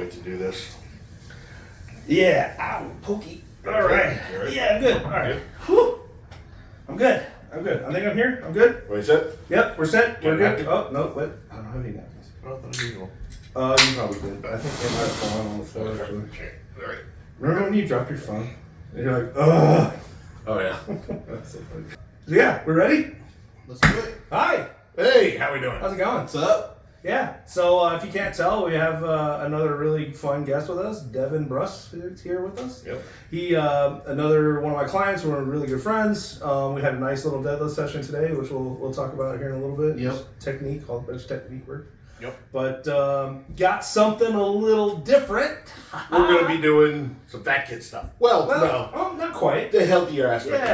wait to do this. Yeah. Ow, pokey. All right. Yeah, I'm good. All right. Whew. I'm good. I think I'm here. I'm good. Wait, set? Yep, we're set. We're Yeah, good. Oh, no, what? I don't have any napkins. Oh, that's unusual. You probably did, but I think they might have fallen on the floor. Actually. Okay. All right. Remember when you dropped your phone? And you're like, ugh. Oh, yeah. That's so funny. So yeah, we're ready? Let's do it. Hi. Hey, how we doing? How's it going? What's up? Yeah. So if you can't tell, we have another really fun guest with us. Devin Bruss is here with us. Yep. He, another one of my clients. We're really good friends. We had a nice little deadlift session today, which we'll talk about here in a little bit. Yep. Technique, all bench technique work. Yep. But got something a little different. We're going to be doing some fat kid stuff. Well, no. Oh, not quite. The healthier aspect.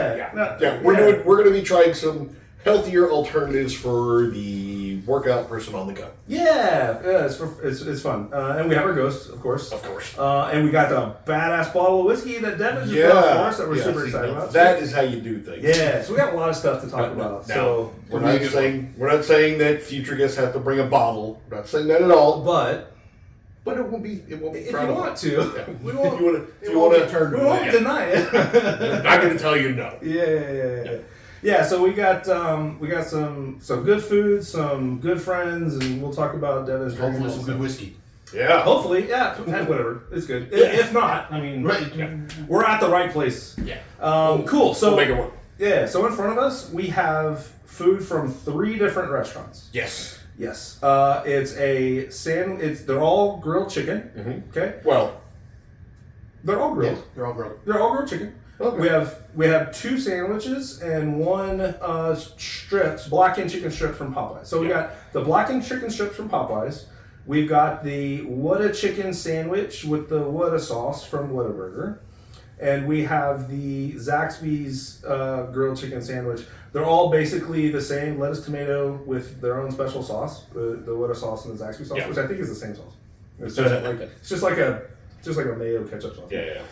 Yeah. We're going to be trying some healthier alternatives for the workout person on the go. Yeah, it's fun. And we have our ghost, of course. Of course. And we got the badass bottle of whiskey that Devin just brought for us that we're super excited about. That is how you do things. Yeah, so we got a lot of stuff to talk about. Now, So we're not saying that future guests have to bring a bottle. We're not saying that at all. But it won't be. If you want to, Yeah. we won't. If you want to turn. We won't deny it. I'm not going to tell you no. Yeah. Yeah, so we got some good food, some good friends, and we'll talk about Devin's journey. Hopefully some good whiskey. Yeah. Hopefully, yeah, whatever. It's good. Yeah. If not, I mean, Right. we're at the right place. Yeah. Cool. So we'll make it work. yeah, so in front of us we have food from 3 different restaurants. Yes. Yes. It's a they're all grilled chicken. Mm-hmm. Okay. Well, They're all grilled. Yeah, they're all grilled. They're all grilled chicken. okay. We have 2 sandwiches and 1 blackened chicken strips from Popeyes. So we got the blackened chicken strips from Popeyes. We've got the Whata chicken sandwich with the Whata sauce from Whataburger. And we have the Zaxby's grilled chicken sandwich. They're all basically the same, lettuce, tomato with their own special sauce, the Whata sauce and the Zaxby sauce, which I think is the same sauce. It's just like a mayo ketchup sauce. Yeah.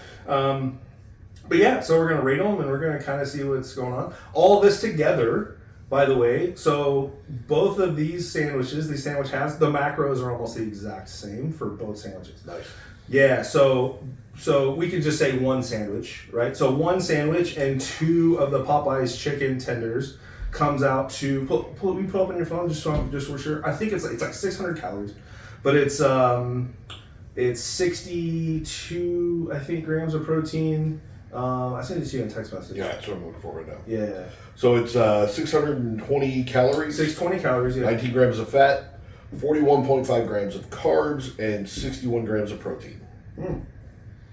But yeah, so we're gonna rate them and we're gonna kind of see what's going on. All this together, by the way. So both of these sandwiches, the macros are almost the exact same for both sandwiches. Nice. Yeah. So we could just say 1 sandwich, right? So 1 sandwich and 2 of the Popeyes chicken tenders comes out to pull up on your phone just so we're sure. I think it's like 600 calories, but it's 62 I think grams of protein. I sent it to you in text message. Yeah, that's what I'm looking for right now. Yeah. So it's 620 calories. 620 calories, yeah. 19 grams of fat, 41.5 grams of carbs, and 61 grams of protein. Mm.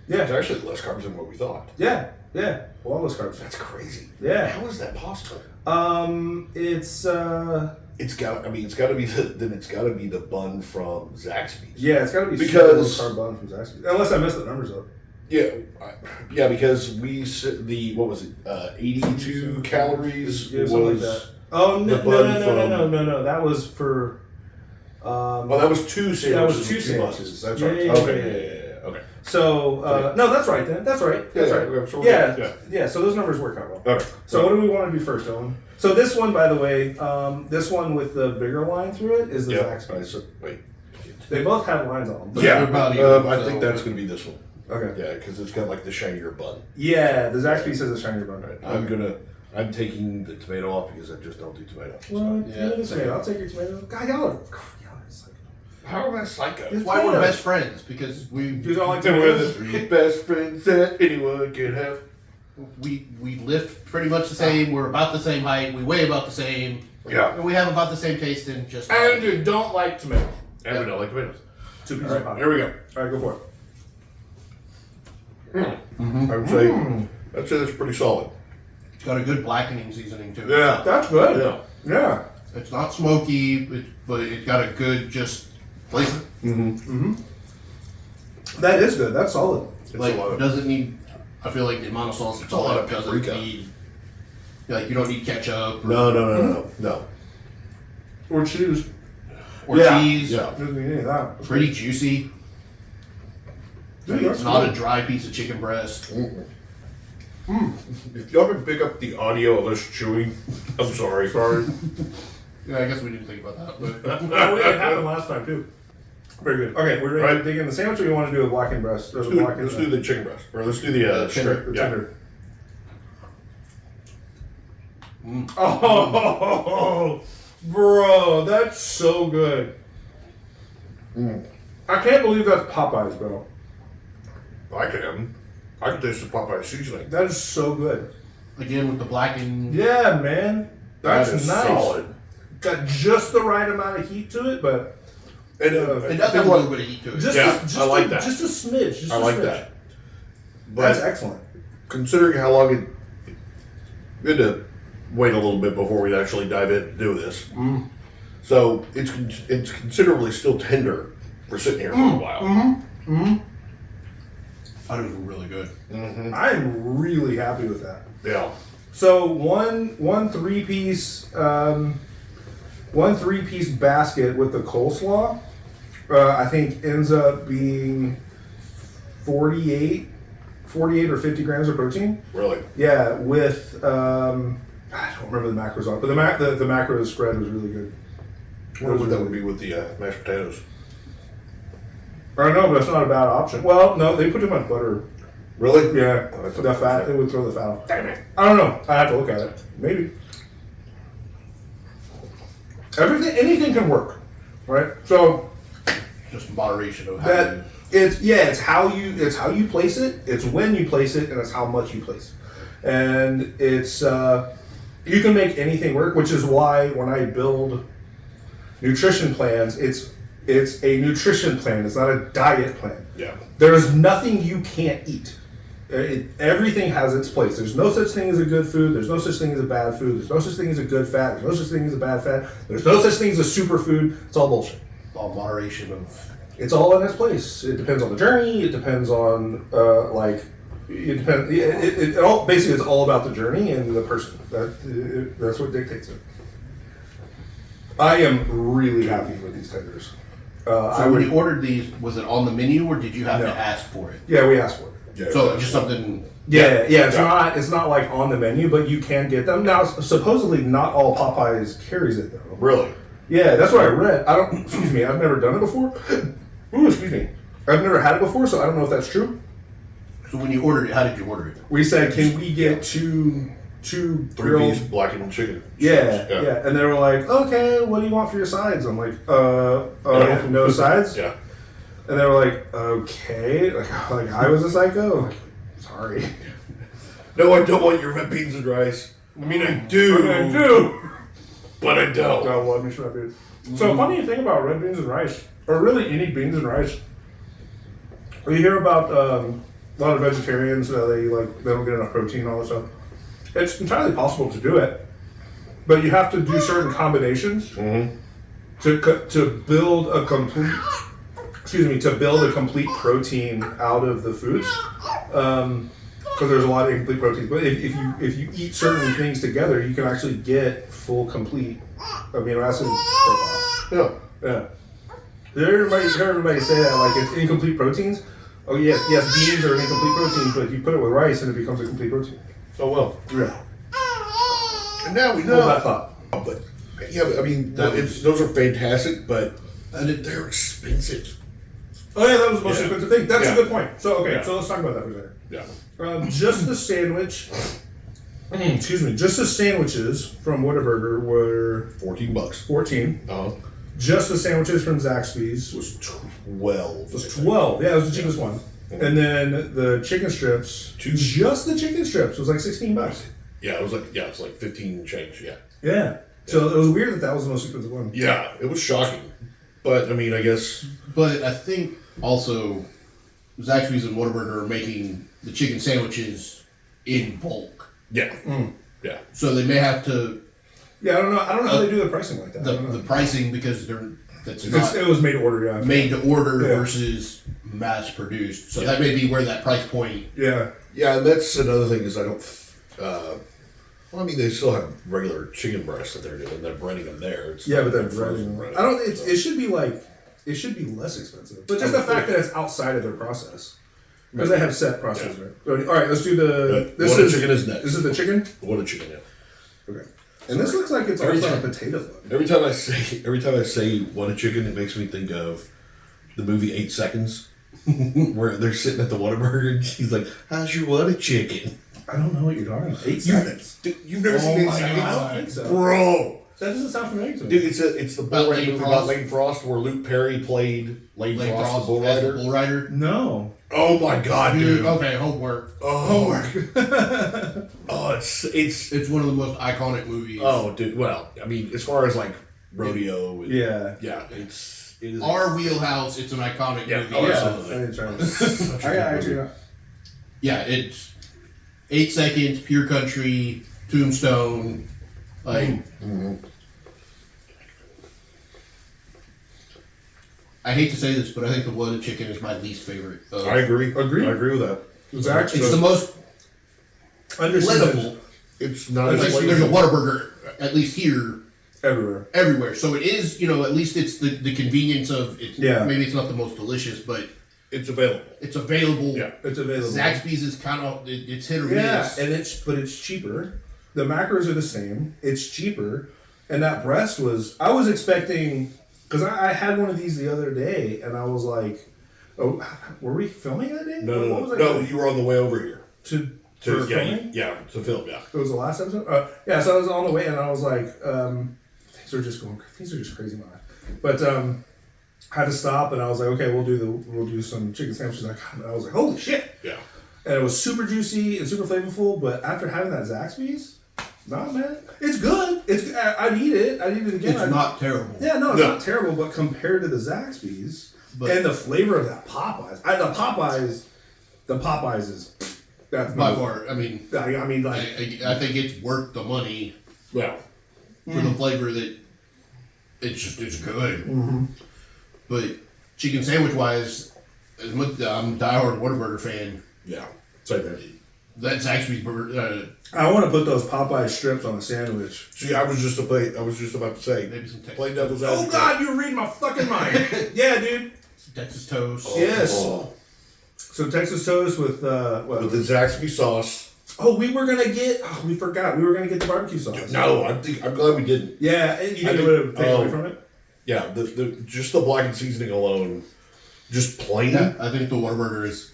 It's Yeah. actually less carbs than what we thought. Yeah. Well, all those carbs. That's crazy. Yeah. How is that possible? It's It's got to be the bun from Zaxby's. yeah, it's gotta be Because- super low carb bun from Zaxby's. Unless I messed the numbers up. Yeah, because we said what was it? 82 calories Yeah, something like was. that. Oh the no! bun from- No! That was for. Oh, that was 2 sandwiches. That was 2 with sandwiches. buns. That's Yeah, right. yeah, Okay. yeah. Okay. So no, that's right then. That's right. That's right. So Yeah. So those numbers work out well. Okay. So what do we want to do first, Owen? So this one, by the way, this one with the bigger line through it is the Zaxby's. Wait. They both have lines on them. But they're about even, I so- think that's going to be this one. Okay. Yeah, because it's got like the shinier bun. Yeah, the Zaxby's says the shinier bun. Right. I'm taking the tomato off because I just don't do tomato. Well, Yeah. give me the tomato. I'll take your tomato. God, y'all are psycho. How am I psycho? That's why we're best friends, because You all like We're tomatoes? the 3 best friends that anyone can have. we lift pretty much the same, we're about the same height, we weigh about the same, Yeah. and we have about the same taste in just And you don't like tomatoes. And we don't like tomatoes. 2 pieces All of right, pie. here we go. All right, go for it. I would say that's pretty solid. It's got a good blackening seasoning too. Yeah. That's good. Yeah. It's not smoky, but it's got a good just flavor. That is good. That's solid. It's Like a lot of doesn't need. I feel like the amount of sauce it's a lot of doesn't paprika. need. Like you don't need ketchup No. Or cheese. or Yeah. cheese. Yeah. Doesn't need any of that. Pretty juicy. Dude, It's that's not good. a dry piece of chicken breast. If y'all can pick up the audio of us chewing, I'm sorry. Yeah, I guess we didn't think about that, but Well, it happened last time too. Very good. Okay, we're ready to dig in the sandwich, or you want to do a blackened breast? Let's do the chicken breast, or let's do the strip. The Yeah. tender. Oh, bro, that's so good. I can't believe that's Popeyes, bro. I can taste the Popeye seasoning. That is so good. Again with the blackened. Yeah, man. That's That is nice. solid. Got just the right amount of heat to it, but It does have a little bit of heat to it. just I like that. Just a smidge. Just I a like smidge. that. That's But excellent. considering how long it, we had to wait a little bit before we'd actually dive in and do this. So it's considerably still tender for sitting here for a while. I thought it was really good. I'm really happy with that. Yeah. So one three-piece basket with the coleslaw, I think ends up being 48 or 50 grams of protein. Really. Yeah, with I don't remember the macros on it, but the macro spread was really good. I wonder what that would be with the mashed potatoes. I know, but it's not a bad option. Well, no, they put too much butter. Really? Yeah, Oh, that's the okay. fat, it would throw the fat off. Damn it. I don't know. I have to look at it. Maybe. Anything can work, right? So Just moderation of how that you- it's how you place it, it's when you place it, and it's how much you place. And it's you can make anything work, which is why when I build nutrition plans, it's a nutrition plan. It's not a diet plan. Yeah. There is nothing you can't eat. Everything has its place. There's no such thing as a good food. There's no such thing as a bad food. There's no such thing as a good fat. There's no such thing as a bad fat. There's no such thing as a superfood. It's all bullshit. all moderation of. It's all in its place. It depends on the journey. It depends on it depends. It all basically it's all about the journey and the person. That's what dictates it. I am really happy with these tenders. So when you ordered these, was it on the menu or did you have No. to ask for it? Yeah, we asked for it. Yeah. So just something. Yeah. It's not like on the menu, but you can get them now. Supposedly, not all Popeyes carries it though. Really? Yeah, that's what I read. I don't. Excuse me. I've never done it before. Ooh, excuse me. I've never had it before, so I don't know if that's true. So when you ordered it, how did you order it? We said, can we get two Three-piece blackened chicken. Yeah, strips. yeah. And they were like, okay, what do you want for your sides? I'm like, no sides? Yeah. And they were like, okay. Like I was a psycho? Like, sorry. No, I don't want your red beans and rice. I mean, I do. I do. But I don't. Oh, well, let me shut up, dude. So, funny thing about red beans and rice, or really any beans and rice, you hear about a lot of vegetarians, they don't get enough protein and all this stuff. It's entirely possible to do it, but you have to do certain combinations to build a complete protein out of the foods. Because there's a lot of incomplete proteins. But if you eat certain things together, you can actually get full complete amino acid profile. Yeah. Yeah. Hear everybody say that like it's incomplete proteins. Oh yes, beans are an incomplete protein, but you put it with rice and it becomes a complete protein. Oh, well. Yeah. And now we know. Hold that thought. But, yeah, but, I mean, those are fantastic, but they're expensive. Oh yeah, that was the most Yeah. expensive thing. That's Yeah. a good point. So okay, Yeah. so let's talk about that for a second. Yeah. Just the sandwich. Excuse me. Just the sandwiches from Whataburger were $14. 14. Uh-huh. Just the sandwiches from Zaxby's Was 12. was 12. Yeah, it was the cheapest one. And then the chicken strips, just the chicken strips was like $16. Yeah, it's like 15 change. Yeah. Yeah. So it was weird that was the most expensive one. Yeah, it was shocking. But I mean, I guess. But I think also Zaxby's and Whataburger are making the chicken sandwiches in bulk. Yeah. Yeah. So they may have to Yeah, I don't know how they do the pricing like that. I don't know. the pricing because that's not It was made to order, yeah. made to order Yeah. versus mass produced. So that may be where that price point. Yeah. Yeah, and that's another thing is I don't. Well, I mean, they still have regular chicken breasts that they're doing. They're breading them there. It's Yeah, not but then frozen breading. bread. I don't. It should be less expensive. But just the fact that it's outside of their process, because they have set process, right? All right, let's do the. What chicken is next? This is the chicken. What a chicken! Yeah. Okay. And this looks like it's also a potato bun. Every time I say what a chicken, it makes me think of the movie 8 Seconds, where they're sitting at the Whataburger and she's like, "How's your what a chicken?" I don't know what you're talking about. 8 seconds. Dude, you've never seen 8 Seconds? I don't think so. Bro. That doesn't sound familiar to me. Dude, it's the bull rider movie about Frost. Lane Frost where Luke Perry played Lane Lane Frost, the Frost bull as the rider. bull rider. No. Oh my god, dude. Okay, homework. Oh, oh, it's One of the most iconic movies. oh, dude. Well, I mean, as far as like rodeo, and, Yeah. yeah, it is Our wheelhouse. It's an iconic Yeah, movie. oh, Yeah. absolutely. I didn't try to. I actually. Yeah, it's 8 Seconds, Pure Country, Tombstone. Like, I hate to say this, but I think the Blooded Chicken is my least favorite. I agree. Agree. I agree with that. It's actually It's the most understood lettable. It's not Like, as there's a Whataburger, at least here, everywhere. everywhere. So it is, at least it's the convenience of it. Yeah. Maybe it's not the most delicious, but it's available. it's available. Yeah. It's available. Zaxby's is kind of it's hit or Yeah, miss. and it's cheaper. The macros are the same. It's cheaper, and that breast was. I was expecting because I had one of these the other day, and I was like, "Oh, were we filming that day? No, What was I no. doing? You were on the way over here To to for filming? to film. Yeah. It was the last episode. Yeah, so I was on the way, and I was like, things are just crazy, man. But I had to stop, and I was like, okay, we'll do some chicken sandwiches. I was like, holy shit! Yeah. And it was super juicy and super flavorful. But after having that Zaxby's, nah, man, it's good. I'd eat it. I'd eat it again. It's not terrible. Yeah, no, it's not terrible. But compared to the Zaxby's and the flavor of that Popeyes, the Popeyes is that's By far, I mean, I mean, like. I think it's worth the money Yeah. for the flavor that it's good. Mm-hmm. But chicken sandwich wise, as much I'm a diehard Whataburger fan. Yeah. Same there. That Zaxby's burger, I want to put those Popeye strips on a sandwich. See, I was just about to say, maybe some Texas, play devil's Oh advocate. God, you're reading my fucking mind. Yeah, dude. Texas toast. Yes. Oh. So Texas toast with With the Zaxby sauce. Oh, we were gonna get. Oh, we forgot. We were gonna get the barbecue sauce. No, I'm glad we didn't. Yeah, and you I didn't think- take away from it. Yeah, the just the blackened seasoning alone, just plain. Yeah, I think the Whataburger is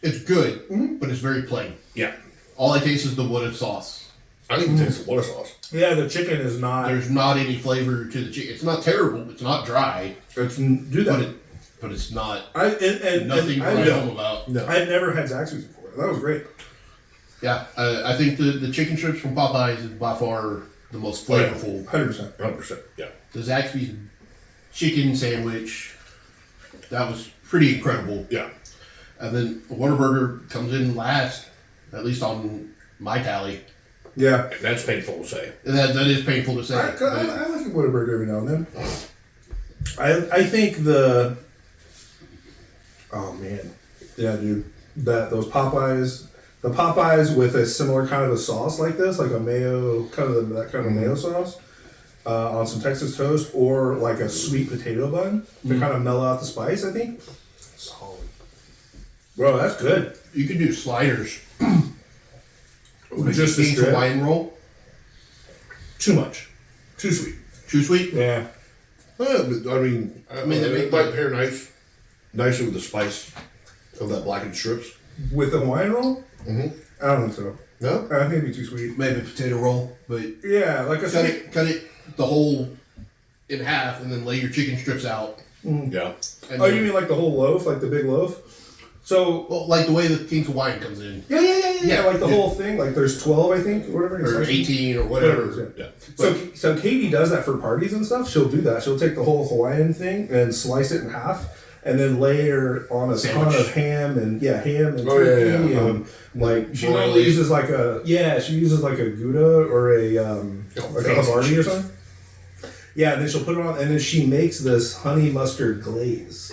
it's good, but it's very plain. Yeah. All I taste is the wooded sauce. I didn't even taste the water sauce. Yeah, the chicken is not. There's not any flavor to the chicken. It's not terrible. It's not dry, It's do that. but it's not and nothing to write home about. No. I've never had Zaxby's before. That was great. Yeah, I think the chicken strips from Popeyes is by far the most flavorful. 100%. 100%. Yeah. The Zaxby's chicken sandwich, that was pretty incredible. Yeah. And then the Whataburger comes in last, at least on my tally. Yeah. That's painful to say. And that is painful to say. I like a Whataburger every now and then. I think the. Oh man, yeah, dude. Those Popeyes, the Popeyes with a similar kind of a sauce like this, like a mayo, that kind of mayo sauce, on some Texas toast, or like a sweet potato bun to kind of mellow out the spice. I think. Solid, bro. That's good. You could do sliders. Just the Beans strip. Hawaiian roll. Too much. Too sweet. Too sweet? Yeah. But, I mean, they it might pair nicely with the spice of that blackened strips. With the Hawaiian roll? Mm-hmm. I don't think so. No? I think it'd be too sweet. Maybe a potato roll, but Yeah, like a sweet. cut it the whole in half and then lay your chicken strips out. Yeah. And Oh, then- you mean like the whole loaf, like the big loaf? So well, like the way the King's Hawaiian comes in. yeah, like the whole thing. Like there's 12, I think, or whatever. Or It's like- 18 or whatever. whatever. Yeah. So Katie does that for parties and stuff. She'll do that. She'll take the whole Hawaiian thing and slice it in half, and then layer on a Sandwich. ton of ham and Oh, yeah, turkey yeah. and like she Broil normally it. uses like a Gouda or a like a Havarti or something. Yeah, and then she'll put it on, and then she makes this honey mustard glaze.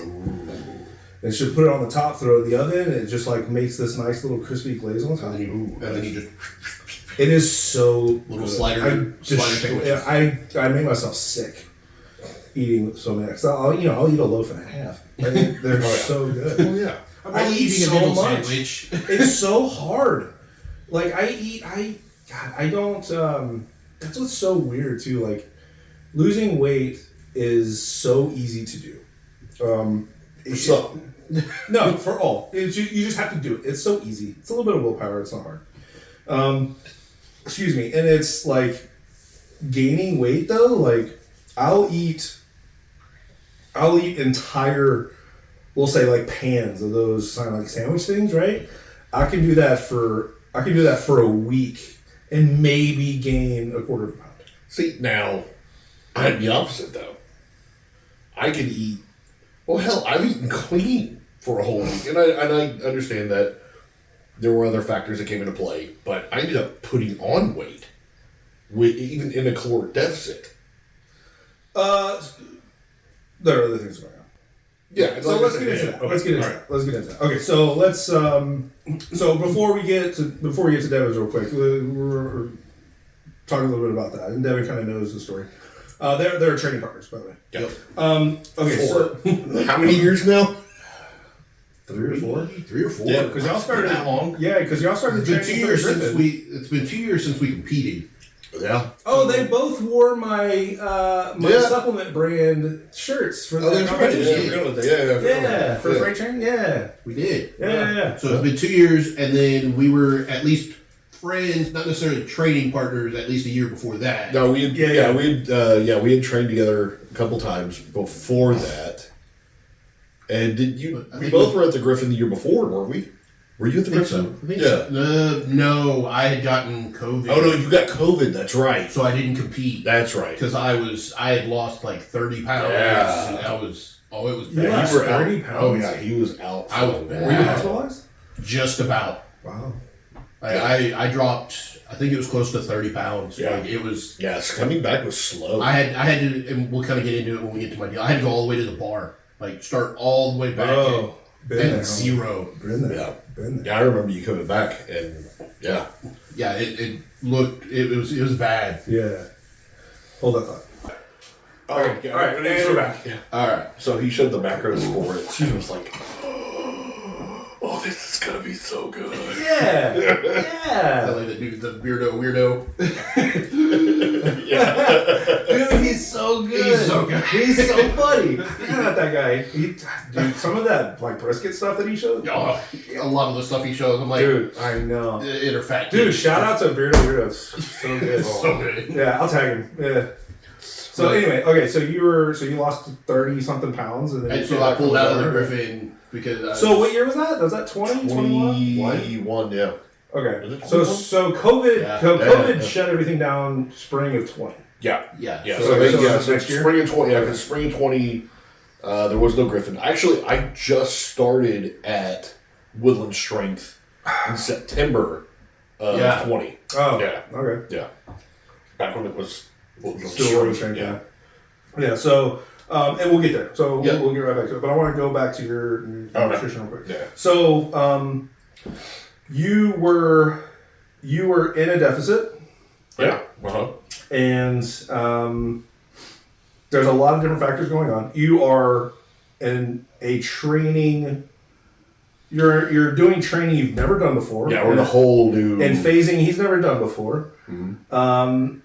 And she'll put it on the top, throw it in the oven, and it just like makes this nice little crispy glaze on top. And then you just It is so Little good. slider sandwiches. I make myself sick eating so many. So I'll eat a loaf and a half. I mean, they're so good. Oh, yeah. I eat eating a so middle much. sandwich. It's so hard. Like I don't. That's what's so weird too. Like losing weight is so easy to do. For some. No, for all. You just have to do it. It's so easy. It's a little bit of willpower. It's not hard. Excuse me. And it's like gaining weight though. Like I'll eat entire, we'll say like pans of those kind of like sandwich things, right? I can do that for a week and maybe gain a quarter of a pound. See, now, I'm the opposite, though. I can eat... Well, hell, I've eaten clean for a whole week. And I understand that there were other factors that came into play, but I ended up putting on weight, even in a caloric deficit. There are other things going on. Yeah. So let's get into that. Let's get into that. Okay, so let's so before we get to Devin's real quick, we're talking a little bit about that, and Devin kind of knows the story. They're training partners, by the way. Yep. Okay, so how many years now? 3 or 4. 3 or 4. Yeah, because y'all started that long. Yeah, because y'all started It's been training 2 years for since Griffin. it's been 2 years since we competed. Yeah. Oh, they both wore my supplement brand shirts for the competition. Yeah, for freight training. Yeah, We did. Yeah. So it's been 2 years, and then we were at least friends, not necessarily training partners, at least a year before that. No, we had we had trained together a couple times before that. And we both were at the Griffin the year before, weren't we? Were you at the Griffin? I think so. No, I had gotten COVID. Oh no, you got COVID. That's right. So I didn't compete. That's right. Because I had lost like 30 pounds. Yeah. And it was You bad. lost 30 pounds? Oh yeah, he was out. I was Were you bad. hospitalized? Just about. Wow. I dropped, I think it was close to 30 pounds. Yeah. Like it was. Yes, coming back was slow. I had to, and we'll kind of get into it when we get to my deal. I had to go all the way to the bar. Like start all the way back been at 0. Been there. Yeah. Been there. Yeah, I remember you coming back, and yeah. Yeah, it was bad. Yeah. Hold that thought. All right, and we're back. Yeah. All right. So he showed the macros for it. She was like, "Oh, this is gonna be so good." Yeah. I Yeah. like that dude, the weirdo. Dude, he's so good. He's so good. He's so funny. Look at that guy. Dude, some of that like brisket stuff that he showed. Oh, a lot of the stuff he shows, I'm like, Dude, I know. inner fat. Dude, shout out to Beardo Weirdos. So good. So good. Yeah, I'll tag him. Yeah. So anyway, okay, so you lost 30 something pounds, and then And so I pulled out of the Griffin because. So what year was that? Was that 20, 21? 21, yeah. Okay. Was it So COVID Yeah. COVID Yeah. shut everything down spring of 20. Yeah. Yeah. Yeah. So So, this so next year? spring of 20. Yeah, because spring of 20, there was no Griffin. Actually, I just started at Woodland Strength in September of Yeah. 20. Oh. Yeah. Okay. Yeah. Back when it was Woodland Still Woodland Strength, yeah. So and we'll get there. So Yeah. we'll get right back to it. But I want to go back to your nutrition real quick. Yeah. So you were in a deficit. Yeah. Uh-huh. And there's a lot of different factors going on. You are in a training. You're doing training you've never done before. Yeah, we're in a whole new... And phasing he's never done before. Mhm.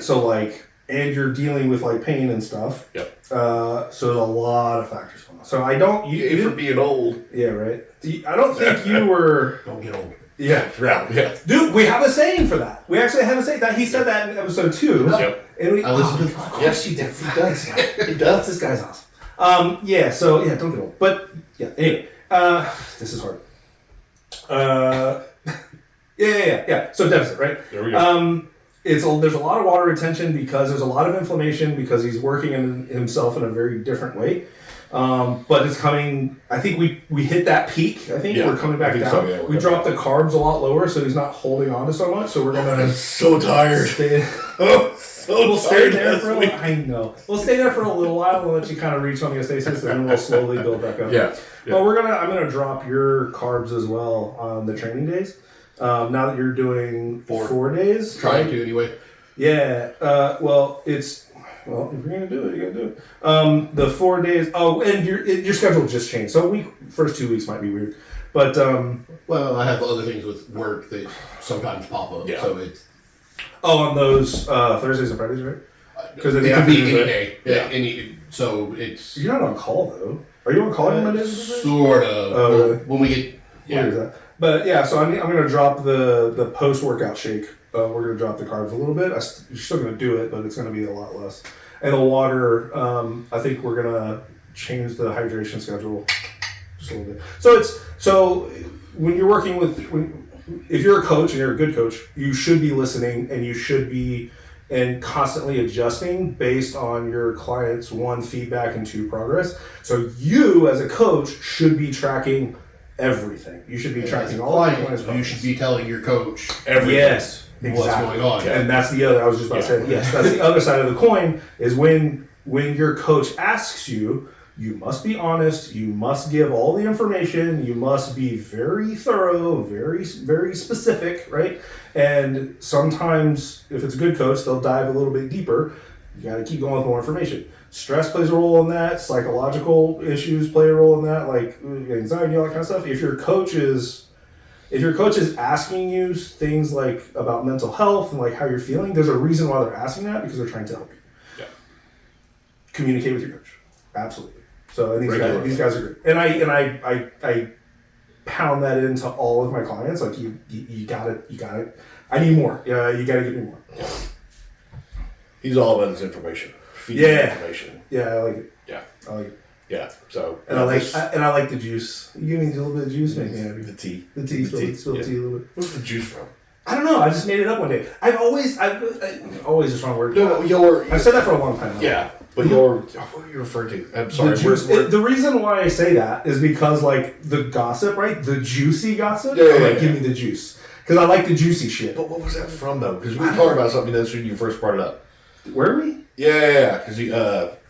So like, and you're dealing with like pain and stuff. Yep. So there's a lot of factors going on. So I don't. You for being old. Yeah, right. I don't think you were. Don't get old. Yeah. Yeah. Dude, we have a saying for that. We actually have a saying that he said that in episode 2. Yep. And we, I listened to of course he does. He does. He does. This guy's awesome. Yeah. So yeah, don't get old. But yeah. Anyway, this is hard. Yeah. So deficit, right? There we go. There's a lot of water retention because there's a lot of inflammation because he's working in himself in a very different way. But it's coming. I think we hit that peak. I think Yeah, we're coming back I think down. so, yeah, we're We coming dropped the carbs a lot lower, so he's not holding on to so much. So we're gonna I'm so tired. stay. We'll stay there for a while. I know. We'll stay there for a little while and let you kind of reach homeostasis, and then we'll slowly build back up. Yeah. Well, I'm gonna drop your carbs as well on the training days. Now that you're doing 4 days, Trying to anyway. yeah. If you're gonna do it, you gotta do it. The 4 days. Oh, and your schedule just changed. So first 2 weeks might be weird, but Well, I have other things with work that sometimes pop up. Yeah. So it's. on those Thursdays and Fridays, right? Because It in the could be afternoons, any right? day. Yeah. So it's You're not on call though. Are you on call on Mondays? sort of. Oh, really? When we get What is that? But yeah, so I'm going to drop the post workout shake. We're going to drop the carbs a little bit. You're still going to do it, but it's going to be a lot less. And the water, I think we're going to change the hydration schedule just a little bit. So when you're working with, if you're a coach and you're a good coach, you should be listening and you should be and constantly adjusting based on your client's 1, feedback, and 2, progress. So you as a coach should be tracking everything. You should be tracking all the clients. You should be telling your coach everything. Yes, what's exactly. going on. And that's the other. I was just about to say yes. That's the other side of the coin. Is when your coach asks you, you must be honest. You must give all the information. You must be very thorough, very very specific, right? And sometimes, if it's a good coach, they'll dive a little bit deeper. You got to keep going with more information. Stress plays a role in that. Psychological issues play a role in that, like anxiety, all that kind of stuff. If your coach is asking you things like about mental health and like how you're feeling, there's a reason why they're asking that, because they're trying to help you. Yeah. Communicate with your coach. Absolutely. So and these guys are great. And I pound that into all of my clients. Like you got it. I need more. Yeah, you got to give me more. Yeah. He's all about his information. Information. Yeah, I like it. Yeah. I like it. Yeah. So. And I like the juice. You give me a little bit of juice, make me happy. The tea. The tea. Spill the tea a little bit. Where's the juice from? I don't know. I just made it up one day. Always a strong word. No, I've said that for a long time now. Yeah. But what are you referring to? I'm sorry. The juice. The reason why I say that is because like the gossip, right? The juicy gossip. Give me the juice. Because I like the juicy shit. But what was that from though? Because we were talking about something that's when you first brought it up. Were we? Yeah. Because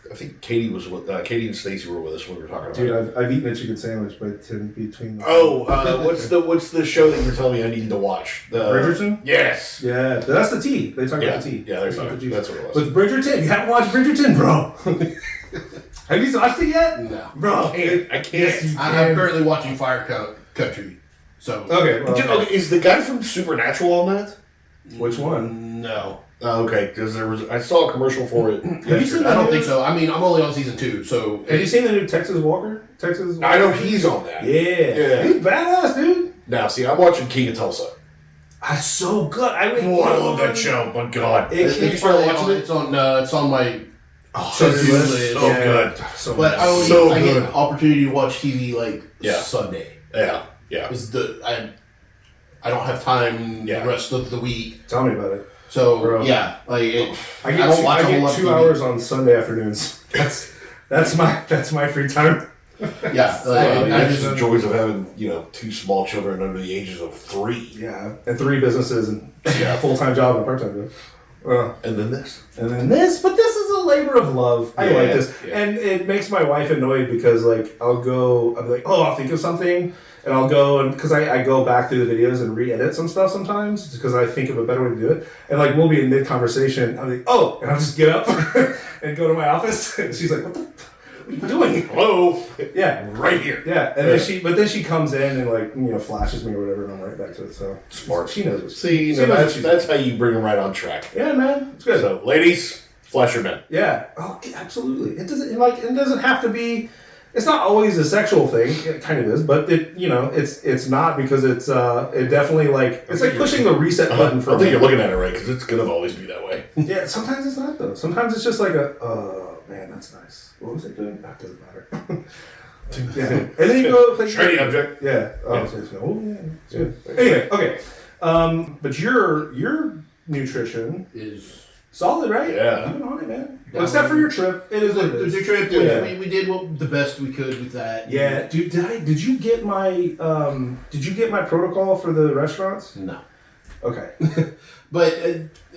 I think Katie was with Katie and Stacy were with us when we were talking about it. Dude, I've eaten a chicken sandwich, but in between. What's the show that you were telling me I needed to watch? Bridgerton? Yes. Yeah, that's the tea. They talk about the tea. Yeah, that's not the juice. That's what it was. With Bridgerton, you haven't watched Bridgerton, bro. Have you watched it yet? No, bro. I can't. Yes, I'm currently watching Fire Country. So okay, well, okay. Is the guy from Supernatural on that? Which one? No. Okay, because I saw a commercial for it. Have you seen I don't think so. I mean, I'm only on season 2, so. Have you seen the new Texas Walker? I know he's on that. Yeah. He's badass, dude. Now, see, I'm watching King of Tulsa. That's so good. I love that show. My God, It's on my. So good. But I get an opportunity to watch TV like Sunday. Yeah. I don't have time the rest of the week. Tell me about it. So I don't watch a whole lot of 2 TV. hours on Sunday afternoons. That's my free time. Yeah, I just the joys of having 2 small children under the ages of 3. Yeah, and 3 businesses and full-time job and part-time job. And then this. But this is a labor of love. I like this, and it makes my wife annoyed because I'll be like, I'll think of something. And I'll go and because I go back through the videos and re-edit some stuff sometimes because I think of a better way to do it. And we'll be in mid-conversation. I'm like, and I'll just get up and go to my office. And she's like, what are you doing? Hello. Yeah. Right here. Yeah. And then she comes in and flashes me or whatever, and I'm right back to it. So smart. She knows. That's how you bring them right on track. Yeah, man. It's good. So, ladies, flash your men. Yeah. Oh, absolutely. It doesn't have to be. It's not always a sexual thing. It kind of is, but it's not because it's it definitely it's like pushing the reset button for. I think you're looking at it right because it's gonna always be that way. Yeah, sometimes it's not though. Sometimes it's just like man, that's nice. What was it doing? That doesn't matter. Yeah. And then you go play shiny object. Yeah. Anyway, okay. But your nutrition is solid, right? Yeah. You've been on it, man. Well, except for your trip, it is what it is. The trip, we did the best we could with that. Yeah, dude. Did you get my protocol for the restaurants? No. Okay. But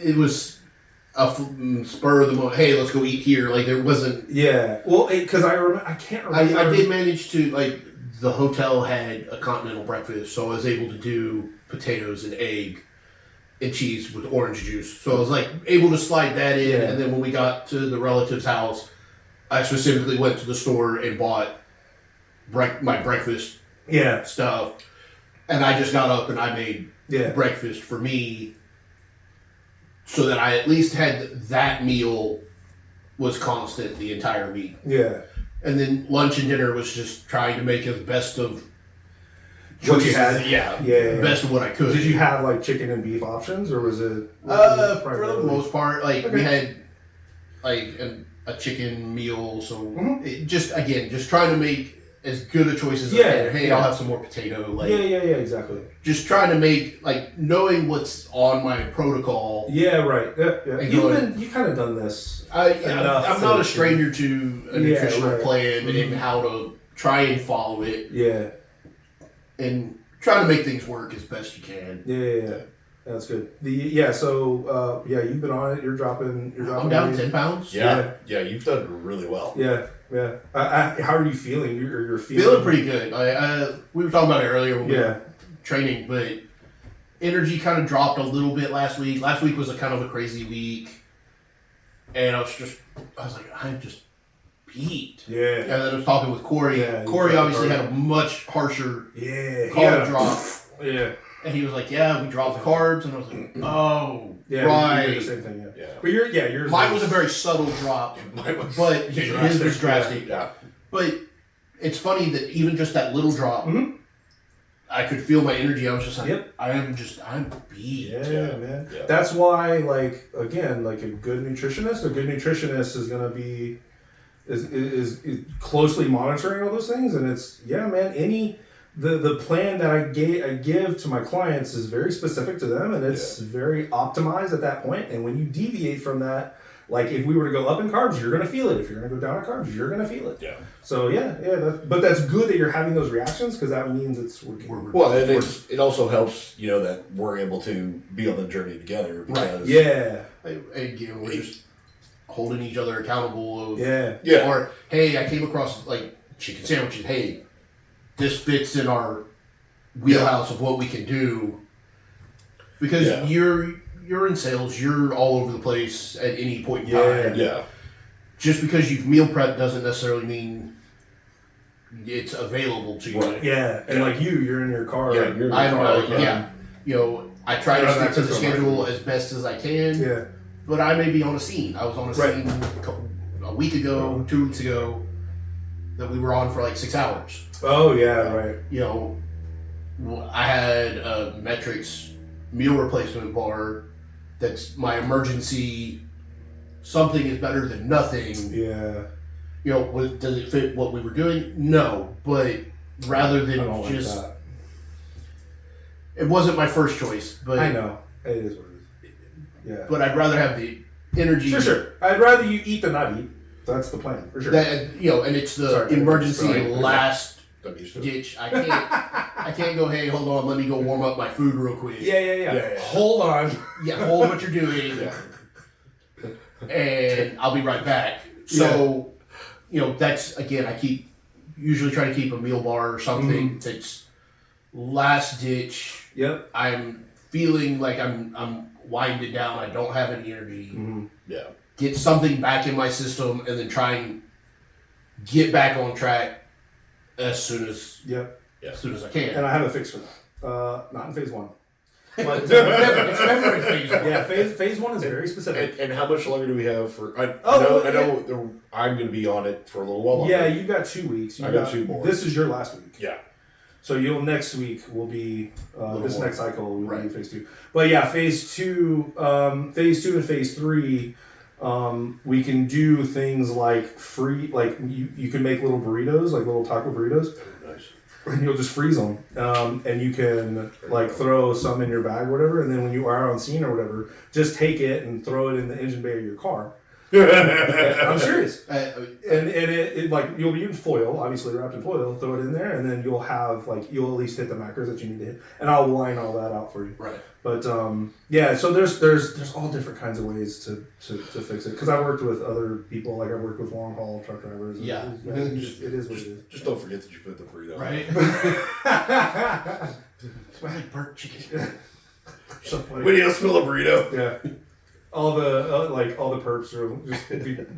it was a spur of the moment. Hey, let's go eat here. There wasn't. Yeah. Well, because I can't remember. I did manage to the hotel had a continental breakfast, so I was able to do potatoes and egg and cheese with orange juice. So I was able to slide that in, and then when we got to the relative's house, I specifically went to the store and bought my breakfast stuff. And I just got up and I made breakfast for me so that I at least had that meal was constant the entire week. Yeah. And then lunch and dinner was just trying to make as best of What you had? Yeah. Best of what I could. Did you have like chicken and beef options, or was it? For the most part, like Okay. we had like a chicken meal, so Mhm. it just trying to make as good a choice as I Yeah, can. Hey, yeah. I'll have some more potato. Like Yeah, exactly. just trying to make like knowing what's on my protocol. Yeah, right. Yeah. And You've kind of done this. Enough I'm not to- a stranger to a Yeah, nutritional right. plan Mhm. and how to try and follow it Yeah. and try to make things work as best you can. Yeah. That's good. So you've been on it. You're dropping. I'm down 10 pounds. Yeah, you've done really well. Yeah. How are you feeling? You're Feeling pretty good. We were talking about it earlier when we Yeah. were training, but energy kind of dropped a little bit last week. Last week was a kind of a crazy week, and I was like, I'm just beat. Yeah. And then I was talking with Corey. Yeah, Corey you obviously talked had a much harsher Yeah. carb drop, Yeah. and he was like, "Yeah, we dropped the carbs," and I was like, "Oh, Yeah. right." We did the same thing. Yeah. Yeah. But yours. Mine was a very subtle drop, Mine was but his was drastic. Yeah. But it's funny that even just that little drop, Mhm. I could feel my energy. I was just like, Yep. I'm beat. Yeah, Yeah. man. Yeah. That's why, like, again, like a good nutritionist is gonna be is closely monitoring all those things, and it's man. The plan that I give to my clients is very specific to them, and it's very optimized at that point. And when you deviate from that, like if we were to go up in carbs, you're gonna feel it. If you're gonna go down in carbs, you're gonna feel it. Yeah. So but that's good that you're having those reactions, because that means it's working. Well, and it also helps, that we're able to be on the journey together. Because Yeah. Again, we're just holding each other accountable. Yeah. Or, hey, I came across like chicken sandwiches. Hey, this fits in our wheelhouse of what we can do. Because you're in sales, you're all over the place at any point in time. Yeah. Just because you've meal prepped doesn't necessarily mean it's available to you. Right. Yeah. And like you're in your car. Yeah, you're in your I'm car. I try to Yeah, stick to the that's schedule as best as I can. Yeah. But I may be on a scene. I was on a Right. scene a week ago, 2 weeks ago, that we were on for like 6 hours. Oh yeah. Right. I had a Metrics meal replacement bar that's my emergency. Something is better than nothing. Yeah. Does it fit what we were doing? No, but rather I than don't like just, that. it wasn't my first choice. But I know it is what it is. Yeah. But I'd rather have the energy. For sure. I'd rather you eat than not eat. That's the plan. For sure. That and it's the Sorry, emergency sorry. last I'm used to it. ditch. I can't go. Hey, hold on. Let me go warm up my food real quick. Yeah. Hold on. Yeah, hold what you're doing, and I'll be right back. So, that's again. I usually try to keep a meal bar or something that's last ditch. Yep. I'm feeling like I'm winded down. I don't have any energy. Mm-hmm. Yeah. Get something back in my system, and then try and get back on track as soon as I can. And I have a fix for that. Not in phase one. But It's never in phase one. yeah, phase one is very specific. And how much longer do we have for? I Oh, know I'm going to be on it for a little while longer. Yeah, you've got 2 weeks. I got 2 more. This is your last week. Yeah. So next week will be this more. next cycle will be Right. phase 2. But yeah, phase 2 and phase 3, we can do things like you can make little burritos, like little taco burritos, Nice. and you'll just freeze them, and you can like throw some in your bag or whatever, and then when you are on scene or whatever, just take it and throw it in the engine bay of your car. I'm serious. And it like you'll be in foil, obviously wrapped in foil. Throw it in there, and then you'll at least hit the macros that you need to hit, and I'll line all that out for you. Right. But so there's all different kinds of ways to fix it. Because I worked with other people, like I worked with long haul truck drivers. and Yeah. it is what it is. Just don't forget that you put the burrito. Right. Smells like burnt chicken. So funny. When you smell a burrito. Yeah. All the perps are just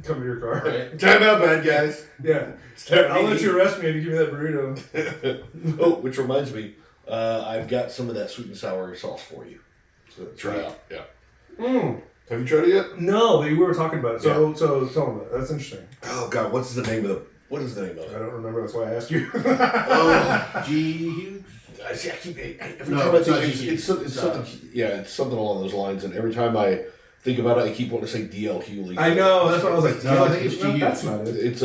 come to your car. Right. Time out, bad guys. Yeah. I'll let you arrest me if you give me that burrito. Oh, which reminds me, I've got some of that sweet and sour sauce for you. So try it out. Yeah. Have you tried it yet? No, but we were talking about it. So tell me about it. That's interesting. Oh God, what is the name of I it? don't remember. That's why I asked you. G Hughes. Every time I think it's something. Yeah, it's something along those lines. And every time I think about it, I keep wanting to say DL Hewley. I know. That's what I was like. No, I think it's no, G. that's not it. It's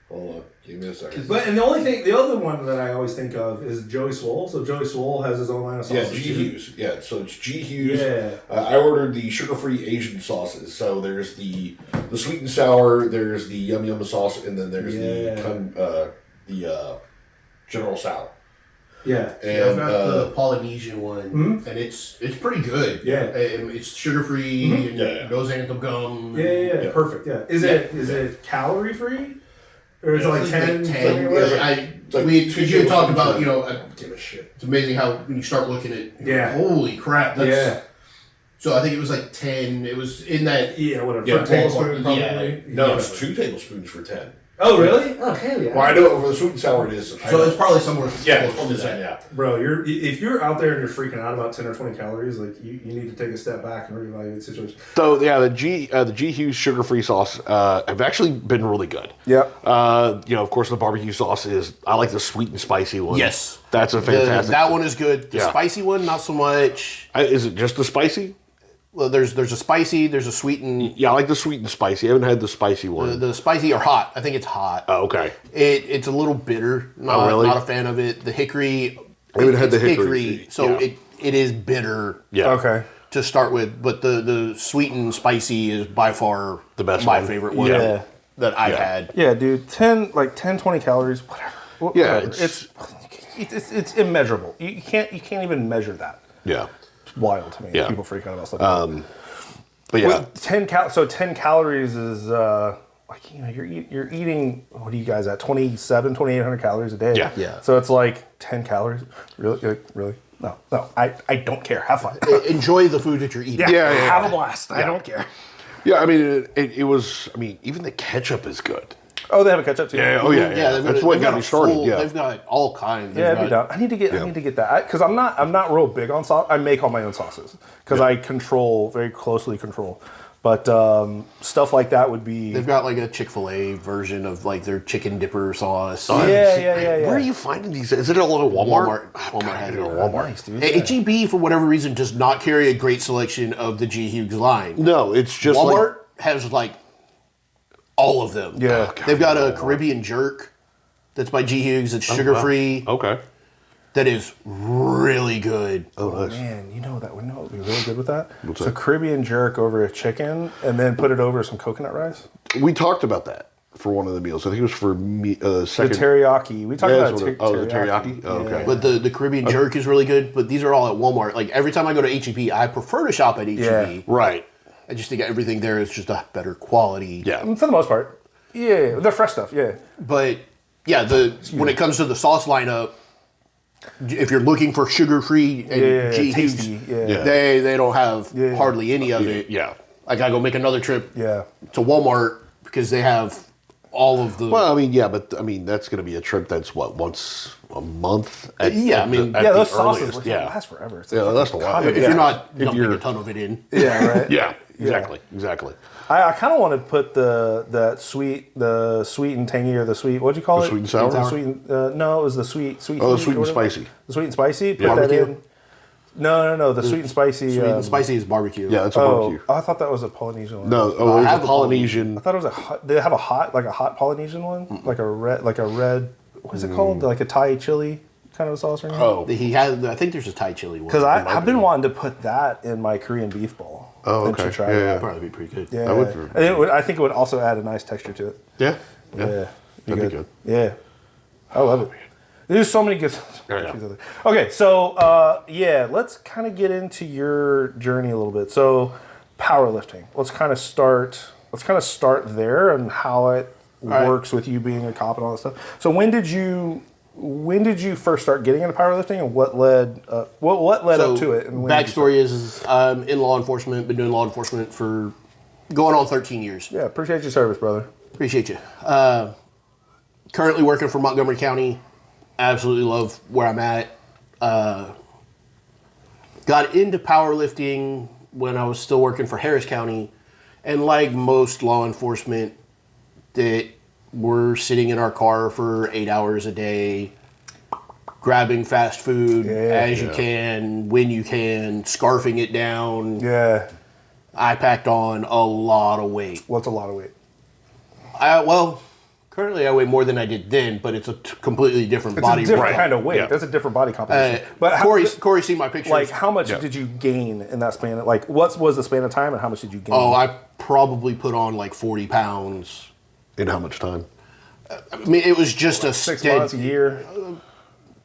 Hold on, give me a second. But and the other one that I always think of is Joey Swole. So Joey Swole has his own line of sauces. Yeah, G Hughes. Yeah, so it's G Hughes. Yeah. I ordered the sugar-free Asian sauces. So there's the sweet and sour, there's the yum yum sauce, and then there's the General Sour. Yeah. And I've got the Polynesian one, and it's pretty good. Yeah. It's sugar free and goes anthem gum. Yeah. Perfect. Yeah. Is it calorie free? Or is it like 10? Because you had talked about, I don't give a shit. it's amazing how when you start looking at, holy crap, that's. So I think it was like 10. It was in that. Yeah, whatever. Yeah, for a tablespoon, probably. Yeah. No, it's 2 tablespoons for 10. Oh, really? Oh, hell yeah. Well, I know for the sweet and sour it is. So it's probably somewhere close to that, yeah. Bro, if you're out there and you're freaking out about 10 or 20 calories, like you need to take a step back and reevaluate the situation. So yeah, the G Hughes sugar-free sauce have actually been really good. Yeah. Of course the barbecue sauce I like the sweet and spicy one. Yes. That's a fantastic. That one is good. The spicy one, not so much. Is it just the spicy? Well, there's a spicy, there's a sweet and... Yeah, I like the sweet and spicy. I haven't had the spicy one. The spicy are hot. I think it's hot. Oh, okay. It's a little bitter. Not a fan of it. The hickory... I haven't had the hickory. So it is bitter. Yeah. Okay. To start with, but the sweet and spicy is by far the best my one. favorite one that I've had. Yeah, dude. 20 calories, whatever. Yeah, it's immeasurable. You can't even measure that. Yeah. Wild to me. Yeah. People freak out about stuff like that. But yeah. 10 calories is you're eating, what are you guys at, 2,800 calories a day? Yeah. So it's like 10 calories. Really? No, I don't care. Have fun. Enjoy the food that you're eating. Yeah. Have a blast. I don't care. Yeah, I mean it was even the ketchup is good. Oh, they have a ketchup too. Yeah. Oh yeah. That's what got me started. They've got all kinds. Yeah, be down. I need to get that because I'm not real big on sauce. I make all my own sauces because I very closely control. But stuff like that would be. They've got like a Chick-fil-A version of like their chicken dipper sauce. Yeah. Where are you finding these? Is it all at Walmart? Walmart has it. Walmart. Nice, dude. HEB for whatever reason does not carry a great selection of the G Hughes line. No, it's just Walmart has like all of them. Yeah. They've got a Caribbean jerk that's by G Hughes. It's sugar free. Okay. That is really good. Oh, nice. Man, you know what would be really good with that? What's So that? Caribbean jerk over a chicken and then put it over some coconut rice. We talked about that for one of the meals. I think it was for me. The Second. teriyaki. We talked about The teriyaki. Oh, okay. But the Caribbean jerk is really good. But these are all at Walmart. Like every time I go to HEB, I prefer to shop at HEB. Yeah. Right. I just think everything there is just a better quality. Yeah. For the most part. Yeah, they're fresh stuff, yeah. But yeah, when it comes to the sauce lineup, if you're looking for sugar-free and G Hughes, tasty, they don't have hardly any of it. Yeah. I gotta go make another trip Yeah. to Walmart because they have all of the. Well, but that's going to be a trip that's once a month. Those sauces last forever. It's that's a lot. if you're not dumping a ton of it in. Yeah, right. Yeah, exactly. I kind of want to put the sweet and tangy or the sweet. What'd you call it? Sweet and sour. The sweet. No, it was the sweet. Oh, the sweet and spicy. The sweet and spicy. Put Barbecue? that in. No. The sweet and spicy. Sweet and spicy is barbecue. Yeah, that's a barbecue. I thought that was a Polynesian one. No, it was a Polynesian. I thought it was a hot. They have a hot Polynesian one, like a red. What is it called? Like a Thai chili kind of a sauce or anything? Oh, I think there's a Thai chili one. Because I've been wanting to put that in my Korean beef bowl. Oh, and okay. to try Yeah, that. That'd probably be pretty good. Yeah, I think it would also add a nice texture to it. yeah. Yeah, That'd be good. Yeah, I love it. There's so many good. Yeah. Okay, so let's kind of get into your journey a little bit. So, powerlifting. Let's kind of start there and how it works with you being a cop and all that stuff. So, when did you first start getting into powerlifting, and what led up to it? And Backstory is I'm in law enforcement. Been doing law enforcement for going on 13 years. Yeah, appreciate your service, brother. Appreciate you. Currently working for Montgomery County. Absolutely love where I'm at. Got into powerlifting when I was still working for Harris County, and like most law enforcement, that we're sitting in our car for 8 hours a day, grabbing fast food as you can, when you can, scarfing it down. Yeah. I packed on a lot of weight. What's a lot of weight? Currently I weigh more than I did then, but it's a completely different body. It's a different weight. kind of weight. Yeah. That's a different body composition. But Corey, see my pictures. like, how much did you gain in that span? Like, what was the span of time, and how much did you gain? Oh, I probably put on like 40 pounds. In how much time? I mean, it was just a 6 steady months, a year,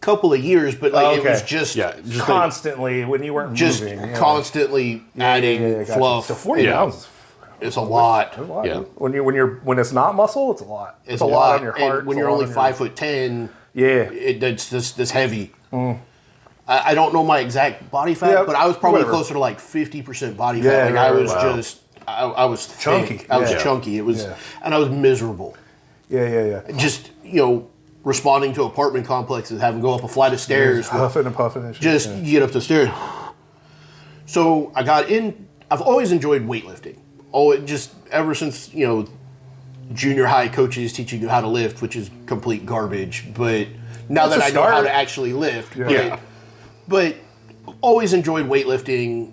couple of years, but like it was just constantly when you weren't just moving, constantly adding gotcha. fluff. So 40 pounds is It's a lot. a lot. Yeah. When it's not muscle, it's a lot. It's a lot on your heart. And when it's a you're lot only on your- 5'10", it's this heavy. I don't know my exact body fat, Yeah, but I was probably whatever. closer to like 50% body Yeah, fat. Like I was wow. just, I was Chunky. thick. I was Yeah. chunky. It was, Yeah. and I was miserable. Yeah. Just responding to apartment complexes, having to go up a flight of stairs. Huffing and puffing and shit. Just get up the stairs. So I got in. I've always enjoyed weightlifting. Just ever since junior high coaches teaching you how to lift, which is complete garbage. But now That's that a I know how start. to actually lift, Yeah. but always enjoyed weightlifting.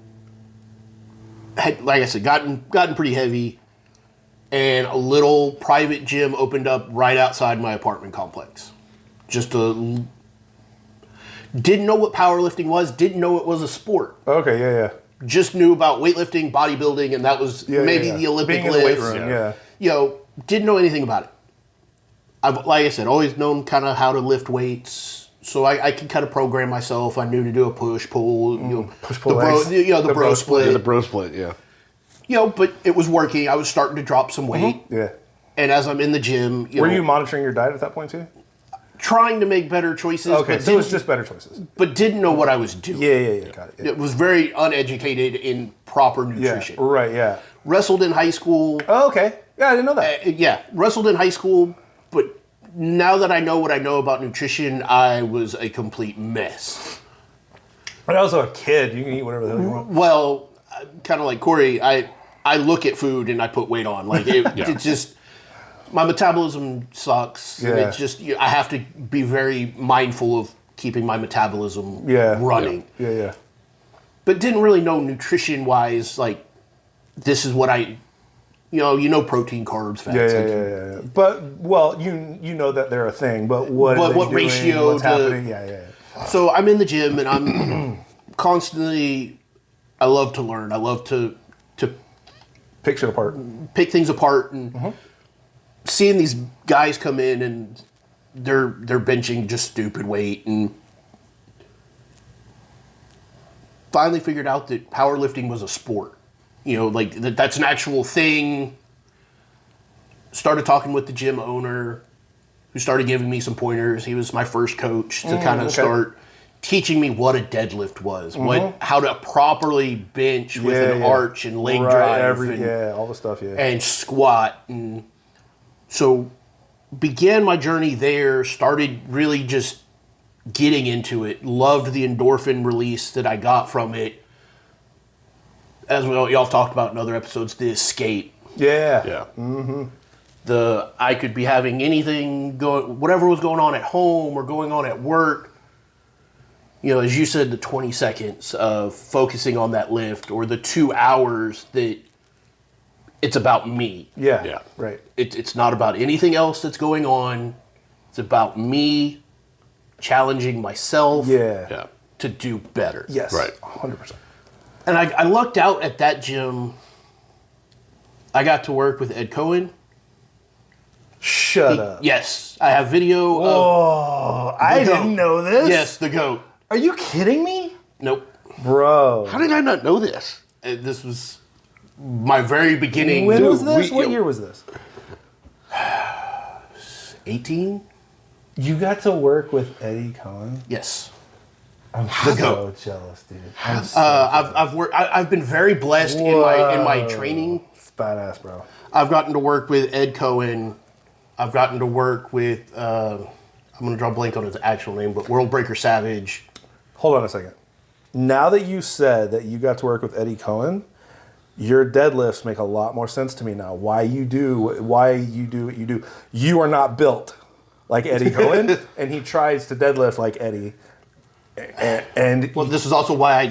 Had, like I said, gotten pretty heavy, and a little private gym opened up right outside my apartment complex. Didn't know what powerlifting was. Didn't know it was a sport. Okay, yeah. Just knew about weightlifting, bodybuilding, and that was maybe the Olympic Being in the weight lifts. room, yeah. Didn't know anything about it. I've, like I said, always known kind of how to lift weights, so I could kind of program myself. I knew to do a push, pull, push, pull the bro, legs. the bro split. The bro split, yeah. But it was working. I was starting to drop some weight, Yeah. and as I'm in the gym, Were you monitoring your diet at that point too? trying to make better choices. Okay, but so it was just better choices. but didn't know what I was doing. Yeah, got it. Yeah. It was very uneducated in proper Yeah, nutrition. right, yeah. Wrestled in high school. Oh, okay. Yeah, I didn't know that. Wrestled in high school, but now that I know what I know about nutrition, I was a complete mess. But also a kid. You can eat whatever the hell you want. Well, kind of like Corey, I look at food and I put weight on. Like it's just my metabolism sucks. And Yeah. it's just I have to be very mindful of keeping my metabolism running. Yeah. But didn't really know nutrition wise. Like this is what I. Protein, carbs, fats. Yeah. But you know that they're a thing. But what What ratio What's to- happening? Yeah. So I'm in the gym and I'm constantly. I love to learn. I love to Pick shit apart. pick things apart and seeing these guys come in and they're benching just stupid weight and finally figured out that powerlifting was a sport. That's an actual thing. Started talking with the gym owner who started giving me some pointers. He was my first coach to kind of start teaching me what a deadlift was, how to properly bench with an arch and leg drive all the stuff, and squat. And so began my journey there, started really just getting into it, loved the endorphin release that I got from it. As y'all talked about in other episodes, the escape. Yeah. I could be having anything whatever was going on at home or going on at work. As you said, the 20 seconds of focusing on that lift or the 2 hours that it's about me. Yeah. Right. It's not about anything else that's going on. It's about me challenging myself Yeah. to do better. Yes. Right. 100%. And I lucked out at that gym. I got to work with Ed Cohen. Shut up. Yes. I have video of... Oh, I goat. didn't know this. Yes, the GOAT. Are you kidding me? Nope. Bro. How did I not know this? This was my very beginning. When was Dude, this? we- What year was this? 18? You got to work with Eddie Cohen? Yes. I'm The so goat. jealous, dude. I'm so I've worked. I've been very blessed in my Whoa. training. It's badass, bro. I've gotten to work with Ed Cohen. I've gotten to work with. I'm going to draw a blank on his actual name, but World Breaker Savage. Hold on a second. Now that you said that you got to work with Eddie Cohen, your deadlifts make a lot more sense to me now. Why you do what you do. You are not built like Eddie Cohen, and he tries to deadlift like Eddie. And Well, this is also why I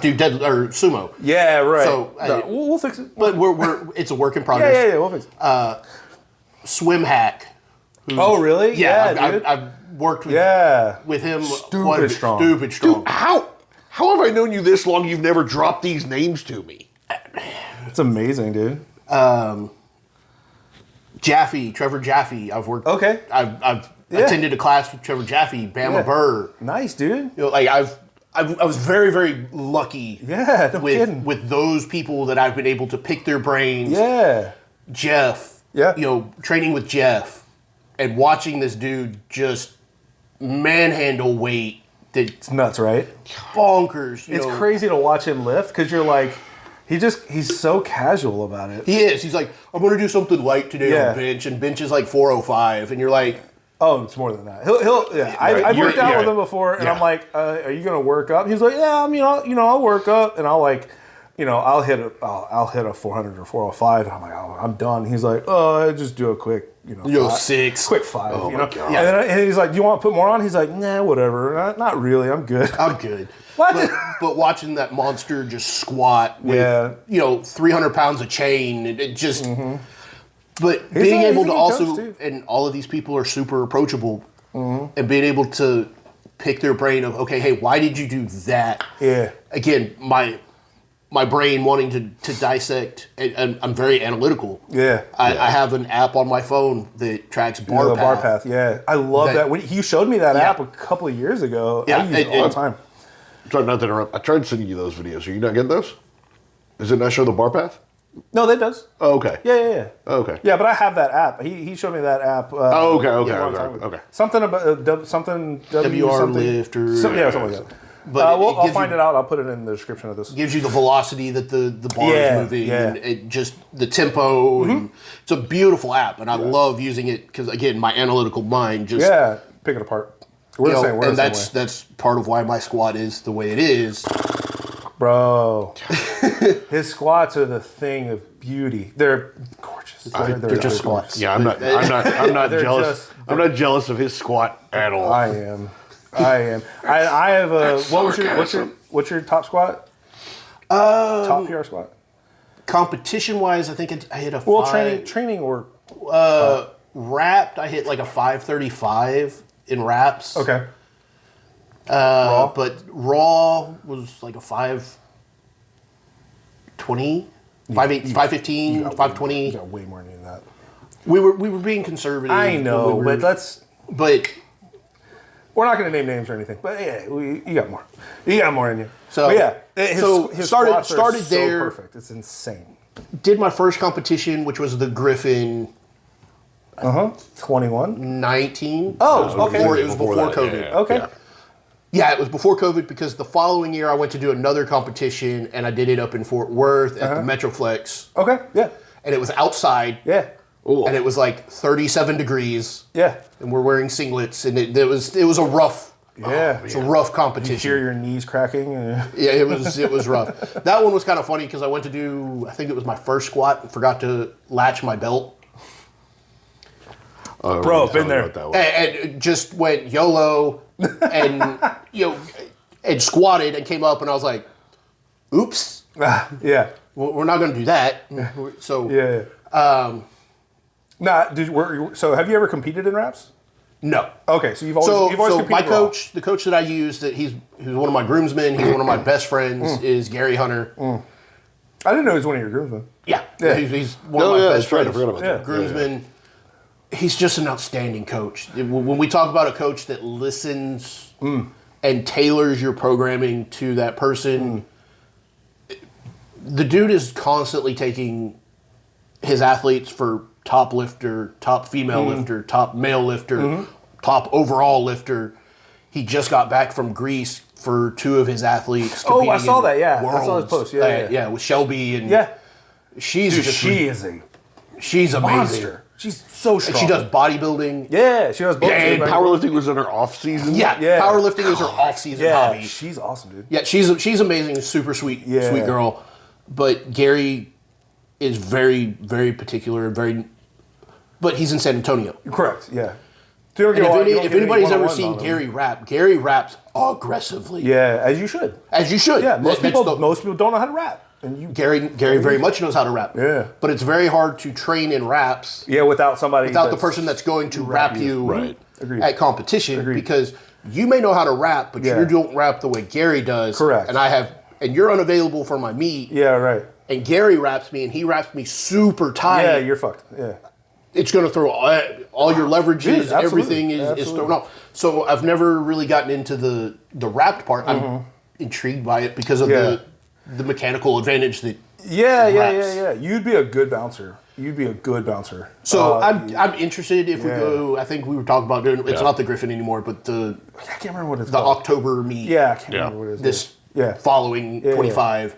do sumo. yeah, right. So, No, we'll fix it. But it's a work in progress. Yeah, we'll fix it. Swim Hack. Oh, really? Yeah, dude. I've worked with him. Stupid strong. Stupid strong. Dude, how have I known you this long? You've never dropped these names to me. It's amazing, dude. Jaffe, Trevor Jaffe. I've worked. Okay. I've attended a class with Trevor Jaffe, Bama Yeah. Burr. Nice, dude. You know, like I was very, very lucky. Yeah, no kidding. with those people that I've been able to pick their brains. Yeah. Jeff. Yeah. You know, training with Jeff and watching this dude just manhandle weight that's It's nuts, right? bonkers. It's crazy to watch him lift because you're like, he's so casual about it. He is. He's like, I'm going to do something light today Yeah. on bench, and bench is like 405, and you're like, Oh, it's more than that. He'll yeah. I've worked out with him before, and I'm like, "Are you gonna work up?" He's like, "Yeah, I mean, I'll work up," and I'll hit a 400 or 405, and I'm like, "Oh, I'm done." He's like, "Oh, I just do a quick, five, 6. quick 5." Oh, my God. And he's like, "Do you want to put more on?" He's like, "Nah, whatever. Not really. I'm good." I'm good. What? But watching that monster just squat with, 300 pounds of chain, it just... But being able he's a to good also, coach, too. and all of these people are super approachable, and being able to pick their brain of, okay, hey, why did you do that? Yeah. Again, my brain wanting to dissect, and I'm very analytical. Yeah. I have an app on my phone that tracks bar the path. bar path. Yeah, I love that. When you showed me that Yeah. app a couple of years ago, Yeah, I use it all the time. Sorry, not to interrupt. I tried sending you those videos. Are you not getting those? Does it not show the bar path? No, that does. Oh, okay. Yeah. Okay. Yeah, but I have that app. He showed me that app. Oh, okay, a long time ago. okay. Something about something WR something, lift or something like that. But I'll gives find you- it out. I'll put it in the description of this. gives you the velocity that the bar Yeah, is moving, yeah. and it just the tempo. And it's a beautiful app, and I love using it because again, my analytical mind just Yeah, pick it apart. We're you the know, same. We're and the same way. that's part of why my squat is the way it is. Bro, his squats are the thing of beauty. They're gorgeous. They're just squats. Yeah, I'm not They're jealous. just- I'm not jealous of his squat at all. I am. I have a. What's your top squat? Top PR squat. Competition wise, I think I hit a Well, five, training or wrapped. I hit like a 535 in wraps. okay. Raw, but raw was like a 520, 515, 520. You got way more than that. We were being conservative. I know, when we were- but we're not going to name names or anything. But yeah, you got more. You got more in you. So- but yeah, so his started squats are so there. perfect. It's insane. did my first competition, which was the Griffin 21. 19. Oh, it was okay. Before, it was before that, COVID. yeah. Okay. Yeah, it was before COVID because the following year I went to do another competition and I did it up in Fort Worth at the Metroflex. Okay. Yeah. And it was outside. Yeah. Ooh. And it was like 37 degrees. Yeah. And we're wearing singlets and it was a rough. Yeah. It's a rough You competition. hear your knees cracking. Yeah, it was rough. That one was kind of funny because I went to do, I think it was my first squat and forgot to latch my belt. Bro, been there. And just went YOLO and and squatted and came up and I was like, oops, Yeah. we're not going to do that. So Yeah. So have you ever competed in wraps? no. Okay, so you've always So competed my raw. coach, the coach that I use, that he's one of my groomsmen, he's one of my best friends, is Gary Hunter. I didn't know he was one of your groomsmen. Yeah, Yeah. He's one Oh, of my yeah, best that's right. friends. I forgot about Yeah. that. Groomsman. He's just an outstanding coach. When we talk about a coach that listens and tailors your programming to that person, the dude is constantly taking his athletes for top lifter, top female lifter, top male lifter, top overall lifter. He just got back from Greece for two of his athletes. Oh, I competing saw in that, yeah. I saw his Worlds. post, yeah. with Shelby and Yeah. she's Dude, just she is a she's amazing. monster. She's so strong. And she does bodybuilding. Yeah, she does both. And powerlifting was in her off season. Yeah, Yeah. powerlifting is her off-season Yeah, hobby. she's awesome, dude. Yeah, she's amazing, super sweet, sweet girl. But Gary is very, very particular, but he's in San Antonio. Correct. Yeah. And if anybody's ever seen Gary rap, Gary raps aggressively. Yeah, as you should. As you should. Yeah, most people don't know how to rap. And Gary very much knows how to rap. Yeah. But it's very hard to train in raps. Yeah, without the person that's going to rap you Right. at competition. Because you may know how to rap, but you don't rap the way Gary does. Correct. And you're unavailable for my meet. Yeah, right. And Gary raps me, and he raps me super tight. Yeah, you're fucked. Yeah. It's going to throw all your leverages, Dude, absolutely. everything is thrown off. So I've never really gotten into the rapped part. I'm intrigued by it because of the mechanical advantage that. Yeah. You'd be a good bouncer. So I'm interested if we go. I think we were talking about doing. It's not the Griffin anymore, but I can't remember what it's the called. October meet. Yeah, I can't remember what it is. This following 25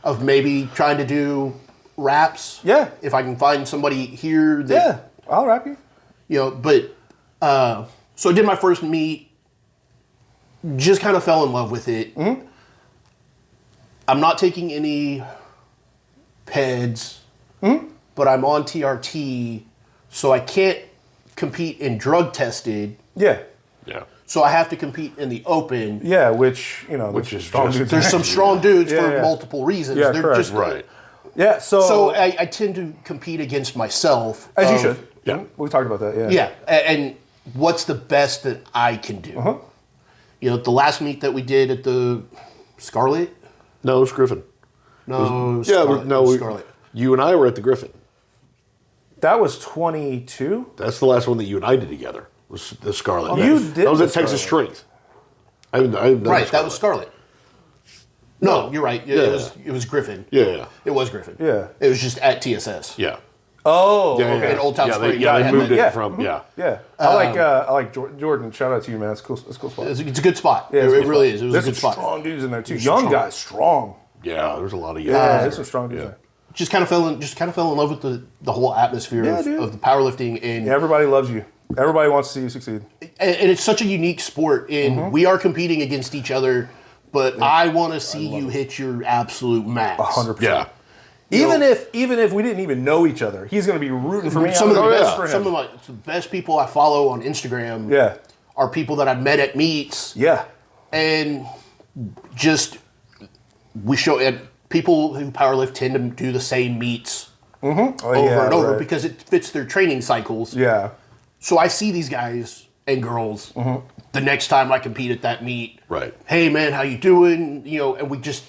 of maybe trying to do raps. Yeah. If I can find somebody here that I'll rap you. But so I did my first meet. Just kind of fell in love with it. Mm-hmm. I'm not taking any PEDs, but I'm on TRT, so I can't compete in drug tested. Yeah. Yeah. So I have to compete in the open. Yeah, which is strong just- dudes. There's some strong dudes Yeah, for yeah. multiple reasons. Yeah, They're correct. just Right. Yeah, So I tend to compete against myself. as you should. Yeah. We talked about that. Yeah. Yeah, and what's the best that I can do? Uh-huh. The last meet that we did at the Scarlet. No, it was Griffin. No, Yeah, Scarlet. no, It was Scarlet. you and I were at the Griffin. That was 22. That's the last one that you and I did together. Was the Scarlet? Oh, you did That was the at Texas Scarlet. Strength. I haven't done Right, the that was Scarlet. No, you're right. Yeah. It was Griffin. Yeah. It was Griffin. Yeah. It was just at TSS. Yeah. Oh, Yeah, okay. In Old Town yeah, Spring. They, they moved it Yeah. from, yeah. Yeah. I like Jordan. Shout out to you, man. It's cool. It's a cool spot. It's a good spot. Yeah, it it's a good really spot. is. It was There's a good some spot. strong dudes in there too. There's Young strong. guys, strong. Yeah, there's a lot of Yeah, there's some strong dudes Yeah. there. Just kind of fell in love with the whole atmosphere dude. of the powerlifting and Everybody loves you. Everybody wants to see you succeed. and it's such a unique sport. And we are competing against each other, but I want to see you hit your absolute max. 100%. Yeah. Even if we didn't even know each other, he's going to be rooting for me. Some of I'm the gonna best, root for some him. of the best people I follow on Instagram Yeah. are people that I've met at meets. Yeah. And just we show and people who powerlift tend to do the same meets Oh, over yeah, and over right. because it fits their training cycles. Yeah. So I see these guys and girls the next time I compete at that meet. Right. Hey man, how you doing? And we just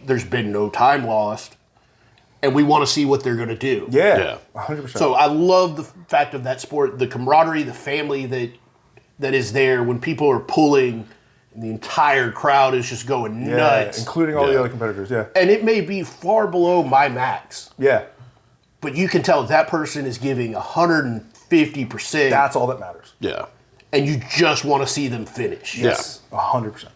there's been no time lost, and we want to see what they're gonna do. Yeah. Yeah. 100%. So I love the fact of that sport, the camaraderie, the family that is there when people are pulling, and the entire crowd is just going yeah, nuts. including all the Yeah. other competitors. Yeah. And it may be far below my max, Yeah. but you can tell that person is giving 150%. That's all that matters. Yeah. and you just want to see them finish. Yes. 100%.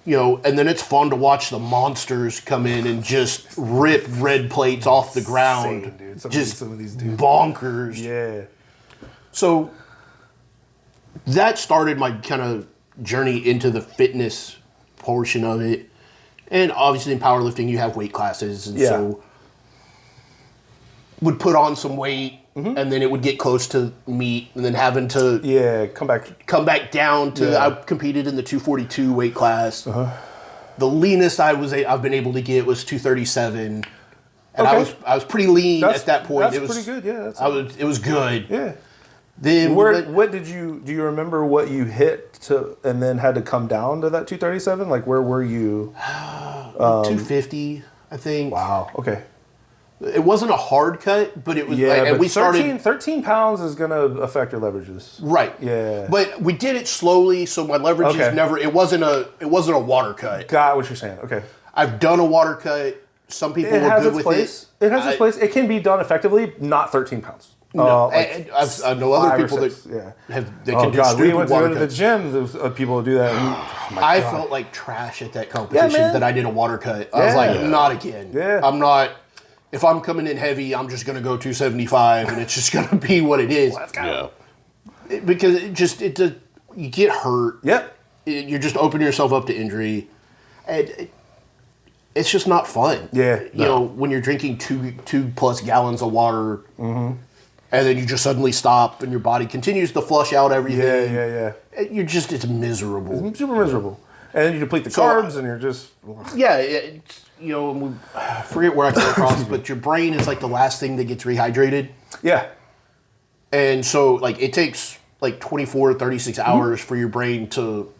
And then it's fun to watch the monsters come in and just rip red plates off the ground. Insane, dude. Some of these dudes. Bonkers. Yeah. So that started my kind of journey into the fitness portion of it. And obviously in powerlifting you have weight classes, and so would put on some weight and then it would get close to meet and then having to come back down to I competed in the 242 weight class. The leanest I've been able to get was 237. And I was pretty lean at that point. That's pretty good. Yeah, it was good. Yeah. Then What did you do? You remember what you hit to, and then had to come down to that 237? Like where were you? 250, I think. Wow. Okay. It wasn't a hard cut, but it was. Yeah, and but we started 13 pounds is gonna affect your leverages. right. Yeah. But we did it slowly, so my leverage is Okay. never. It wasn't a water cut. Got what you're saying. Okay. I've done a water cut. Some people It were has good its with place. It has its place. It can be done effectively, not 13 pounds. No, Like I know other 5 or people that 6, yeah. that Oh can do God, we stupid went to water go to the cuts. gym. There's people who do that. And, I felt like trash at that competition man. that I did a water cut. I was Yeah. like, not again. Yeah. I'm not. if I'm coming in heavy, I'm just going to go 275, and it's just going to be what it is. Let's go. Yeah. Because you get hurt. Yep. You're just opening yourself up to injury. And it's just not fun. Yeah. You know, when you're drinking 2+ gallons of water, and then you just suddenly stop, and your body continues to flush out everything. Yeah. It's miserable. It's super miserable. And then you deplete the carbs, and you're just... Yeah, you know, I forget where I came across, but your brain is like the last thing that gets rehydrated. Yeah. And so, like, it takes like 24 to 36 hours for your brain to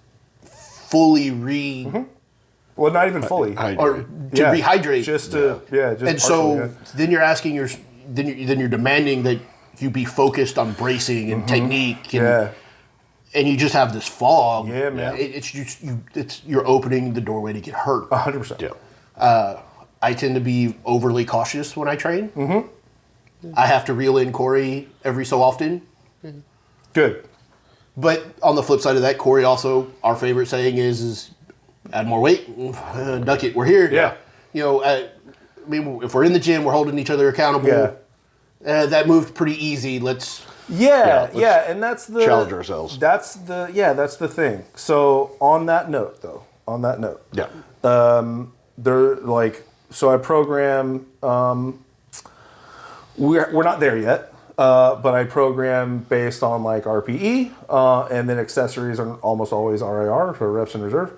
fully Well, not even fully. rehydrate. Just And so then you're asking then you're demanding that you be focused on bracing and technique, and you just have this fog. Yeah, man. You're opening the doorway to get hurt. 100%. Yeah. I tend to be overly cautious when I train. I have to reel in Corey every so often. Good. But on the flip side of that, Corey also, our favorite saying is add more weight, duck it, we're here. Yeah. You know, I mean, if we're in the gym, we're holding each other accountable. Yeah. That moved pretty easy. Let's And that's the... challenge ourselves. That's the thing. So on that note, Yeah. So I program, we're not there yet, but I program based on like RPE, and then accessories are almost always RIR for reps in reserve.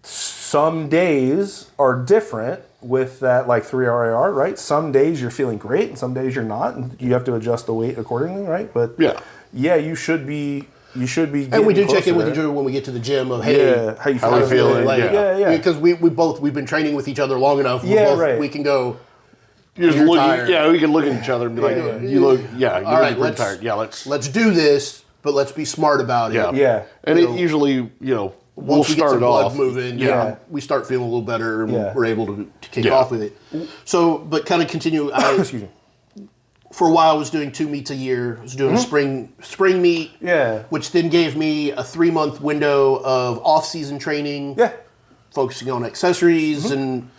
Some days are different with that like 3 RIR, right? Some days you're feeling great and some days you're not, and you have to adjust the weight accordingly, right? But you should be and we do check in with each other when we get to the gym of, hey, how you how we feeling? Like, because we've been training with each other long enough. We can go. You just You're look, tired. we can look at each other and be like, you look pretty tired. Yeah, let's do this, but let's be smart about it. Yeah. And it usually, we'll Once we get start some blood off moving, we start feeling a little better, and we're able to kick Yeah. off with it. So, but kind of continue. Excuse me. For a while, I was doing 2 meets a year. I was doing a spring meet, which then gave me a 3-month window of off-season training, focusing on accessories, and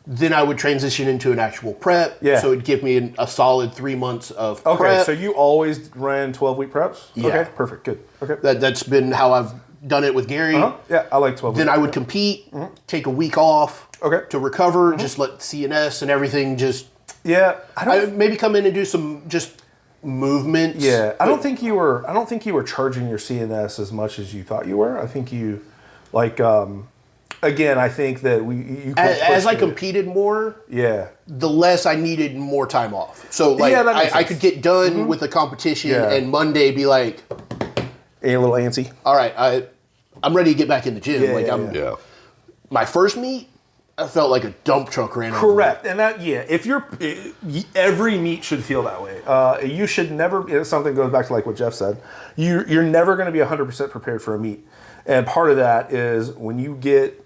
then I would transition into an actual prep. So it'd give me a solid 3 months of prep. Okay, so you always ran 12-week preps? Yeah. Okay, perfect, good. Okay. That's been how I've done it with Gary. Yeah, I like 12 Then I would compete, take a week off to recover, just let CNS and everything just... Yeah, I maybe come in and do some just movements. Yeah, I don't think you were charging your CNS as much as you thought you were. I think you, like, again, I think that as I competed more, the less I needed more time off. So like I could get done with the competition and Monday be like, a little antsy. All right, I'm ready to get back in the gym. My first meet, I felt like a dump truck ran over me. Correct, and that every meet should feel that way. You should never. Something goes back to like what Jeff said. You're never going to be 100% prepared for a meet, and part of that is when you get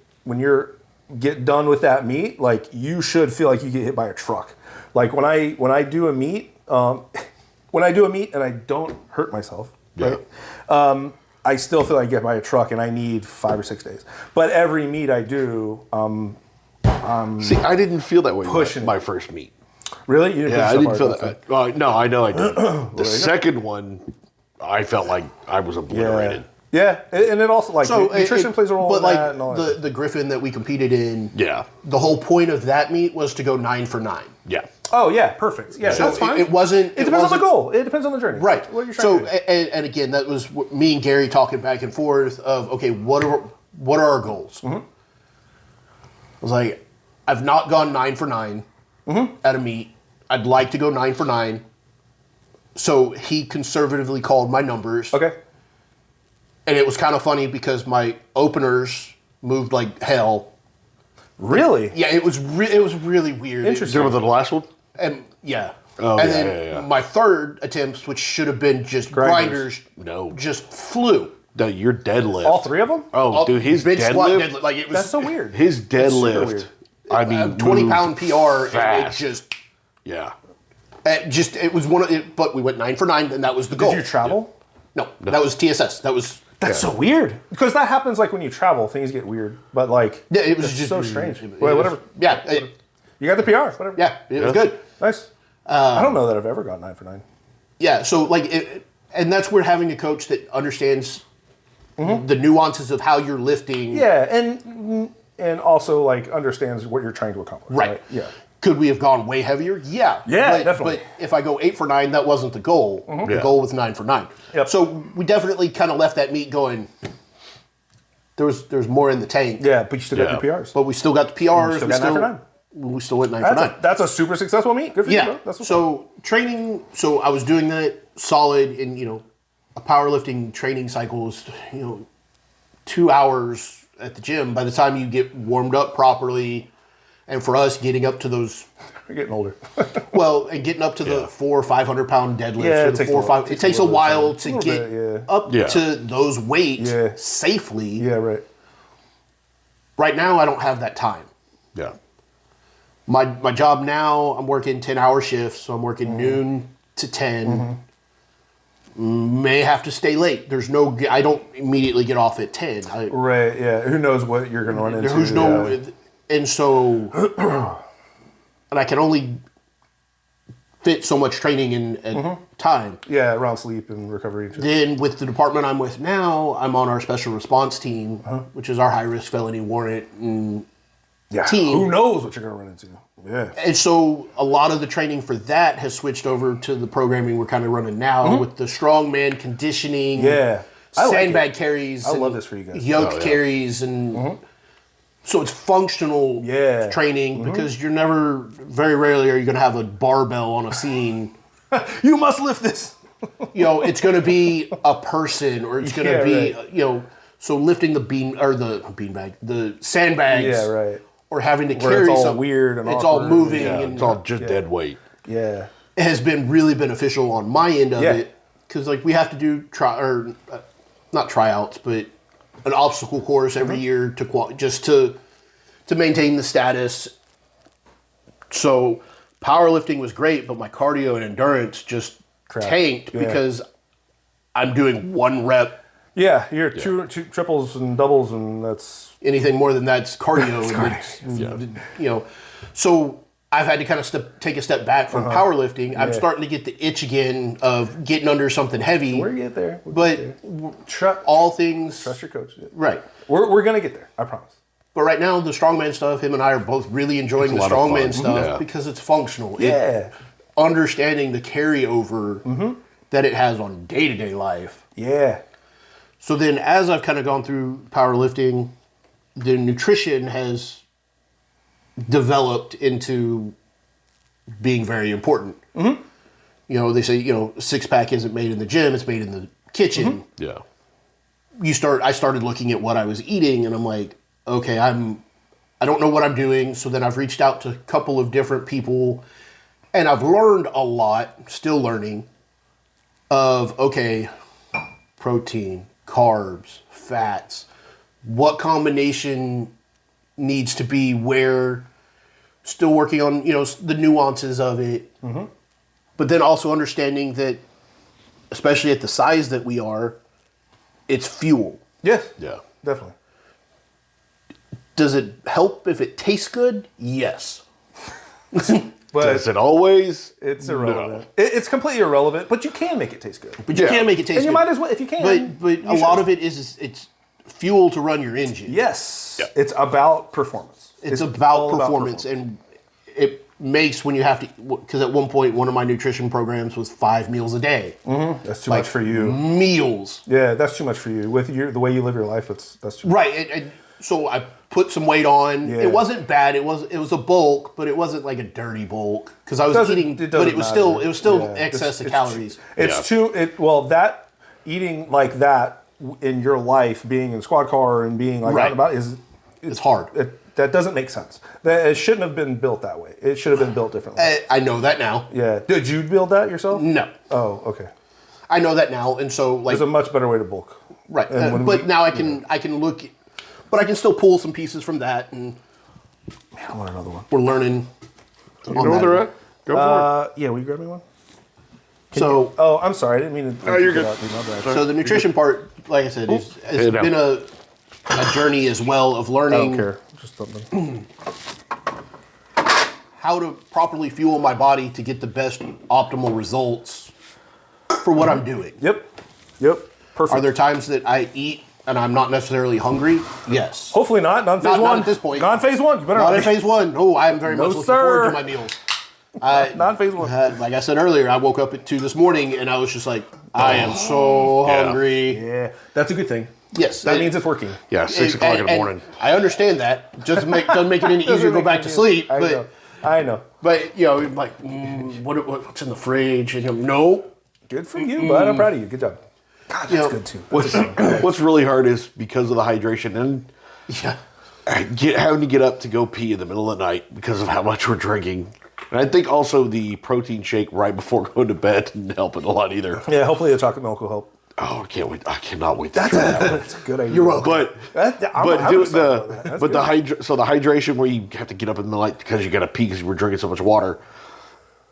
done with that meet, like you should feel like you get hit by a truck. Like when I do a meet, and I don't hurt myself, right? I still feel like I get by a truck, and I need 5 or 6 days. But every meet I do. See, I didn't feel that way pushing my first meet. Really? You didn't I didn't feel that. Well, no, I know I did. The second one, I felt like I was obliterated. Yeah, and it also like nutrition plays a role in that. And all the Griffin that we competed in. Yeah. The whole point of that meet was to go 9 for 9. Yeah. Oh yeah, perfect. Yeah, So that's fine. It wasn't. It depends on the goal. It depends on the journey. Right. What you're trying to do. And again, that was me and Gary talking back and forth of, okay, what are our goals? I was like, I've not gone 9 for 9 at a meet. I'd like to go 9 for 9. So he conservatively called my numbers. Okay. And it was kind of funny because my openers moved like hell. Really? Yeah, it was really weird. Interesting. Remember the last one? And yeah. Oh, and yeah, then my third attempts, which should have been just grinders, just flew. No, your deadlift. All 3 of them? Oh, dude, his bench squat, deadlift. like it was That's so weird. His super deadlift. weird. I mean, 20-pound PR. fast. And it just Yeah. it was one of it. But we went 9 for 9, and that was the goal. Did you travel? No, that was TSS. That's so weird. Because that happens like when you travel, things get weird. But like, Yeah, it was that's just so strange. it Well, was- whatever. Yeah. You got the PRs, whatever. Yeah, it was good. Nice. I don't know that I've ever gone 9 for 9. Yeah, so and that's where having a coach that understands the nuances of how you're lifting. Yeah, and also like understands what you're trying to accomplish. Right. Yeah. Could we have gone way heavier? Yeah. Yeah, definitely. But if I go 8 for 9, that wasn't the goal. The Yeah. goal was 9 for 9. Yep. So we definitely kind of left that meet going. There's more in the tank. Yeah, but you still got Yeah. your PRs. But we still got the PRs. still got 9 for 9. We still went 9 for 9. That's a super successful meet. Good for you, Yeah. bro. That's what's So training. So I was doing that solid in a powerlifting training cycle is 2 hours at the gym. By the time you get warmed up properly, and for us getting up to those, You're getting older. and getting up to the Yeah. 400 or 500 pound deadlifts, Yeah, or it the takes 4 or a 5. little- It takes a while to A little get bit, yeah. up Yeah. to those weights Yeah. safely. Yeah, right. Right now, I don't have that time. Yeah. My job now, I'm working 10-hour shifts, so I'm working noon to 10. May have to stay late. I don't immediately get off at 10. Right, yeah. Who knows what you're going to run into. Who's yeah. and so, and I can only fit so much training in at time. Yeah, around sleep and recovery. Then with the department I'm with now, I'm on our special response team, which is our high risk felony warrant and Yeah. team. Who knows what you're going to run into. Yeah. And so a lot of the training for that has switched over to the programming we're kind of running now with the strongman conditioning, Yeah. I like sandbag it. carries, I and love this for you guys. yoke Oh, yeah. carries, and so it's functional Yeah. training because you're never, very rarely are you going to have a barbell on a scene. You must lift this. It's going to be a person, or it's going to Yeah, be so lifting the sandbags. Yeah, right. Or having to Where carry it's all something. weird and it's all awkward. moving Yeah. and It's all just dead weight. Yeah. it has been really beneficial on my end of Yeah. it because we have to do not tryouts, but an obstacle course every year to maintain the status. So powerlifting was great, but my cardio and endurance just tanked Yeah. because I'm doing 1 rep. Yeah, you're two triples and doubles, and that's Anything more than that's cardio. So I've had to kind of take a step back from powerlifting. I'm starting to get the itch again of getting under something heavy. we're gonna get there. But Trust all things your coach. Yeah. right. We're gonna get there. I promise. But right now, the strongman stuff, him and I are both really enjoying the a lot of strongman fun. stuff Yeah. because it's functional. Yeah. Understanding the carryover that it has on day-to-day life. Yeah. So then as I've kind of gone through powerlifting, the nutrition has developed into being very important. They say, a six-pack isn't made in the gym, it's made in the kitchen. Yeah. I started looking at what I was eating and I'm like, okay, I don't know what I'm doing. So then I've reached out to a couple of different people and I've learned a lot, still learning, of, okay, protein, carbs, fats, what combination needs to be where, still working on, the nuances of it. But then also understanding that, especially at the size that we are, it's fuel. Yes. Yeah. Definitely. Does it help if it tastes good? Yes. But Is it always? it's irrelevant. It's completely irrelevant. But you can make it taste good. But you Yeah. can make it taste And you good. might as well if you can. But a lot of it is it's fuel to run your engine. Yes. Yeah. It's about performance. It's all about performance. And it makes when you have to, because at one point, one of my nutrition programs was 5 meals a day. That's too much for you. Meals. Yeah, that's too much for you. With the way you live your life, that's too much. Right. So I put some weight on. Yeah. It wasn't bad. It was a bulk, but it wasn't like a dirty bulk because I was eating. But doesn't it was still matter. Yeah. excess of It's- calories. It's that eating like that in your life, being in a squad car and being like Right. out about It's hard. that doesn't make sense. It shouldn't have been built that way. It should have been built differently. I know that now. Yeah. Did you build that yourself? No, Oh, okay. I know that now, and so like There's a much better way to bulk. right. and when But we- now I can look, but I can still pull some pieces from that, and Man, I want another one. we're learning. You know where they're at? Go for it. Yeah, will you grab me one? So Oh, I'm sorry. I didn't mean to. Oh, you're good. so the nutrition part, like I said, has Hey, now. been a journey as well of I learning. don't care. Just something. how to properly fuel my body to get the best optimal results for what I'm doing. Yep. Perfect. Are there times that I eat and I'm not necessarily hungry? Yes. Hopefully not. Not in phase Not- one. not at this point. Not in phase one. You better Not in phase one. No, I am very much looking forward to my meals. Not in phase one. Like I said earlier, I woke up at 2 this morning and I was just like, I am so hungry. Yeah, that's a good thing. Yes. That means it's working. Yeah, 6 o'clock in the and morning. I understand that. Doesn't make it any easier to go back to sleep. I know. But you know, like, what's in the fridge? And no. Good for you, bud. I'm proud of you. Good job. God, that's good too. What's really hard is because of the hydration and having to get up to go pee in the middle of the night because of how much we're drinking. And I think also the protein shake right before going to bed didn't help it a lot either. Yeah, hopefully the chocolate milk will help. Oh, I can't wait! I cannot wait to try That's a good idea. You're welcome. But so the hydration where you have to get up in the night because you got to pee because you were drinking so much water,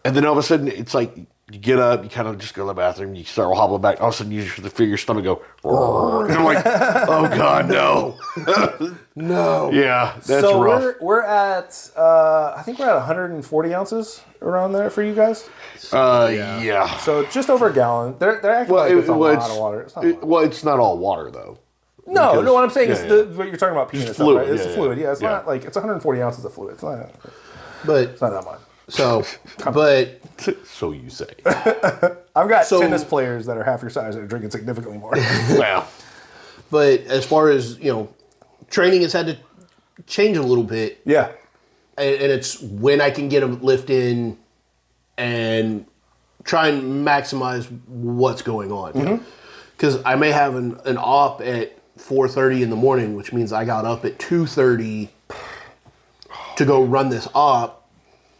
and then all of a sudden it's like you get up, you kind of just go to the bathroom, you start hobbling back. All of a sudden you just feel your stomach go, and I'm like, oh god, no, No. yeah, that's so rough. we're at I think we're at 140 ounces around there for you guys. Yeah. So just over a gallon. They're acting like it's a lot of water. It's not a lot. Well, it's not all water though. No, what I'm saying is yeah. what you're talking about peeing and stuff, fluid, right? It's yeah, fluid. Yeah, it's yeah. not like it's 140 ounces of fluid. It's not But that much. so, but So you say. I've got So- tennis players that are half your size that are drinking significantly more. Wow. but as far as training has had to change a little bit, Yeah. and it's when I can get a lift in and try and maximize what's going on. Because I may have an op at 4:30 in the morning, which means I got up at 2:30 to go run this op,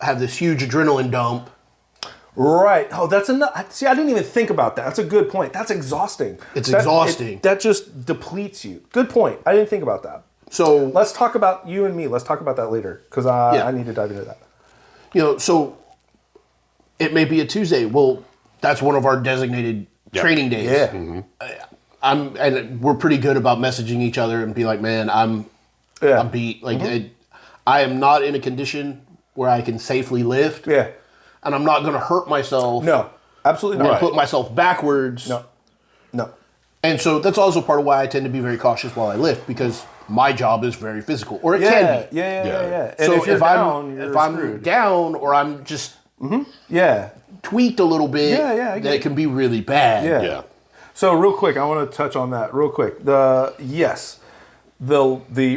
have this huge adrenaline dump. Right. Oh, that's enough. See, I didn't even think about that. That's a good point. That's exhausting. It's exhausting. That just depletes you. Good point. I didn't think about that. So Let's talk about you and me. Let's talk about that later because I need to dive into that. so it may be a Tuesday. Well, that's one of our designated training days. Yeah. And we're pretty good about messaging each other and be like, man, I'm beat. Like, I am not in a condition where I can safely lift. Yeah. And I'm not going to hurt myself. No. Absolutely Or not. put myself backwards. No. And so that's also part of why I tend to be very cautious while I lift, because my job is very physical, or it can be. Yeah. And So if you're down, if you're I'm screwed. down or I'm just Yeah. tweaked a little bit, Yeah, I get that it. can be really bad. Yeah. Yeah. So real quick, I want to touch on that real quick. The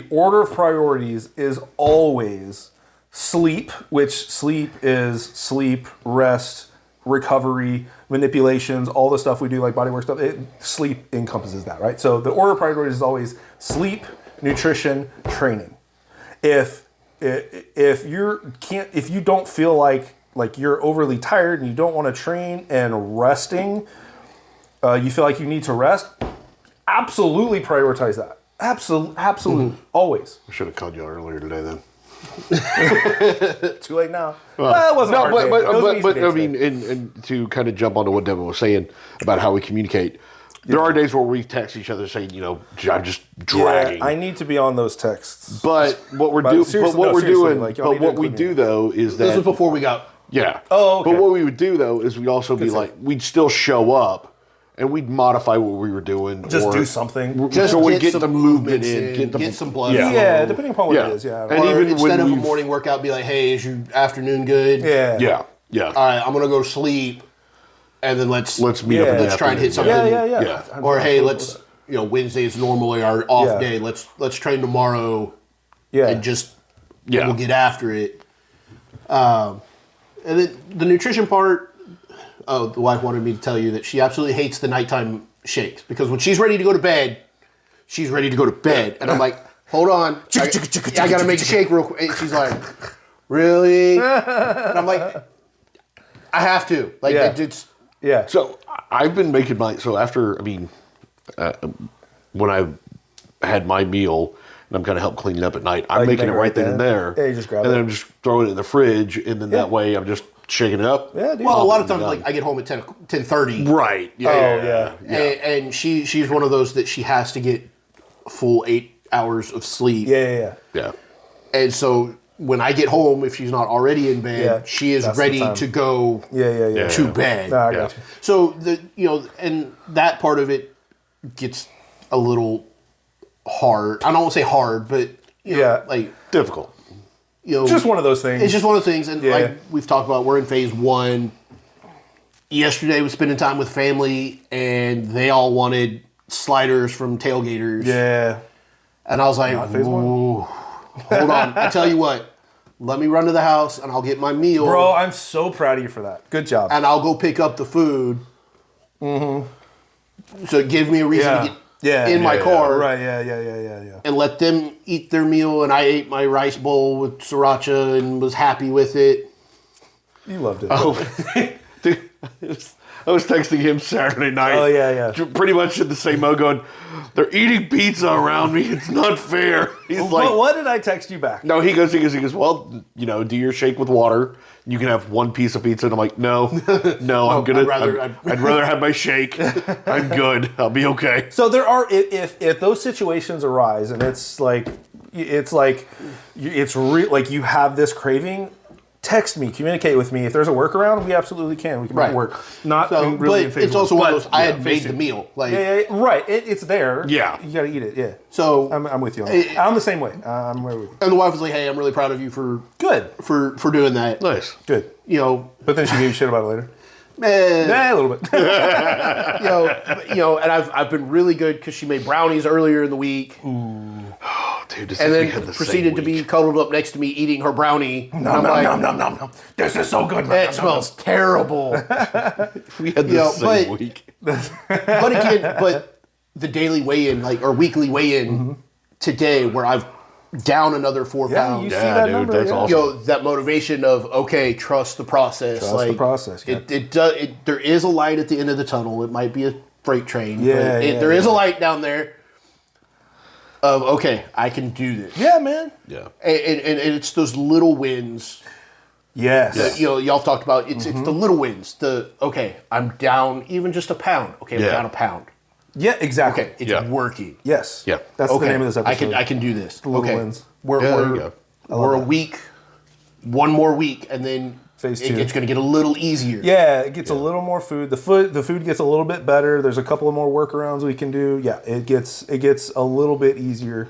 order of priorities is always sleep, which sleep is sleep, rest, recovery, manipulations, all the stuff we do like bodywork stuff. Sleep encompasses that, right? So the order of priorities is always sleep, nutrition, training. If you don't feel like you're overly tired and you don't want to train and resting, you feel like you need to rest, absolutely prioritize that. Absolutely. Always. I should have called you earlier today then. Too late now. Well, it wasn't a hard day. It was an easy But day I today. mean, and to kind of jump onto what Devin was saying about how we communicate, there are days where we text each other saying, I'm just dragging. Yeah, I need to be on those texts. But what we're But doing, seriously, but what no, we're seriously, doing, like, y'all but need to what we include me. do though is This that was before we got. yeah. Oh, okay. But what we would do though is we'd also be save. like, we'd still show up. And we'd modify what we were doing. Just or, do something. Just so we get get some the movement movements in, get some blood. Yeah. flow. Yeah, depending upon what Yeah. it is. Yeah. And Or even when instead of a we've- morning workout, be like, hey, is your afternoon good? Yeah. Yeah. All right, I'm gonna go sleep, and then let's Let's meet up in the let's try and hit something. afternoon. Yeah. Or hey, let's Wednesday is normally our off Yeah. day. Let's train tomorrow Yeah. and just Yeah. we'll get after it. And then the nutrition part. Oh, the wife wanted me to tell you that she absolutely hates the nighttime shakes because when she's ready to go to bed, she's ready to go to bed, and I'm like, hold on, I gotta make a shake real quick. And she's like, really? And I'm like, I have to. Like, Yeah. it's Yeah. So I've been making when I had my meal and I'm kind of help cleaning up at night, I'm you making it make it right right then and then? there. Yeah, you just grab and it. then I'm just throwing it in the fridge, and then that way I'm just shaking it up. Yeah, dude. well, a lot of Done. times, like I get home at 10:30. Right. Yeah. Oh, yeah. And she's one of those that she has to get full 8 hours of sleep. Yeah. Yeah. And so when I get home, if she's not already in bed, Yeah, she is that's the ready time. to go Yeah. to bed. Nah, I got you. So and that part of it gets a little hard. I don't want to say hard, but you know, like Difficult. Just one of those things. It's just one of the things, and Yeah. like we've talked about, we're in phase 1. Yesterday was spending time with family, and they all wanted sliders from Tailgaters. Yeah. And I was like, phase one. "Ooh, hold on. I tell you what, let me run to the house and I'll get my meal. Bro, I'm so proud of you for that. Good job. And I'll go pick up the food. Mm-hmm. So give me a reason to get in my car. Right, yeah. And let them eat their meal. And I ate my rice bowl with sriracha and was happy with it. You loved it. Oh, dude, I was texting him Saturday night. Oh, yeah. Pretty much in the same mode going, they're eating pizza around me. It's not fair. He's like, What did I text you back? no, he goes, well, do your shake with water. You can have one piece of pizza. And I'm like, no, I'm going to, I'd rather have my shake. I'm good. I'll be okay. So there are, if those situations arise and it's like you have this craving, text me, communicate with me. If there's a workaround, we absolutely can. We can make it work. Not So, really in but phase it's one. also one of But, those, I had phase made two. the meal. Like, Yeah, right. It's there. Yeah. You got to eat it. Yeah. So, I'm with you on that. I'm the same way. I'm right with you. and the wife was like, hey, I'm really proud of you for doing that. Nice. Good. But then she gave you shit about it later. Man, Yeah, a little bit. and I've been really good because she made brownies earlier in the week, Oh, dude, this and we then had the proceeded to same be week. cuddled up next to me eating her brownie. And I'm like, nom. This is so good. it smells terrible. We had the same but- week. But again, the daily weigh-in, or weekly weigh-in today, where I've down another 4 Yeah, pounds. you see Yeah, that dude, number. that's yeah. awesome. That motivation of, okay, trust the process. Trust the process, yeah. There is a light at the end of the tunnel. It might be a freight train. Yeah, but yeah, there is yeah. a light down there of, okay, I can do this. Yeah, man. Yeah. And it's those little wins. Yes. that, y'all talked about. It's the little wins. Okay, I'm down even just a pound. Okay, I'm Yeah. down a pound. Yeah, exactly. Okay, it's Yeah. working. Yes. Yeah. That's Okay, the name of this episode. I can do this. little okay. wins. Yeah, there you We're a week, one more week, and then Phase it's two. going to get a little easier. Yeah, it gets a little more food. The food gets a little bit better. There's a couple of more workarounds we can do. Yeah, it gets a little bit easier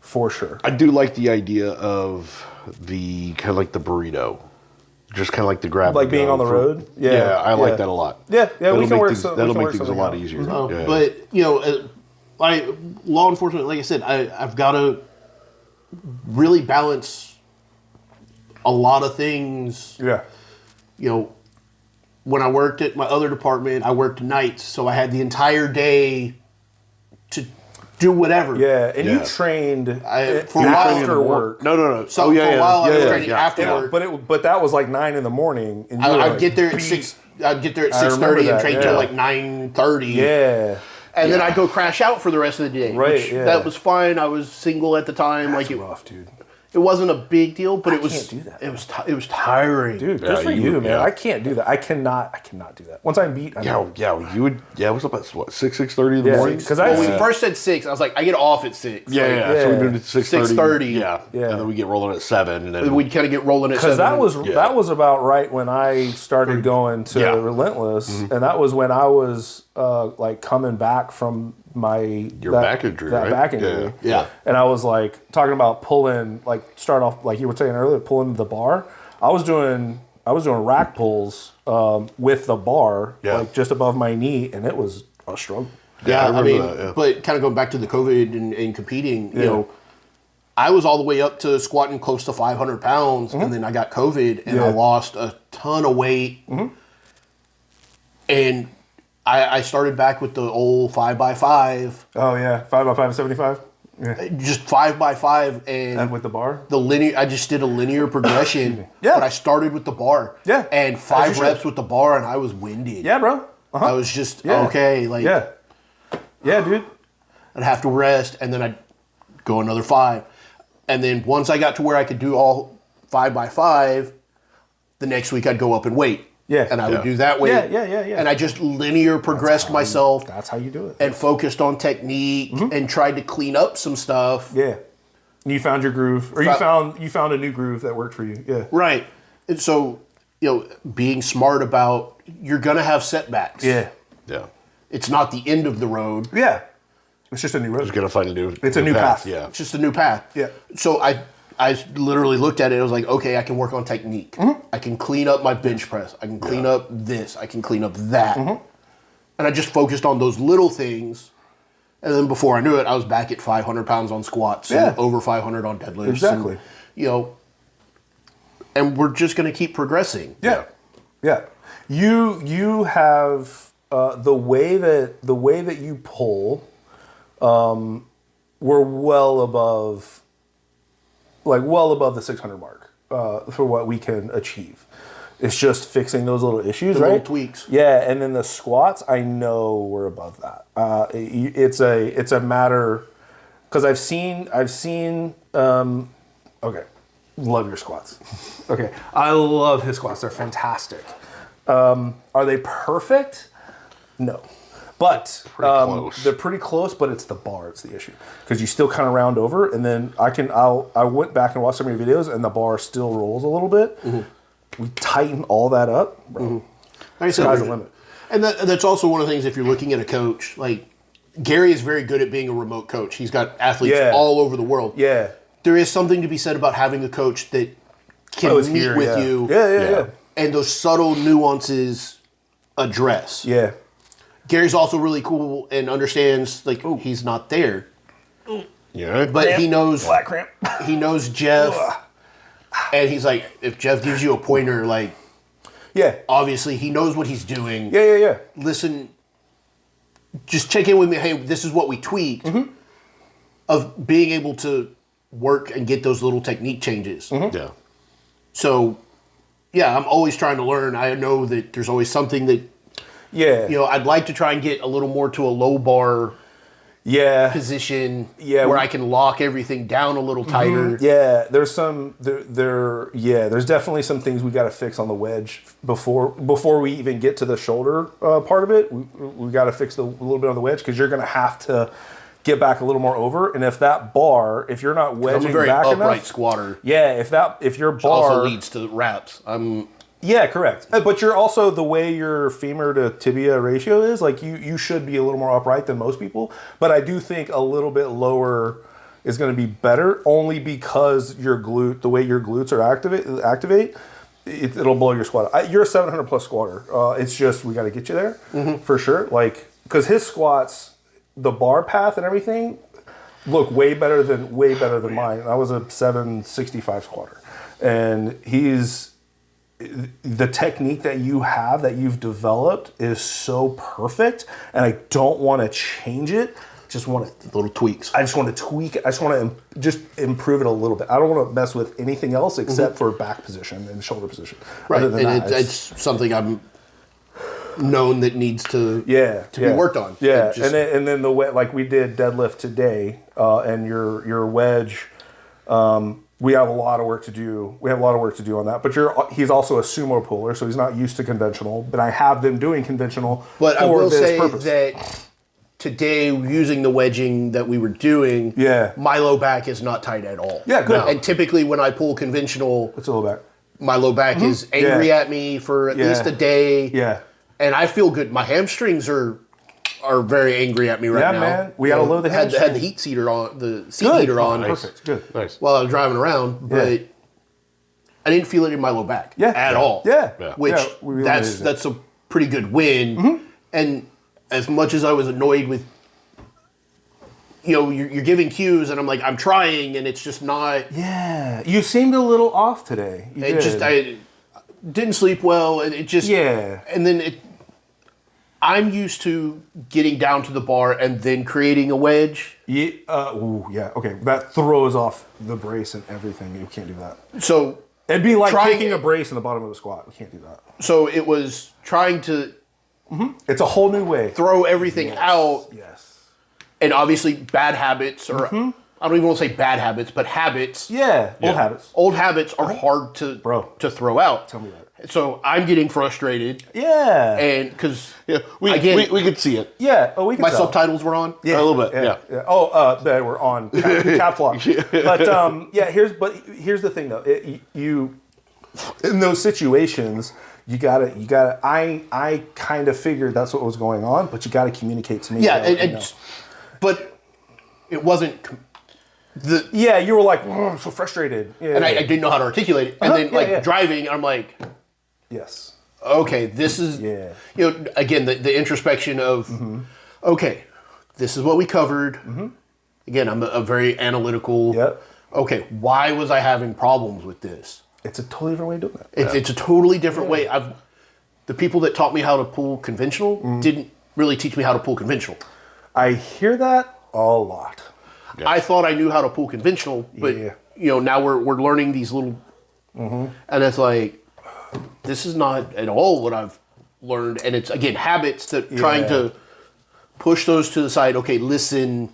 for sure. I do like the idea of the kind of like the burrito. Just kind of like the grab. Like and being go on the for- road? Yeah, Yeah, I like yeah. that a lot. Yeah, That'll we can make work things, some- we that'll can make work things a something lot out. easier. Oh, Yeah. But law enforcement, like I said, I've got to really balance a lot of things. Yeah. When I worked at my other department, I worked nights, so I had the entire day to do whatever. Yeah, and you Yeah. trained for a while- after work. No. So Oh, yeah, for a yeah. while, I was Yeah, training yeah. after Yeah, work. but that was like 9 a.m. and you were I'd like get there at beat. 6. I'd get there at I remember 6:30 and that, train yeah. till like 9:30. Yeah. And then I'd go crash out for the rest of the day. Right, Which, yeah. That was fine. I was single at the time. That's like rough, dude. it wasn't a big deal, but it was. can't do that. It was tiring, Dude, Yeah, good for you, man. yeah. I can't do that. I cannot do that. Once I'm beat, I'm out. Yeah, you would. Yeah, what's up at what 6:30 in the Yeah, morning? 'cause Well, we Yeah. first said 6. I was like, I get off at 6. Yeah, Like, yeah. So we Yeah. moved it to 6:30. 6:30. Yeah, Yeah. and then we get rolling at 7, and then We'd kind of get rolling at 7. Because that was about right when I started going to Yeah. Relentless, and that was when I was like coming back from Your back injury, that right? back injury. Yeah. And I was like talking about pulling, like start off like you were saying earlier, pulling the bar. I was doing rack pulls with the bar, Yeah. like just above my knee, and it was a struggle. Yeah, I I remember mean, that, yeah. but kind of going back to the COVID and competing, Yeah. I was all the way up to squatting close to 500 pounds, and then I got COVID, and I Yeah. lost a ton of weight. And I started back with the old 5x5, Oh yeah, 5x5 75. Yeah, just 5x5, and and with the bar. the linear. I just did a linear progression. Yeah. But I started with the bar. Yeah. And As 5 you should. reps with the bar, and I was winded. Yeah, bro. Uh-huh. I was just Yeah. okay. Like Yeah, dude. I'd have to rest, and then I'd go another 5. And then once I got to where I could do all 5x5, the next week I'd go up and weight. Yeah. And I would Yeah. do that way. Yeah. And I just linear progressed myself That's how you do it. and focused on technique and tried to clean up some stuff. Yeah. You found your groove, or you found a new groove that worked for you. Yeah. Right. And so, being smart about, you're going to have setbacks. Yeah. Yeah. It's not the end of the road. Yeah. It's just a new road. Just gotta find a new. It's a new path. Yeah. It's just a new path. Yeah. So I literally looked at it. I was like, okay, I can work on technique. I can clean up my bench press. I can clean up this. I can clean up that. And I just focused on those little things. And then before I knew it, I was back at 500 pounds on squats and over 500 on deadlifts. Exactly. And, and we're just going to keep progressing. Yeah. Yeah. You have the way that you pull, we're well above the 600 mark for what we can achieve. It's just fixing those little issues, The right? little tweaks. Yeah, and then the squats, I know we're above that. It's a matter, because I've seen. Okay, love your squats. Okay, I love his squats. They're fantastic. Are they perfect? No. But close. they're pretty close, but it's the bar, it's the issue. Because you still kind of round over, and then I went back and watched some of your videos, and the bar still rolls a little bit. We tighten all that up, bro. Like I said, Sky's the limit. And that's also one of the things, if you're looking at a coach, like Gary is very good at being a remote coach. He's got athletes all over the world. Yeah. There is something to be said about having a coach that can meet here, with yeah. you. Yeah. And those subtle nuances address. Yeah. Gary's also really cool and understands, like, he's not there. Yeah. But he knows Black cramp. he knows Jeff. And he's like, if Jeff gives you a pointer, like, Yeah. obviously he knows what he's doing. Yeah. Listen, just check in with me. Hey, this is what we tweaked. Of being able to work and get those little technique changes. Yeah. So, yeah, I'm always trying to learn. I know that there's always something that, Yeah. I'd like to try and get a little more to a low bar Yeah. position Yeah, where we- I can lock everything down a little tighter. Yeah, there's there's definitely some things we got to fix on the wedge before we even get to the shoulder part of it. We got to fix a little bit on the wedge, because you're going to have to get back a little more over. And if you're not I'm wedging a very back upright enough, squatter. yeah, if your bar Also leads to wraps. yeah, correct. But you're also, the way your femur to tibia ratio is, like, you should be a little more upright than most people. But I do think a little bit lower is going to be better, only because the way your glutes are activate, it'll blow your squat. You're a 700 plus squatter. It's just, we got to get you there for sure. Like, because his squats, the bar path and everything, look way better than mine. I was a 765 squatter, and the technique that you've developed is so perfect, and I don't want to change it. Just want to Little tweaks. I just want to tweak it. I just want to just improve it a little bit. I don't want to mess with anything else except for back position and shoulder position. Right. Other than And that, it's something I'm known that needs to be worked on. Yeah, Just- and then the way, like we did deadlift today, and your wedge. We have a lot of work to do. We have a lot of work to do on that. But he's also a sumo puller, so he's not used to conventional. But I have them doing conventional But I for will this say purpose. that today, using the wedging that we were doing, my low back is not tight at all. Yeah, good. And typically when I pull conventional, It's a little back. my low back is angry at me for at least a day. Yeah. And I feel good. My hamstrings are very angry at me right now. Yeah, man. We gotta load the had hamstring. the heat heater on, the seat heater on. Perfect. Good. Nice. While I was driving around, but I didn't feel it in my low back at all. Yeah. Which Yeah, we really needed it. that's a pretty good win. And as much as I was annoyed with, you're giving cues, and I'm like, I'm trying, and it's just not. Yeah. You seemed a little off today. You did. I didn't sleep well, and it just And then I'm used to getting down to the bar and then creating a wedge. Yeah. Okay. That throws off the brace and everything. You can't do that. So It'd be like Trying taking it- a brace in the bottom of the squat. We can't do that. So it was trying to It's a whole new way. throw everything out, Yes. and obviously bad habits, or I don't even want to say bad habits, but habits. Yeah. Old habits. Old habits are hard to Bro. to throw out. Tell me about it. So I'm getting frustrated, Yeah. and because we could see it. Yeah. Oh, we can my tell. subtitles were on. A little bit, yeah. Oh, they were on caps lock. But here's the thing though. You in those situations, you gotta. I kind of figured that's what was going on, but you got to communicate to me. Yeah, but it wasn't. You were like, oh, I'm so frustrated. Yeah, And I didn't know how to articulate it. And then driving, I'm like, yes. okay, this is, again, the introspection of, okay, this is what we covered. Again, I'm a very analytical. Yep. Okay, why was I having problems with this? It's a totally different way of doing that. It's a totally different way. The people that taught me how to pull conventional didn't really teach me how to pull conventional. I hear that a lot. Yeah. I thought I knew how to pull conventional, but now we're learning these little, and it's like, this is not at all what I've learned, and it's again habits that trying to push those to the side. Okay, listen.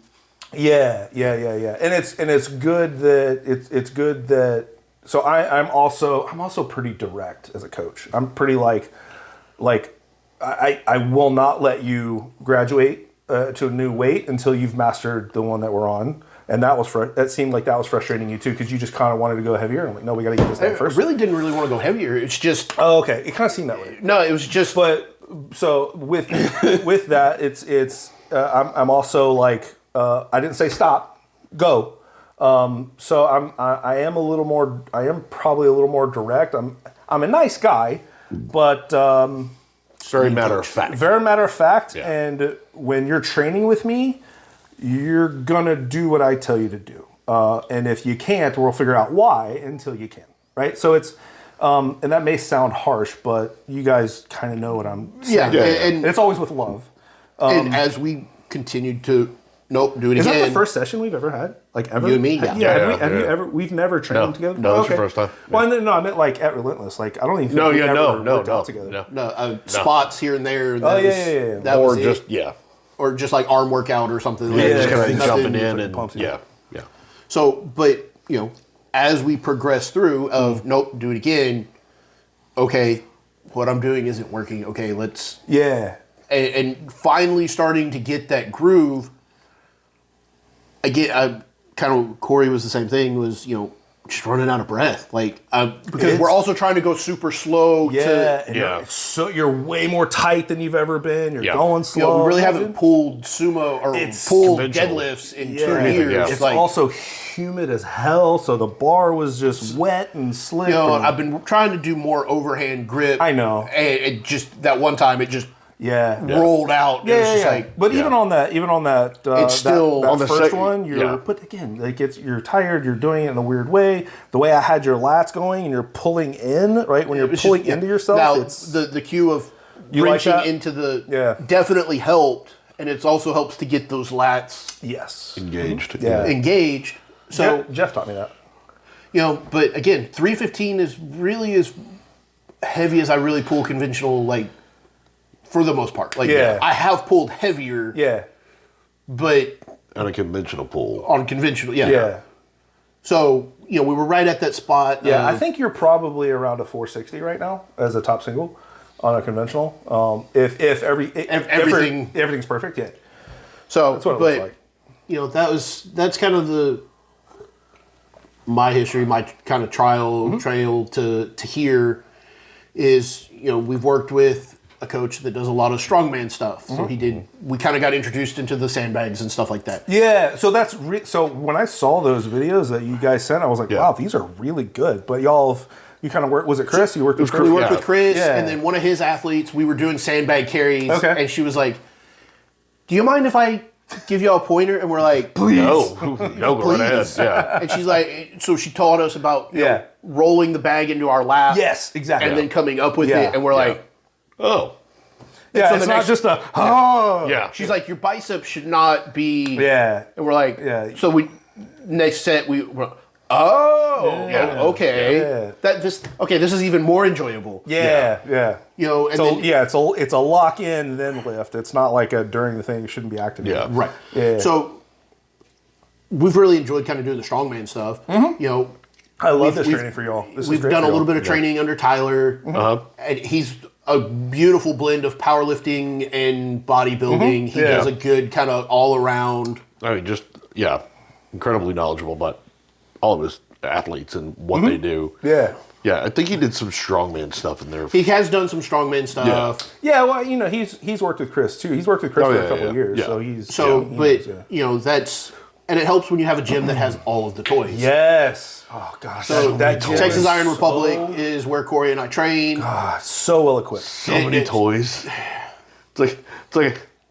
Yeah, and it's good that it's good that. So I'm also pretty direct as a coach. I'm pretty like I will not let you graduate to a new weight until you've mastered the one that we're on. And that seemed like that was frustrating you too, because you just kind of wanted to go heavier. I'm like, no, we got to get this down first. I really didn't want to go hevier. It's just. Oh, okay. It kind of seemed that way. No, it was just. But so with that, it's I'm also like I didn't say stop, go. So I am a little more. I am probably a little more direct. I'm a nice guy, but. It's very matter of fact. Very matter of fact. Yeah. And when you're training with me, you're gonna do what I tell you to do. And if you can't, we'll figure out why until you can. Right? So it's and that may sound harsh, but you guys kind of know what I'm saying. Yeah. And it's always with love. And as we continued to do it Is again. that the first session we've ever had? Like ever? You and me? Have you ever? We've never trained together. No, that's the first time. Well, no, I meant like at Relentless. Like I don't even think we ever worked out together. No, spots here and there. Yeah. That or was just or just like arm workout or something. just kind of nothing, jumping in and pumps, yeah. So, but as we progress through, nope, do it again. Okay, what I'm doing isn't working. Okay, let's and finally starting to get that groove. Again, I kind of Corey was the same thing. Was just running out of breath, like because we're also trying to go super slow. So you're way more tight than you've ever been. You're going slow. We really haven't pulled sumo or pulled deadlifts in 2 years. Yeah. It's also humid as hell, so the bar was just wet and slick. I've been trying to do more overhand grip. I know, and it just that one time it just rolled out. It was just like, but even on that, it's still that on the first one. But again, like you're tired. You're doing it in a weird way. The way I had your lats going, and you're pulling in right when you're pulling into yourself. Now it's the cue of wrenching into the definitely helped, and it also helps to get those lats engaged. Engaged. So Jeff taught me that. But again, 315 is really as heavy as I really pull conventional, like. For the most part. I have pulled heavier. Yeah. But on a conventional pull. On conventional, So, we were right at that spot. Yeah, I think you're probably around a 460 right now as a top single on a conventional. If everything's perfect, yeah. So that's what it looks like. That's kind of my history, my kind of trail to here is, we've worked with a coach that does a lot of strongman stuff. So we kind of got introduced into the sandbags and stuff like that. Yeah, so that's so when I saw those videos that you guys sent, I was like, wow, these are really good. But you kind of worked, was it Chris? You worked with Chris? We worked with Chris, and then one of his athletes, we were doing sandbag carries, and she was like, do you mind if I give y'all a pointer? And we're like, please. No, go right ahead. Yeah. And she's like, so she taught us about rolling the bag into our lap. Yes, exactly. And then coming up with it, and we're like, oh. Yeah, it's not just a, Yeah. She's like, your biceps should not be. Yeah. And we're like, so next set, we're okay. Yeah. This is even more enjoyable. Yeah. It's a lock in, then lift. It's not like a during the thing, you shouldn't be activated. Yeah. Right. Yeah. So we've really enjoyed kind of doing the strongman stuff. I love this training for y'all. This is We've great done for a little y'all. bit of training under Tyler, and he's a beautiful blend of powerlifting and bodybuilding. He Yeah. does a good kind of all around. I mean, just incredibly knowledgeable about all of his athletes and what they do. Yeah. Yeah, I think he did some strongman stuff in there. He has done some strongman stuff. Yeah, well, he's worked with Chris too. He's worked with Chris Oh, for yeah, a couple yeah, of years, yeah. so he's So, he but knows, that's, and it helps when you have a gym that has all of the toys. Yes. Oh gosh. So that gym Texas is Iron Republic so, is where Corey and I train. so well equipped. So many toys. It's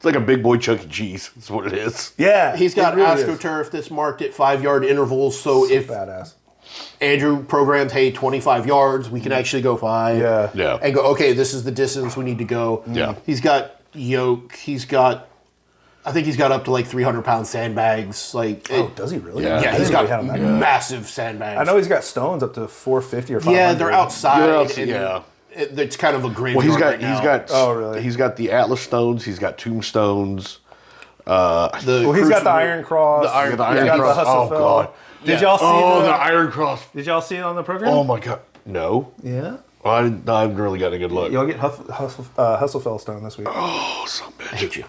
like a big boy Chuck E. Cheese. That's what it is. Yeah. He's got it really is. AstroTurf that's marked at 5-yard intervals. So if Badass. Andrew programs, hey, 25 yards, we can actually go 5. Yeah. Yeah. And go, okay, this is the distance we need to go. Yeah. He's got yoke. I think he's got up to like 300-pound sandbags. Oh, does he really? Yeah. Yeah, I he's didn't got know he had them that big. massive sandbags. I know he's got stones up to 450 or 500. Yeah, they're outside. Yeah. It's kind of a graveyard Well, right now. Oh, really? He's got the Atlas stones. He's got tombstones. Well, he's got the Iron Cross. The Iron He's got Cross. the Hustle Oh, Fell. God. Did y'all see the Iron Cross. Did y'all see it on the program? Oh my God. No. Yeah. Well, I haven't really got a good look. Y'all get Hustle Fell stone this week. Oh, some bitch. I hate you.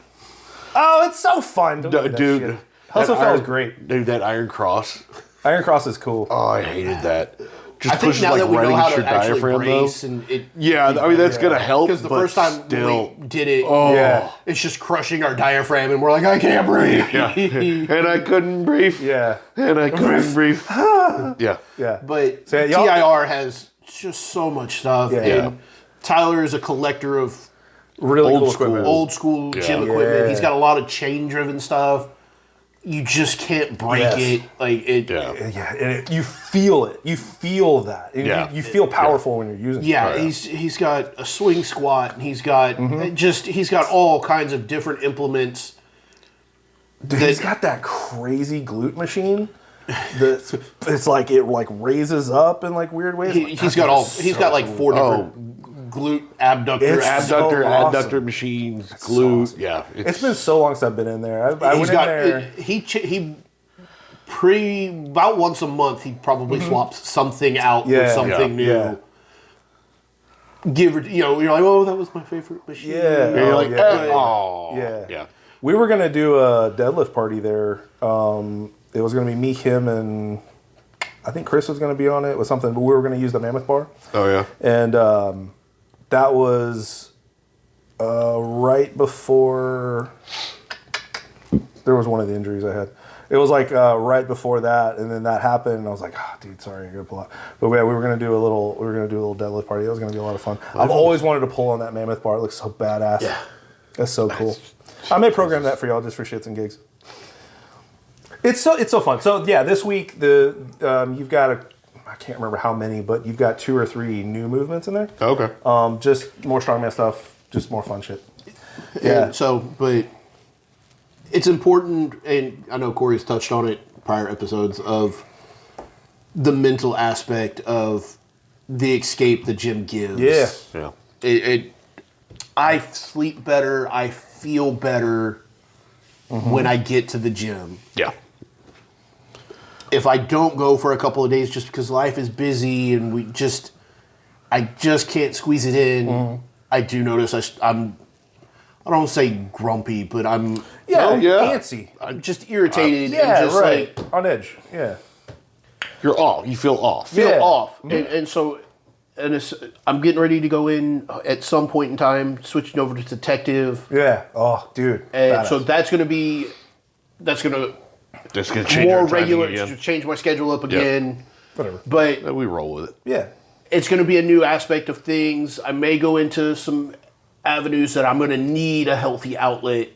Oh, it's so fun. Don't do that Dude, shit. Hustle that Fell is Iron- great. Dude, that Iron Cross. Iron Cross is cool. Oh, I hated that. Just I think pushes now like that we right know how against to your actually diaphragm, brace though. and it. Yeah, I mean that's gonna help. Because the but first time still, we did it, Yeah. it's just crushing our diaphragm, and we're like, I can't breathe. and I couldn't breathe. Yeah. And I couldn't breathe. Yeah. Yeah. But So, y'all- TIR has just so much stuff, Yeah. and Tyler is a collector of Really Old cool school. equipment. old school gym Yeah. equipment. Yeah. He's got a lot of chain driven stuff. You just can't break Yes. it. Like it. Yeah. Yeah, and you feel it. You feel that. And Yeah. You feel powerful when you're using it. Yeah, Oh, yeah. he's got a swing squat, and he's got he's got all kinds of different implements. Dude, he's got that crazy glute machine. It's like it like raises up in like weird ways. He's got like 4 different glute abductor. It's Abductor, so awesome. adductor machines, glute. awesome. Yeah. It's been so long since I've been in there. I He's went got in there. he about once a month he probably swaps something out Yeah. with something new. Yeah. You're like, oh, that was my favorite machine. Yeah. And you're like, yeah. oh. Yeah. Yeah. We were gonna do a deadlift party there. It was gonna be me, him, and I think Chris was gonna be on it. It was something, but we were gonna use the Mammoth bar. Oh yeah. And that was right before there was one of the injuries I had. It was like right before that, and then that happened, and I was like, "Oh, dude, sorry, I gotta pull out." But yeah, we were gonna do a little deadlift party. It was gonna be a lot of fun. I've always wanted to pull on that Mammoth bar. It looks so badass. Yeah. That's so cool. I may program that for y'all just for shits and gigs. It's so fun. So yeah, this week you've got I can't remember how many, but you've got 2 or 3 new movements in there. Okay. Just more strongman stuff, just more fun shit. Yeah. But it's important, and I know Corey's touched on it in prior episodes, of the mental aspect of the escape the gym gives. Yeah. Yeah. I sleep better, I feel better when I get to the gym. Yeah. If I don't go for a couple of days just because life is busy and I just can't squeeze it in, I do notice I don't want to say grumpy, but I'm Antsy. I'm just irritated Yeah, and just right. like On edge. Yeah. You're off. You feel off. feel Yeah. off. And so I'm getting ready to go in at some point in time, switching over to detective. Yeah. Oh, dude. And so Badass. that's going to That's gonna change more our timing regular, again. change my schedule up again. Whatever. But Yeah, we roll with it. Yeah. it's going to be a new aspect of things. I may go into some avenues that I'm going to need a healthy outlet.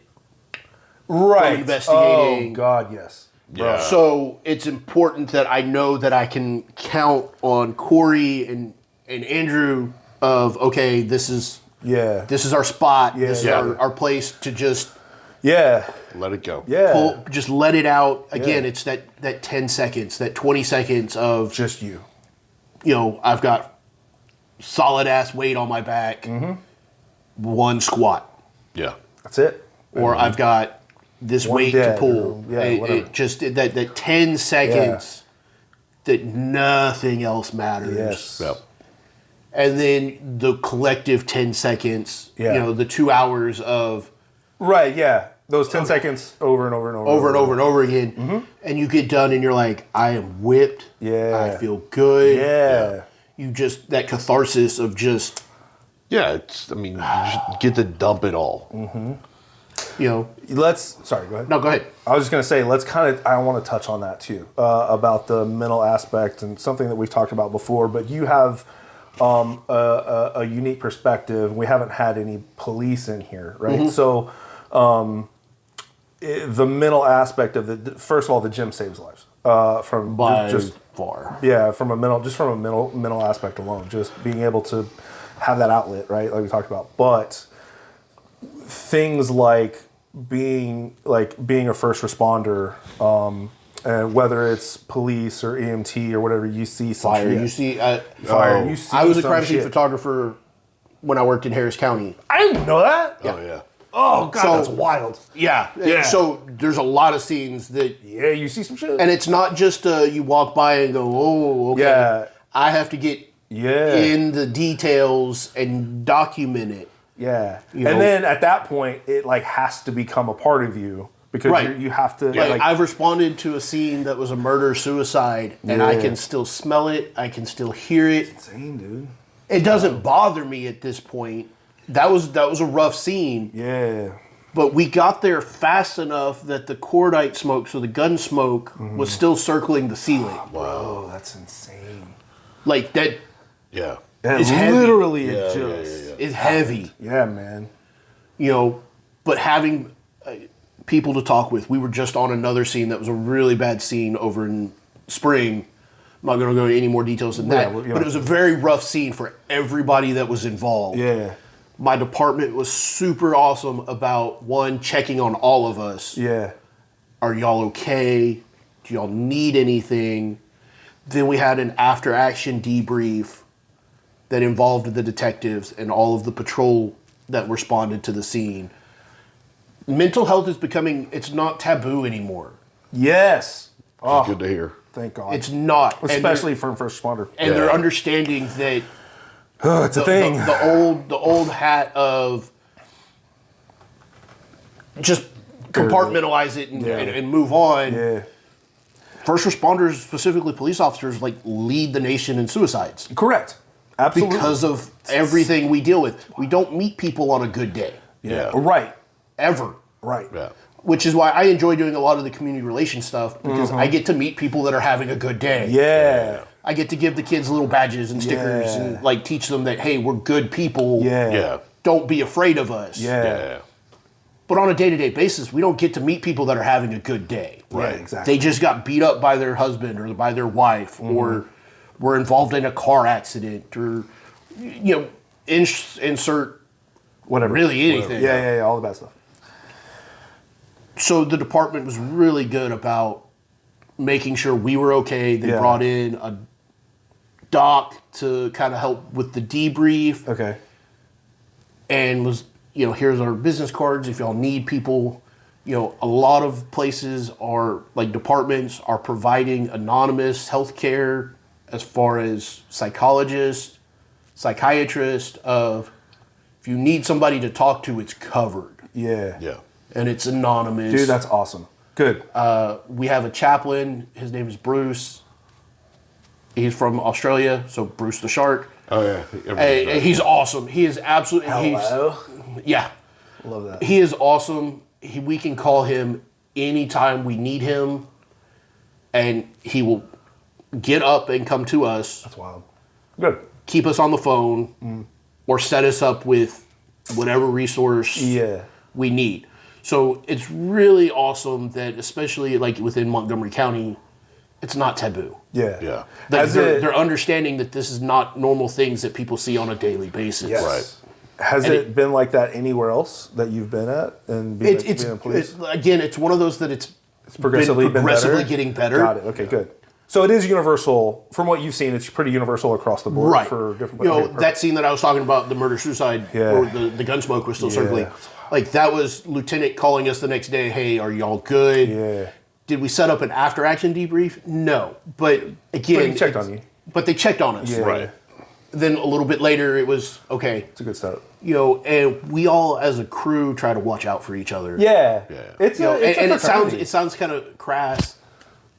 Right. investigating. Oh, God, yes. Yeah. So it's important that I know that I can count on Corey and Andrew of, okay, this is Yeah. our spot. Yeah. This is Yeah. our place to just Yeah. Let it go. Yeah. just let it out. Again, Yeah. it's that 10 seconds, that 20 seconds of, Just you. I've got solid ass weight on my back, one squat. Yeah. That's it. Or I've got this One weight dead to pull. or- yeah, whatever. It just that 10 seconds that nothing else matters. Yes. Yep. And then the collective 10 seconds, Yeah. you know, the 2 hours of Right, yeah. Those 10 seconds over and over and over. over and over and over again. And you get done and you're like, I am whipped. Yeah. I feel good. Yeah. You just, that catharsis of just, Yeah, it's. I mean, you just get to dump it all. you know, Sorry, go ahead. no, go ahead. I was just going to say, I want to touch on that too, about the mental aspect and something that we've talked about before, but you have a unique perspective. We haven't had any police in here, right? So the mental aspect of it, first of all, the gym saves lives. From By just far. yeah, from a mental aspect alone, just being able to have that outlet, right? Like we talked about. But things like being a first responder, and whether it's police or EMT or whatever, you see some Fire. shit. You see, Fire. You see I was a some crime scene shit. photographer when I worked in Harris County. I didn't know that. Oh yeah. Oh god, So- that's wild. Yeah. Yeah. So there's a lot of scenes that, Yeah, you see some shit. and it's not just you walk by and go, oh, okay. Yeah. I have to get Yeah. in the details and document it. Yeah, You and know? then at that point, it like has to become a part of you because Right. you have to. Like, I've responded to a scene that was a murder-suicide, and I Yeah. can still smell it. I can still hear it. insane, dude. It doesn't bother me at this point. That was a rough scene, Yeah, but we got there fast enough that the cordite smoke, so the gun smoke, was still circling the ceiling. oh, that's insane. Like that Yeah. And It's heavy. literally Yeah, it yeah, just. yeah, is heavy, Yeah, man. you know. But having people to talk with, we were just on another scene that was a really bad scene over in Spring. I'm not going to go into any more details than that, well, you but know. it was a very rough scene for everybody that was involved. Yeah, My department was super awesome about, one, checking on all of us. yeah, Are y'all okay? Do y'all need anything? Then we had an after action debrief that involved the detectives and all of the patrol that responded to the scene. Mental health is becoming, it's not taboo anymore. yes. Oh, Good to hear. thank God. It's not. And especially for first responder. they're Yeah. understanding that Oh, it's a thing. the old hat of just compartmentalize it and, Yeah. and move on. Yeah, First responders, specifically police officers, like lead the nation in suicides correct. Absolutely. because of everything we deal with. We don't meet people on a good day, yeah, Yeah. right, ever. right. Yeah. Which is why I enjoy doing a lot of the community relations stuff, because I get to meet people that are having a good day. Yeah, I get to give the kids little badges and stickers Yeah. and like teach them that, hey, we're good people. yeah, Yeah. Don't be afraid of us. yeah, Yeah. But on a day-to-day basis, we don't get to meet people that are having a good day. Yeah, exactly. They just got beat up by their husband or by their wife, or were involved in a car accident, or insert Whatever. really anything. Yeah, all the bad stuff. So the department was really good about making sure we were okay. They Yeah. brought in a doc to kind of help with the debrief, Okay. and was, here's our business cards if y'all need people. A lot of places are, like departments, are providing anonymous health care as far as psychologists, psychiatrists, of if you need somebody to talk to, it's covered. Yeah. Yeah. And it's anonymous. Dude, that's awesome. Good. We have a chaplain. His name is Bruce. He's from Australia, so Bruce the Shark. Oh yeah. Hey, he's awesome. He is absolutely. Hello. Yeah. Love that. He is awesome. We can call him anytime we need him, and he will get up and come to us, That's wild. Good. keep us on the phone, or set us up with whatever resource Yeah. we need. So it's really awesome that, especially like within Montgomery County, it's not taboo. Yeah. Yeah. That Has they're understanding that this is not normal things that people see on a daily basis. Yes. Right. Has And it been like that anywhere else that you've been at and being, It's being a police? again, it's one of those that it's progressively been better? getting better. Got it. Okay, good. So it is universal. From what you've seen, it's pretty universal across the board Right. for different. You know, that scene that I was talking about, the murder-suicide, Yeah. or the gun smoke was still Yeah. circling. Like, that was Lieutenant calling us the next day, hey, are y'all good? Yeah. Did we set up an after action debrief? No. But again, But he checked on you. But they checked on us. Yeah. Right. Then a little bit later, it was okay. It's a good start. You know, and we all as a crew try to watch out for each other. Yeah. Yeah. It's You know, a, it's and a it sounds kind of crass,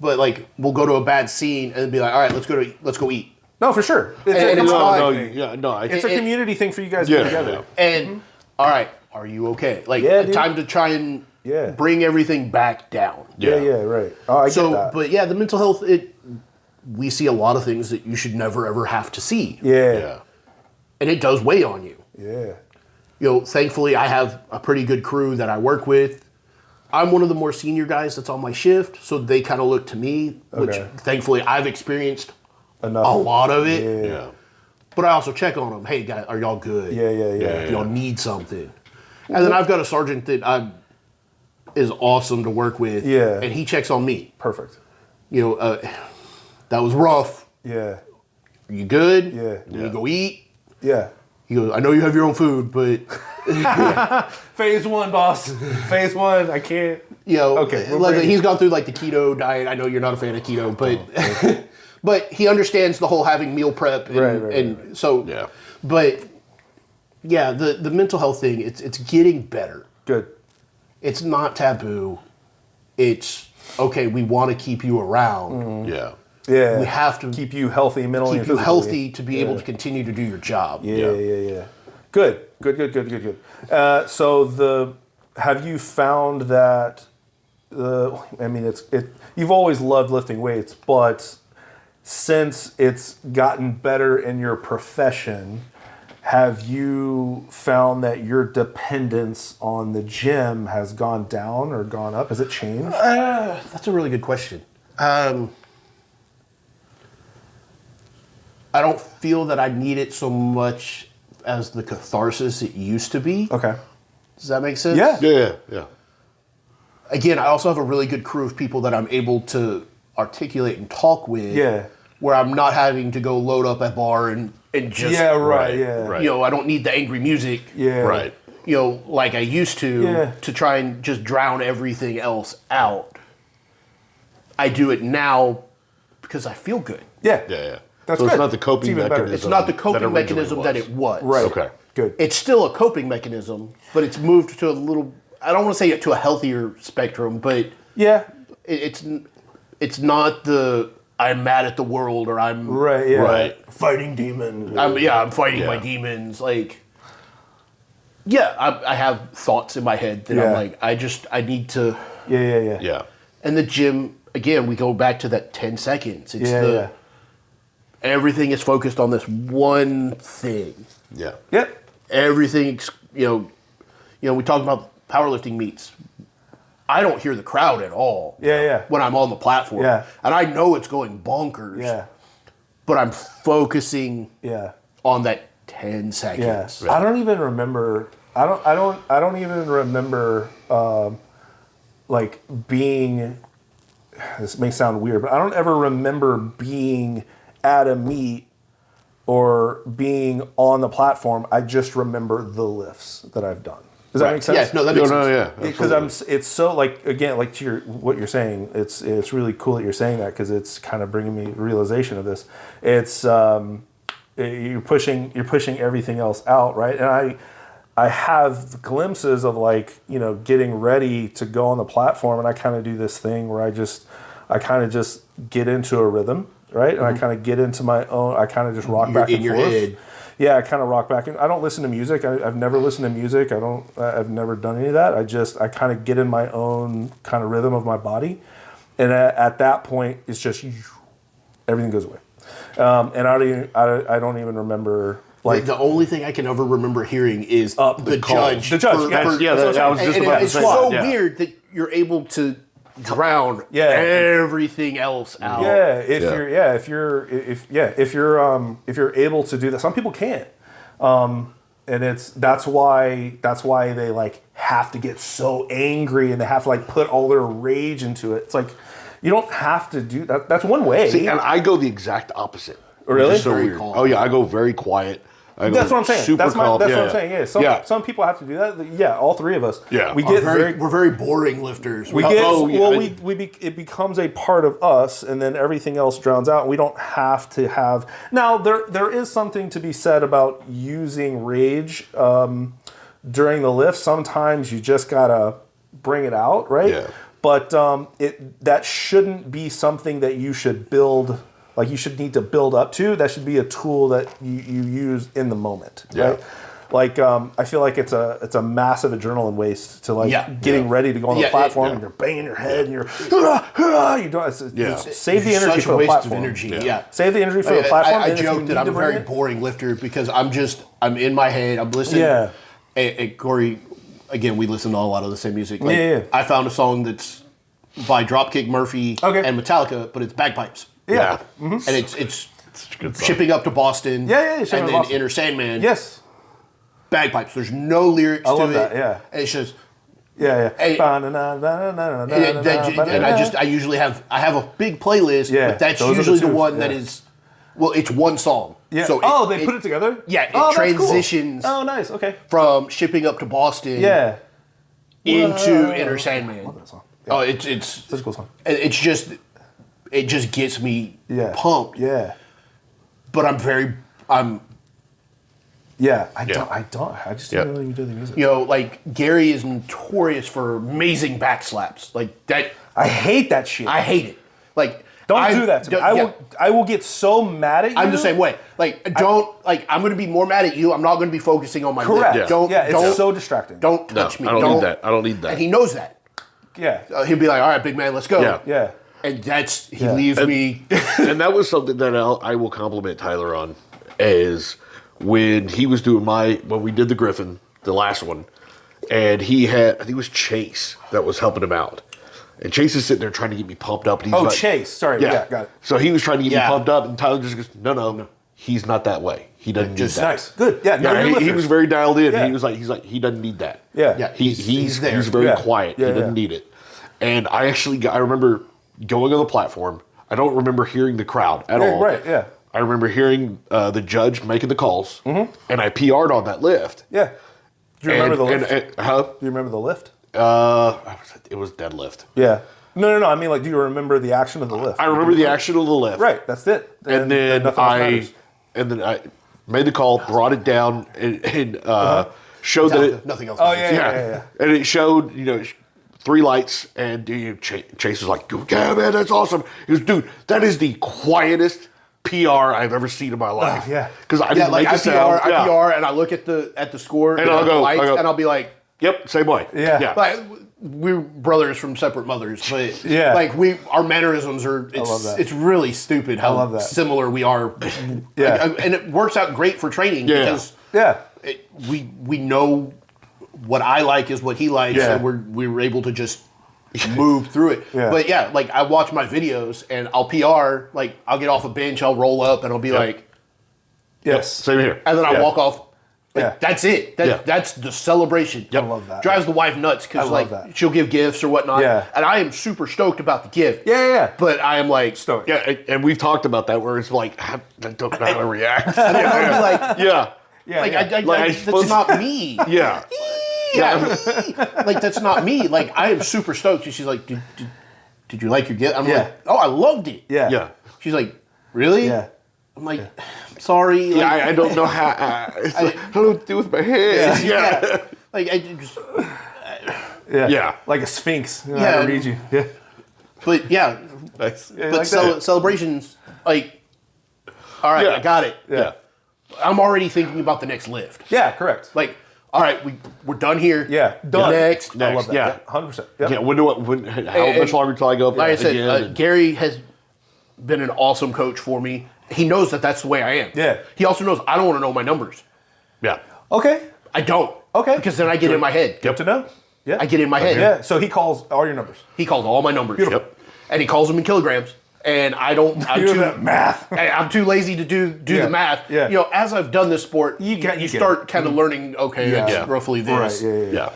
but like we'll go to a bad scene and be like, all right, let's go eat. No, for sure. It's And a it's community not- thing. Yeah, no, I It's a community thing for you guys to Yeah. get together. And all right, are you okay? Like Yeah, dude. time to try and Yeah. bring everything back down. Yeah, right. Oh, I get So, that. but yeah, the mental health. We see a lot of things that you should never ever have to see, yeah. and it does weigh on you. Yeah. You know, thankfully, I have a pretty good crew that I work with. I'm one of the more senior guys that's on my shift, so they kind of look to me, which Okay. thankfully I've experienced Enough. a lot of it. Yeah. Yeah. But I also check on them. Hey, guys, are y'all good? Yeah. Do y'all need something? And then I've got a sergeant that is awesome to work with. Yeah. And he checks on me. Perfect. You know, that was rough. Yeah. Are you good? Yeah. We go eat. Yeah. He goes, I know you have your own food, but Phase 1, boss. Phase 1. I can't. you know, Okay, we're like ready. he's gone through like the keto diet. I know you're not a fan of keto, but but he understands the whole having meal prep and, Right. so Yeah. But yeah, the mental health thing, it's getting better. Good. It's not taboo. It's okay, we want to keep you around. Yeah. Yeah. We have to keep you healthy mentally keep and you physically. healthy to be able to continue to do your job. Yeah. Good. So have you found that you've always loved lifting weights, but since it's gotten better in your profession, have you found that your dependence on the gym has gone down or gone up? Has it changed? That's a really good question. I don't feel that I need it so much as the catharsis it used to be. Okay. Does that make sense? Yeah. Yeah. Again, I also have a really good crew of people that I'm able to articulate and talk with. Yeah. Where I'm not having to go load up at bar and just Yeah, right, Right, yeah. right. you know, I don't need the angry music. Yeah. Right. You know, like I used to Yeah. to try and just drown everything else out. I do it now because I feel good. Yeah. Yeah. That's so good. it's not the coping It's even better. mechanism. It's not the that coping originally mechanism that it was. Right. Okay. Good. It's still a coping mechanism, but it's moved to a little. I don't want to say it to a healthier spectrum, but Yeah. it's not the I'm mad at the world or I'm Right. Yeah. Right. Fighting demons. I'm fighting Yeah. my demons. Like, yeah, I have thoughts in my head that Yeah. I'm like, I need to. Yeah. Yeah. And the gym again, we go back to that 10 seconds. It's Yeah. everything is focused on this one thing. Yeah. Yep. Everything, you know, we talk about powerlifting meets. I don't hear the crowd at all. Yeah. When I'm on the platform. Yeah. And I know it's going bonkers. Yeah. But I'm focusing Yeah. on that 10 Yeah. seconds. I don't even remember. I don't even remember. Like being. This may sound weird, but I don't ever remember being at a meet or being on the platform. I just remember the lifts that I've done. Does that make sense? Yeah, no, that makes sense. Yeah. Because it's so like again like to what you're saying. It's really cool that you're saying that because it's kind of bringing me realization of this. It's you're pushing everything else out, right? And I have glimpses of like getting ready to go on the platform, and I kind of do this thing where I kind of just get into a rhythm, right? And I kind of get into my own. I kind of just rock back in and your forth. head. Yeah, I kind of rock back. I don't listen to music. I've never listened to music. I've never done any of that. I kind of get in my own kind of rhythm of my body. And at that point, it's just everything goes away. And I don't even remember Like the only thing I can ever remember hearing is the judge. The judge, yes. I was just And about to it's say so that. Yeah. weird that you're able to drown Yeah. everything else out. Yeah, if you're able to do that, some people can't, and that's why they like have to get so angry and they have to like put all their rage into it. It's like you don't have to do that. That's one way. See, and I go the exact opposite. Really? Which is so Very weird. calm. Oh yeah, I go very quiet. That's what I'm saying. Super That's calm. what I'm saying. Yeah, some people have to do that. Yeah, all three of us. Yeah. we get We're very boring lifters. We get it becomes a part of us, and then everything else drowns out. And we don't have to have. Now there is something to be said about using rage during the lift. Sometimes you just gotta bring it out, right? Yeah. But that shouldn't be something that you should build. Like you should need to build up to. That should be a tool that you use in the moment, right? Like I feel like it's a massive adrenaline waste to getting ready to go on the platform and you're banging your head and you're you don't save the energy Such for a the waste platform. of energy. Yeah. Save the energy for the platform. I and if you joke that need I'm to a bring very it- boring lifter because I'm in my head. I'm listening. Yeah. And Corey, again, we listen to a lot of the same music. Like, Yeah. I found a song that's by Dropkick Murphy and Metallica, but it's bagpipes. Yeah. And it's It's a good song. shipping up to Boston. Yeah, and Shipping Up to then Boston. Inner Sandman. Yes. Bagpipes. There's no lyrics I to love it. that, yeah. And it's just. Yeah. And I usually have a big playlist, but that's those are the usually the two, one that is. Well, it's one song. Yeah. So they put it together. Yeah, it that's cool. transitions. Oh, nice. Okay. From shipping up to Boston. Yeah. Into Inner Sandman. I love that song. Oh, it's Such a cool song. it just gets me pumped. Yeah. But I just didn't really do the music. like Gary is notorious for amazing back slaps. Like that. I hate that shit. I hate it. Like Don't do that to me. I will get so mad at you. I'm the same way. Like I'm going to be more mad at you. I'm not going to be focusing on my Correct. lift. It's so distracting. Don't touch me. I don't need that. I don't need that. And he knows that. Yeah. He'll be like, "All right, big man, let's go." Yeah. Yeah. And he leaves me. And that was something that I will compliment Tyler on, is when he was doing when we did the Griffin, the last one, and I think it was Chase that was helping him out. And Chase is sitting there trying to get me pumped up. And he's like, Chase. Sorry. Yeah, got it. So he was trying to get me pumped up, and Tyler just goes, no, he's not that way. He doesn't need that. Nice. Good. Yeah. He was very dialed in. Yeah. He was like, he doesn't need that. Yeah. Yeah. He's there. He's very Yeah. quiet. Yeah, He doesn't need it. And I remember going on the platform. I don't remember hearing the crowd at all. Right. Yeah. I remember hearing the judge making the calls, and I PR'd on that lift. Yeah. Do you remember the lift? Do you remember the lift? It was deadlift. Yeah. No. I mean, like, do you remember the action of the lift? I remember the action of the lift. Right. That's it. And then nothing else matters. I made the call, brought it down, and showed that Nothing else. Oh yeah. and it showed 3 lights, and Chase was like, "Yeah, man, that's awesome." He goes, "Dude, that is the quietest PR I've ever seen in my life." Yeah. Because I didn't make a sound. I PR, and I look at the score, And I'll the go- lights, I go- and I'll be like, Yep, same way. Yeah. like we're brothers from separate mothers, but Yeah. like our mannerisms are. love that. It's really stupid how love that. similar we are. Yeah. and it works out great for training Yeah. because Yeah. we know what I like is what he likes, Yeah. and we're able to just move through it. Yeah. But yeah, like I watch my videos and I'll PR, like I'll get off a bench, I'll roll up, and I'll be like, Yes. Same here. and then I Yeah. walk off. Like, Yeah. that's it. That's the celebration. I love that. Drives the wife nuts I because love like that. she'll give gifts or whatnot. Yeah. And I am super stoked about the gift. Yeah. But I am like Stoked. Yeah, and we've talked about that where it's like, I don't know how to react. And then I'll be like, Yeah. Yeah. like, yeah. that's not me. Yeah. Yeah. Like that's not me. Like I am super stoked. And she's like, did you like your gift? I'm Yeah. like, oh, I loved it. Yeah. Yeah. She's like, really? Yeah. I'm like, sorry. Like, Yeah, I don't know how. I don't know what to do with my hands. Yeah. Like I just. Yeah. Yeah. Like a sphinx. You know, Yeah. how to read you. Yeah. But yeah. Nice. Yeah, But like that. celebrations, like, all right, Yeah. I got it. Yeah. I'm already thinking about the next lift. Yeah. Correct. Like, all right, we're done here. Yeah. Done. Next. I love that. Yeah. 100%. Yeah. Yeah. How And- much longer till I go up Like I said, again? Gary has been an awesome coach for me. He knows that that's the way I am. Yeah. He also knows I don't want to know my numbers. Yeah. Okay. I don't. Okay. Because then I get in my head. Good to know. Yeah. I get in my head. Yeah. So he calls all your numbers. He calls all my numbers. Beautiful. Yep. And he calls them in kilograms. And I don't. I'm You're too, that math. I'm too lazy to do Yeah. the math. Yeah. You know, as I've done this sport, you get it. start kind of learning. Okay, Yeah. it's Yeah. roughly this. Right. Yeah. Yeah.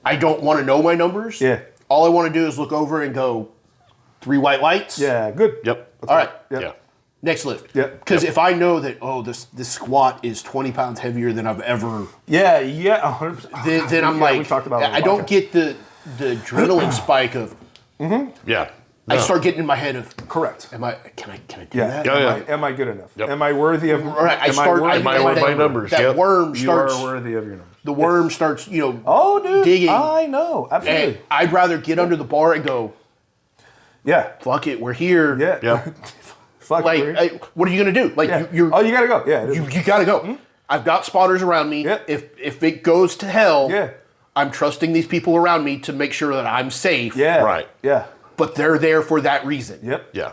I don't want to know my numbers. Yeah. All I want to do is look over and go 3 white lights. Yeah. Good. Yep. All right. Yeah. Yeah. Next lift. Yep. Because if I know that, this squat is 20 pounds heavier than I've ever, Yeah, 100%. then I'm Yeah, like, we talked about it on I the don't podcast. get the adrenaline spike of, Yeah. I start getting in my head of, Correct. can I do Yeah. that? Yeah, yeah. Am I good enough? Yep. Am I worthy of? Right, Am I worthy Am I of worth my number? numbers? That Yep. worm You starts, are worthy of your number. the worm starts, Oh, dude. digging. I know. Absolutely. And I'd rather get under the bar and go, Yeah. fuck it, we're here. Yeah. Yep. Fuck. Like, Larry. what are you gonna do? Like, Yeah. you're, Oh, you gotta go. Yeah. you gotta go. I've got spotters around me. Yeah. If it goes to hell, Yeah. I'm trusting these people around me to make sure that I'm safe. Yeah. Right. Yeah. But they're there for that reason. Yep. Yeah.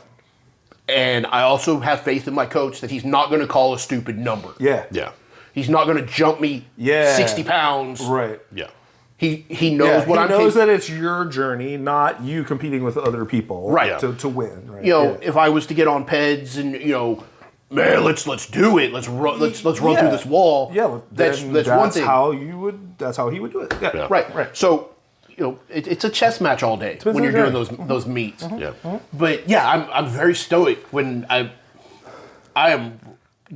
And I also have faith in my coach that he's not going to call a stupid number. Yeah. Yeah. He's not going to jump me Yeah. 60 pounds. Right. Yeah. He knows what he I'm knows capable. that it's your journey, not you competing with other people, Right. To win. Right. If I was to get on PEDs and man, let's do it. Let's run through this wall. Yeah, that's then one thing. That's how he would do it. Yeah. Yeah. Right. So it's a chess match all day when you're doing those meets. Yeah. But yeah, I'm very stoic when I am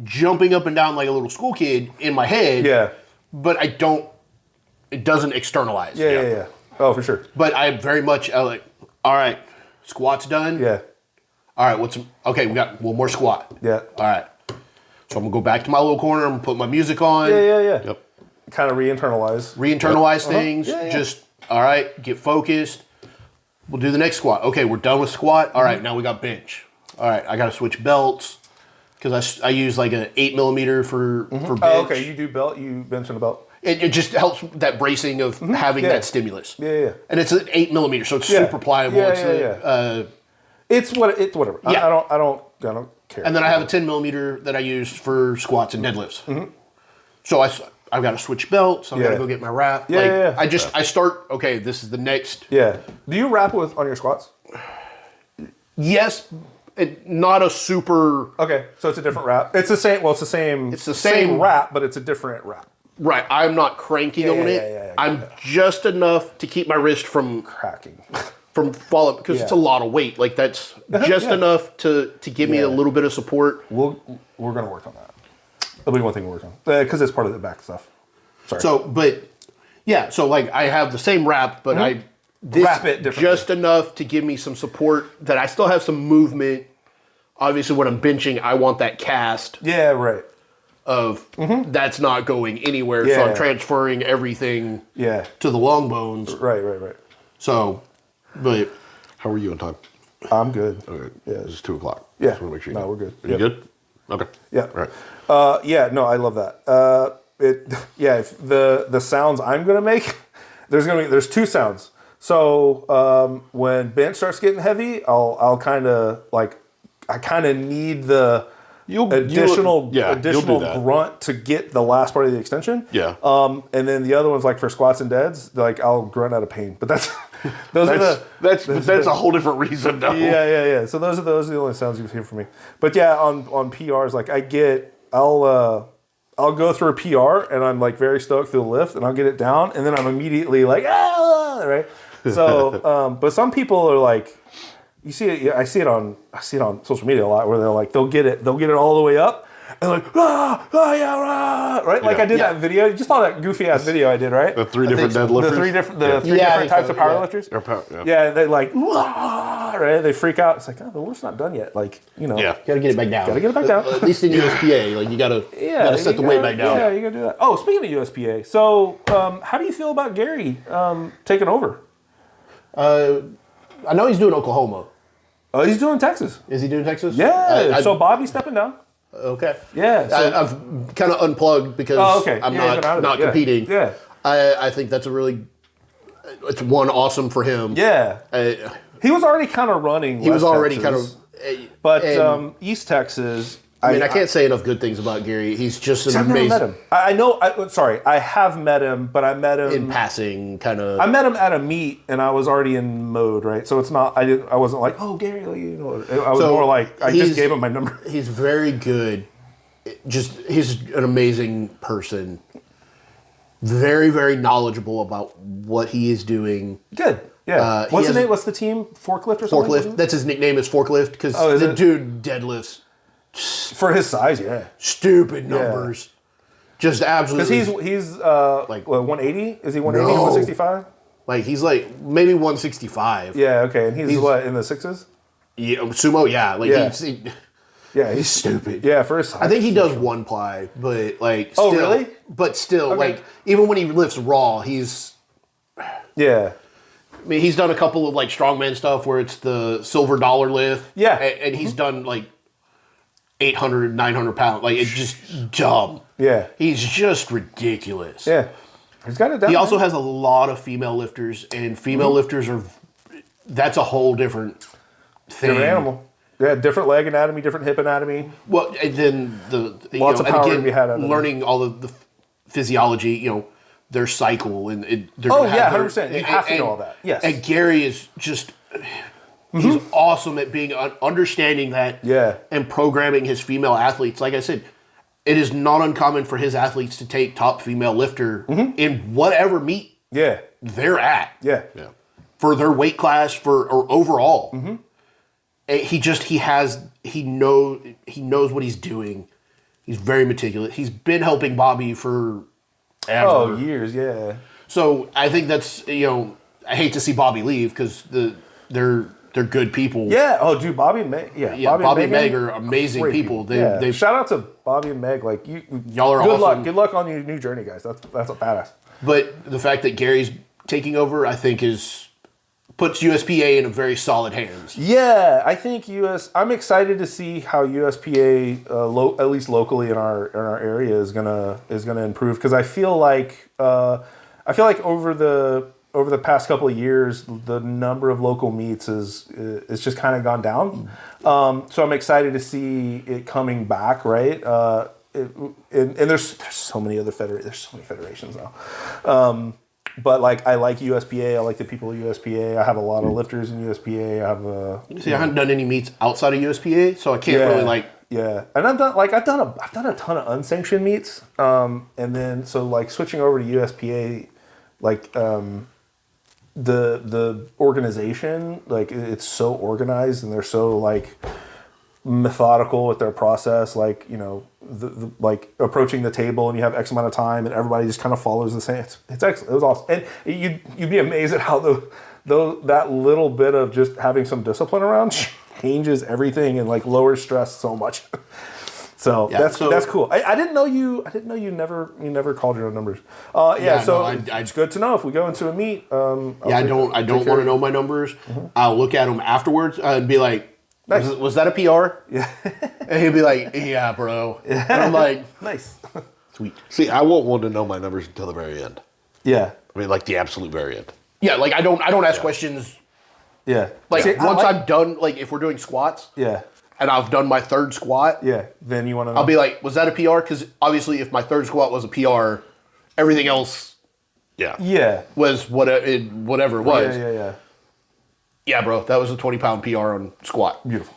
jumping up and down like a little school kid in my head. Yeah. But it doesn't externalize. Yeah. Oh, for sure. But I very much like, all right, squat's done. Yeah. All right, we got one more squat. Yeah. All right. So I'm gonna go back to my little corner. I'm gonna put my music on. Yeah. Yep. Kind of re-internalize. Re-internalize things. Yeah. Just all right. Get focused. We'll do the next squat. Okay, we're done with squat. All right, now we got bench. All right, I got to switch belts because I use like an 8mm for bench. Oh, okay. You do belt. You bench on a belt. It just helps that bracing of having Yeah. that stimulus. Yeah. And it's an 8mm, so it's Yeah. super pliable. Yeah, It's It's whatever. Yeah. I don't care. and then I have a 10mm that I use for squats and deadlifts. So I've got to switch belts. So I've got to Yeah. go get my wrap. Yeah. I start. Okay, this is the next. Yeah. Do you wrap on your squats? Yes, not a super. Okay, so it's a different wrap. It's the same. Well, it's the same. It's the same wrap, but it's a different wrap. Right, I'm not cranking on it. yeah, I'm just enough to keep my wrist from Cracking. falling because it's a lot of weight. Like that's just Yeah. enough to give me a little bit of support. We're gonna work on that. That'll be one thing we'll work on because it's part of the back stuff. Sorry. So, but yeah, so like I have the same wrap, but this Wrap it differently. just enough to give me some support that I still have some movement. Obviously, when I'm benching, I want that cast yeah, right. of that's not going anywhere. So Yeah. I'm transferring everything Yeah, to the long bones. right. So, but How are you on time? I'm good. Okay. Yeah. It's 2:00. Yeah. Just want to make sure. No, we're good. Are you Yep. good? Okay. Yeah. All right. Yeah, no, I love that. If the sounds I'm gonna make, there's two sounds. So when bench starts getting heavy, I'll kind of need the additional you'll do that. grunt to get the last part of the extension. Yeah. And then the other one's like for squats and deads, like I'll grunt out of pain. But that's That's a whole different reason, though. yeah. So those are the only sounds you hear from me. But yeah, on PRs, like I'll go through a PR and I'm like very stoked through the lift and I'll get it down and then I'm immediately like right. So but some people are like, you see it. I see it on social media a lot where they'll get it all the way up and like right. Like I did that video. You just saw that goofy ass video I did, right? The three different deadlifters. The three different I types think of so, powerlifters. Or power- Yeah, they like, right? They freak out. It's like, oh, the lift's not done yet. Like, Yeah. gotta get it back down. Gotta get it back down. At least in USPA, like you gotta set the weight back down. Yeah, you gotta do that. Oh, speaking of USPA, so how do you feel about Gary taking over? I know he's doing Oklahoma. Oh, he's doing Texas. Is he doing Texas? Yeah. So Bobby's stepping down. Okay. Yeah. So, I've kind of unplugged because I'm Yeah, you've been out of not it. Yeah. competing. Yeah. I think that's it's awesome for him. Yeah. He was already kind of running. He was West already Texas, kind of. But East Texas. I mean, I can't say enough good things about Gary. He's just an I've never amazing met him. I know. I have met him, but I met him in passing kind of. I met him at a meet, and I was already in mode, right? So it's not. I wasn't like, oh, Gary, you know. I was more like, I just gave him my number. He's very good. He's an amazing person. Very, very knowledgeable about what he is doing. Good. Yeah. What's the has- name? What's the team? Forklift or something? Forklift. That's his nickname is Forklift because Oh, is the it? dude deadlifts For his size, yeah. stupid numbers. Just absolutely. Because he's like what, 180? Is he 180 No. 165? Like he's like maybe 165. Yeah, okay. And he's what, in the sixes? Yeah, sumo. Yeah, like Yeah. he's He's stupid. Yeah, for his size. I think he does one ply, but like. Oh, still, really? But still, Okay. like even when he lifts raw, he's. Yeah. I mean, he's done a couple of like strongman stuff where it's the silver dollar lift. Yeah. And he's done like 800, 900 pounds. Like it's just dumb. Yeah. He's just ridiculous. Yeah. He's got it down. He also has a lot of female lifters, and female lifters are. That's a whole different thing. different animal. Yeah, different leg anatomy, different hip anatomy. Well, and then the Lots of and power to be had out of them. learning all of the physiology, their cycle, and they're Oh, gonna yeah, have 100%. You have to know all that. Yes. And Gary is just. He's awesome at being understanding that Yeah. and programming his female athletes. Like I said, it is not uncommon for his athletes to take top female lifter in whatever meet Yeah. they're at. Yeah. For their weight class or overall. He knows what he's doing. He's very meticulous. He's been helping Bobby for ever. Oh, years, yeah. So I think that's I hate to see Bobby leave because they're good people. Yeah. Oh, dude, Bobby and Meg. Yeah. Yeah, Bobby and Meg Megan, are amazing great people. Yeah. They Shout out to Bobby and Meg. Like Y'all are good awesome. luck. Good luck on your new journey, guys. That's a badass. But the fact that Gary's taking over, I think, puts USPA in a very solid hands. Yeah, I think I'm excited to see how USPA, at least locally in our area, is gonna improve because I feel like over the past couple of years the number of local meets is just kind of gone down. So I'm excited to see it coming back, right? And there's so many other federations now. But like I like USPA. I like the people at USPA. I have a lot of lifters in USPA. I have See, I haven't done any meets outside of USPA, so I can't really like. Yeah, and I've done a ton of unsanctioned meets. And then so like switching over to USPA, like the organization, like it's so organized and they're so like methodical with their process, like the like approaching the table and you have X amount of time and everybody just kind of follows the same. It's excellent. It was awesome, and you'd be amazed at how that little bit of just having some discipline around changes everything and like lowers stress so much. So that's cool. I didn't know you never called your own numbers. It's good to know if we go into a meet. I don't want to know my numbers. I'll look at them afterwards and be like, Nice. was that a PR? Yeah. And he'll be like, yeah, bro. And I'm like, Nice. sweet. See, I won't want to know my numbers until the very end. Yeah. I mean, like the absolute very end. Yeah, like I don't ask questions. Yeah. Like See, once I'm done, like if we're doing squats, Yeah. and I've done my third squat, Yeah. Then you want to know. I'll be like, was that a PR? Because obviously, if my third squat was a PR, everything else Yeah. Yeah. was whatever it was. Yeah. Yeah, bro, that was a 20-pound PR on squat. Beautiful.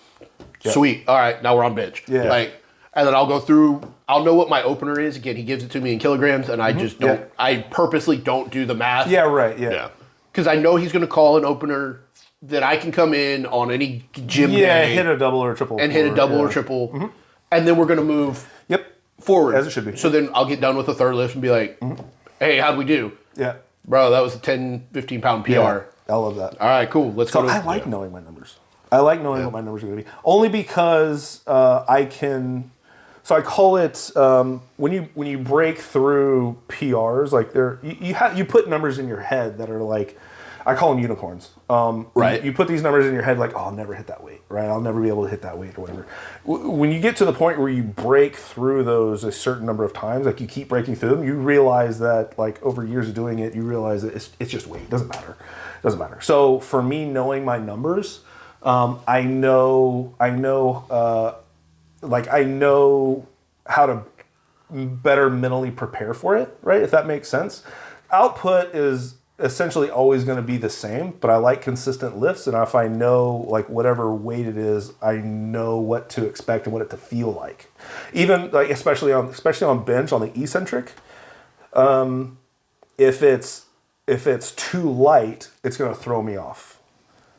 Sweet. All right, now we're on bench. Yeah. Like, and then I'll go through. I'll know what my opener is. Again, he gives it to me in kilograms, and I just don't. Yeah. I purposely don't do the math. Yeah. Right. Yeah. Yeah. Because I know he's going to call an opener that I can come in on any gym day Hit a double or a triple. and hit a double or triple, and then we're going to move Yep. forward As it should be. So then I'll get done with the third lift and be like, "Hey, how'd we do, Yeah. bro? That was a 10, 15-pound PR. Yeah. I love that. All right, cool. Let's So go. I like knowing my numbers. I like knowing what my numbers are going to be. Only because I can. So I call it when you break through PRs, like you put numbers in your head that are like, I call them unicorns. Right. You put these numbers in your head like, oh, I'll never hit that weight, right? I'll never be able to hit that weight or whatever. When you get to the point where you break through those a certain number of times, like you keep breaking through them, you realize that like over years of doing it, you realize that it's just weight. It doesn't matter. So for me, knowing my numbers, I know how to better mentally prepare for it, right? If that makes sense. Output is essentially always going to be the same, but I like consistent lifts, and if I know like whatever weight it is, I know what to expect and what it to feel like. Even like especially on bench on the eccentric, if it's too light, it's going to throw me off.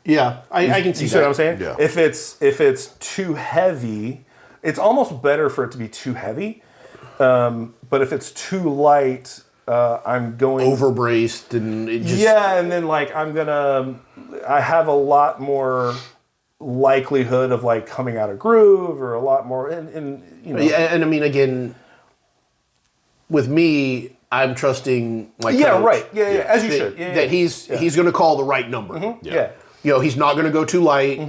Yeah, I can see You that. see what I'm saying? Yeah. If it's too heavy, It's almost better for it to be too heavy. But if it's too light, I'm going Overbraced and it just and then like I have a lot more likelihood of like coming out of groove or a lot more and Yeah, and I mean, again, with me, I'm trusting my coach as you should that he's going to call the right number. yeah. You know, he's not going to go too light.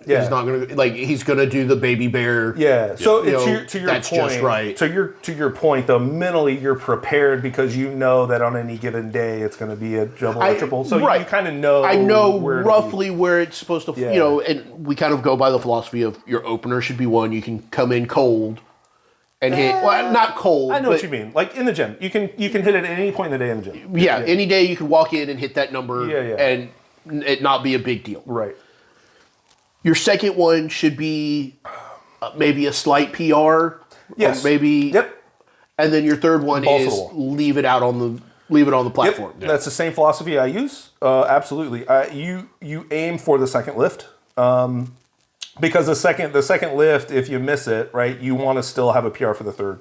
Yeah. He's not going to he's going to do the baby bear. Yeah. So You know, to your that's point, just right. To your point, though, mentally you're prepared because you know that on any given day it's going to be a double or triple. So you kind of know. I know where roughly where it's supposed to. Yeah. You know, and we kind of go by the philosophy of your opener should be one you can come in cold and hit. Well, not cold. I know but what you mean. Like in the gym, you can hit it at any point in the day in the gym. Yeah, any day you can walk in and hit that number. And it not be a big deal. Right. Your second one should be maybe a slight PR. Yes. Maybe. Yep. And then your third one Balls to is the wall. leave it on the platform. Yep. That's the same philosophy I use. Absolutely. You aim for the second lift. Because the second lift, if you miss it, right, you want to still have a PR for the third.